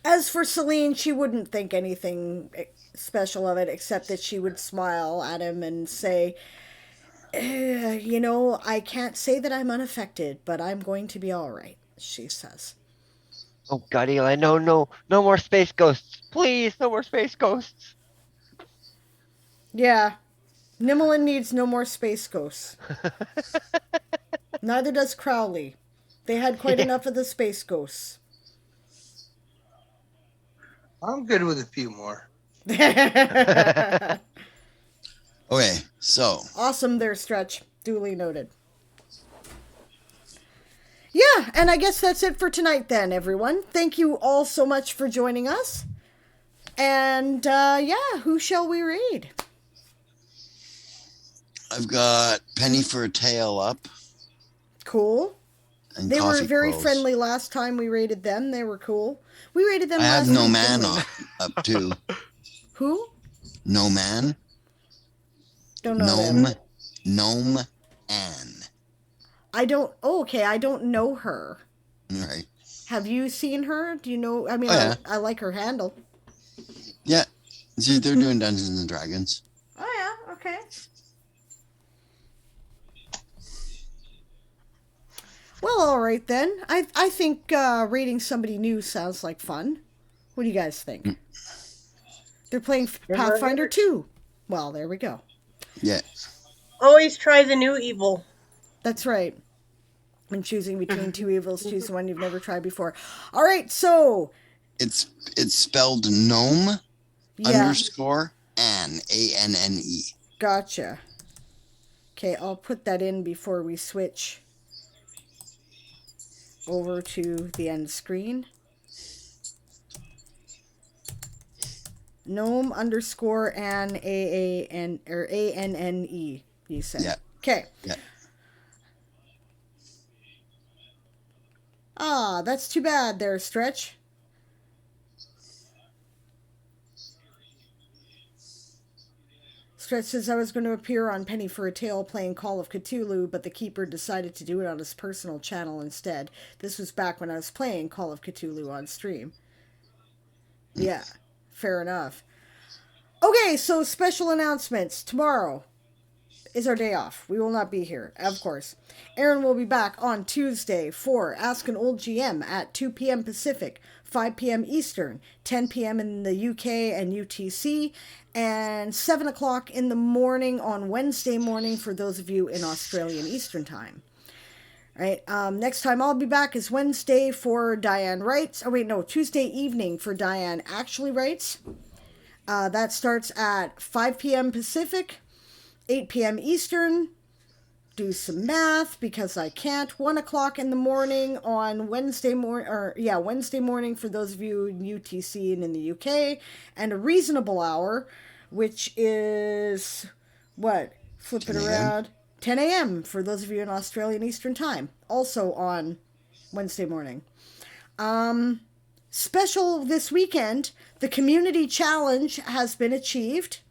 As for Celine, she wouldn't think anything special of it, except that she would smile at him and say, I can't say that I'm unaffected, but I'm going to be all right, she says. Oh God, Eli, no more space ghosts. Please, no more space ghosts. Yeah. Nimmelin needs no more space ghosts. Neither does Crowley. They had quite enough of the space ghosts. I'm good with a few more. Okay, so. Awesome there, Stretch. Duly noted. Yeah, and I guess that's it for tonight then, everyone. Thank you all so much for joining us. And, who shall we read? I've got Penny for a Tail up. Cool. And They were Coffee very Clothes. friendly last time we rated them. They were cool. We rated them I last have No week, Man didn't we? up too. Who? No Man. Don't know them. Gnome Anne. I don't... Oh, okay, I don't know her. Right. Have you seen her? Do you know... I mean, Oh, yeah. I like her handle. Yeah. See, they're doing Dungeons and Dragons. Oh, yeah, okay. Well, all right then. I think rating somebody new sounds like fun. What do you guys think? They're playing Pathfinder 2. Well, there we go. Yeah. Always try the new evil. That's right. When choosing between two evils, choose the one you've never tried before. All right, so... It's spelled gnome underscore Anne, A-N-N-E. Gotcha. Okay, I'll put that in before we switch over to the end screen. Gnome underscore Anne, A-A-N, or A-N-N-E, you said. Yeah. Okay. Yeah. Ah, that's too bad there, Stretch. Stretch says I was going to appear on Penny for a Tale playing Call of Cthulhu, but the Keeper decided to do it on his personal channel instead. This was back when I was playing Call of Cthulhu on stream. Yeah, fair enough. Okay, so special announcements. Tomorrow is our day off. We will not be here, of course. Aaron will be back on Tuesday for Ask an Old GM at 2 p.m. Pacific, 5 p.m. Eastern, 10 p.m. in the UK and UTC, and 7 o'clock in the morning on Wednesday morning for those of you in Australian Eastern Time. All right, next time I'll be back is Wednesday for Diane Writes. Oh, wait, no, Tuesday evening for Diane Actually Writes. That starts at 5 p.m. Pacific, 8 p.m. Eastern. Do some math because I can't. 1 o'clock in the morning on Wednesday Wednesday morning for those of you in UTC and in the UK, and a reasonable hour, which is what? Flip it around. 10 a.m. for those of you in Australian Eastern Time, also on Wednesday morning. Special this weekend, the community challenge has been achieved.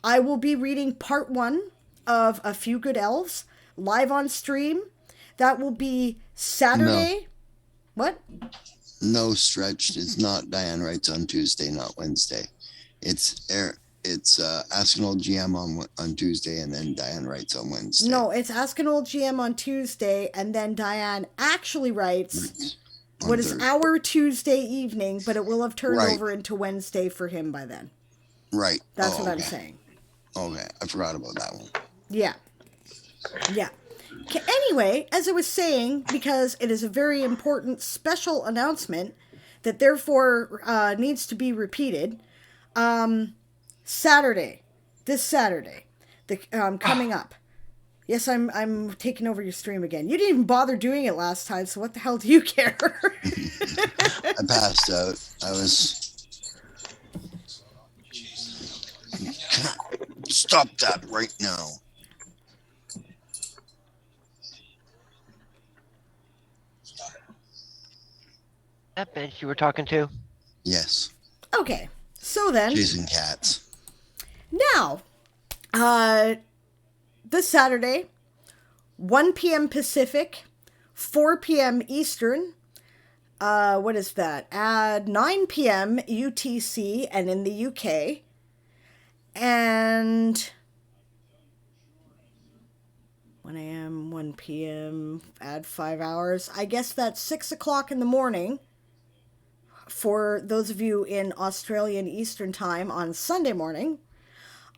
I will be reading part 1 of A Few Good Elves live on stream. That will be Saturday. No. What? No, Stretch. It's not Diane Writes on Tuesday, not Wednesday. It's Ask an Old GM on Tuesday, and then Diane Writes on Wednesday. No, it's Ask an Old GM on Tuesday, and then Diane Actually Writes what is our Tuesday evening, but it will have turned over into Wednesday for him by then. Right. That's what I'm saying. Okay, I forgot about that one. Yeah. Yeah. Anyway, as I was saying, because it is a very important special announcement that therefore needs to be repeated, Saturday, this Saturday, coming up. Yes, I'm taking over your stream again. You didn't even bother doing it last time, so what the hell do you care? I passed out. I was... Stop that right now. That bench you were talking to? Yes. Okay, so then... Chasing cats. Now, this Saturday, 1 p.m. Pacific, 4 p.m. Eastern, what is that? At 9 p.m. UTC and in the UK, and 1 a.m., 1 p.m., add 5 hours. I guess that's 6 o'clock in the morning for those of you in Australian Eastern Time on Sunday morning.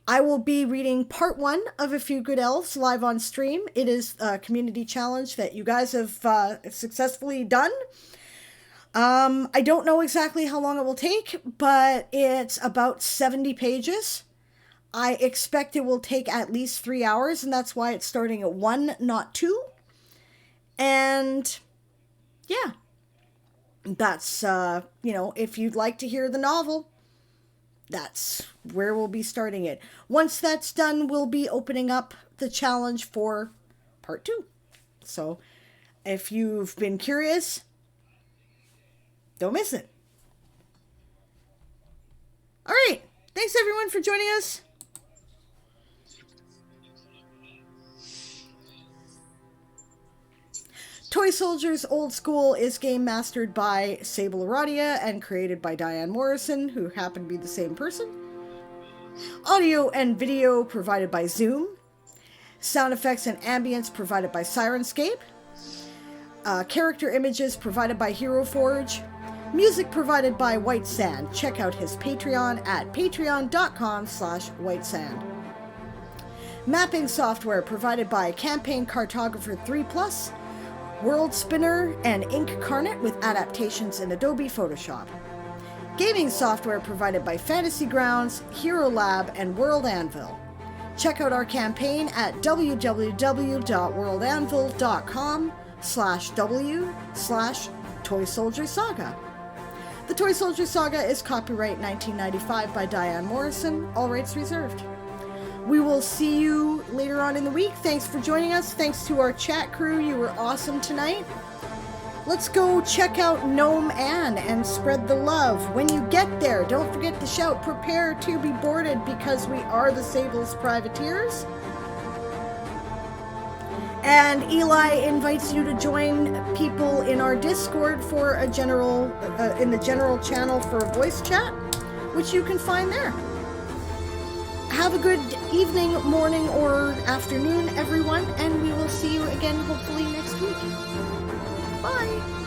I will be reading part 1 of A Few Good Elves live on stream. It is a community challenge that you guys have successfully done. I don't know exactly how long it will take, but it's about 70 pages. I expect it will take at least 3 hours, and that's why it's starting at 1, not 2. And yeah, that's, if you'd like to hear the novel, that's where we'll be starting it. Once that's done, we'll be opening up the challenge for part 2. So if you've been curious, don't miss it. All right. Thanks, everyone, for joining us. Toy Soldiers Old School is game mastered by Sable Aradia and created by Diane Morrison, who happened to be the same person. Audio and video provided by Zoom. Sound effects and ambience provided by Sirenscape. Character images provided by Hero Forge. Music provided by White Sand. Check out his Patreon at patreon.com/whitesand. Mapping software provided by Campaign Cartographer 3+, World Spinner, and Incarnate with adaptations in Adobe Photoshop. Gaming software provided by Fantasy Grounds, Hero Lab, and World Anvil. Check out our campaign at www.worldanvil.com/w/Toy Soldier Saga. The Toy Soldier Saga is copyright 1995 by Diane Morrison, all rights reserved. We will see you later on in the week. Thanks for joining us. Thanks to our chat crew. You were awesome tonight. Let's go check out Gnome Anne and spread the love. When you get there, don't forget to shout, "Prepare to be boarded," because we are the Sable's privateers. And Eli invites you to join people in our Discord for a general, in the general channel for a voice chat, which you can find there. Have a good evening, morning, or afternoon, everyone, and we will see you again hopefully next week. Bye!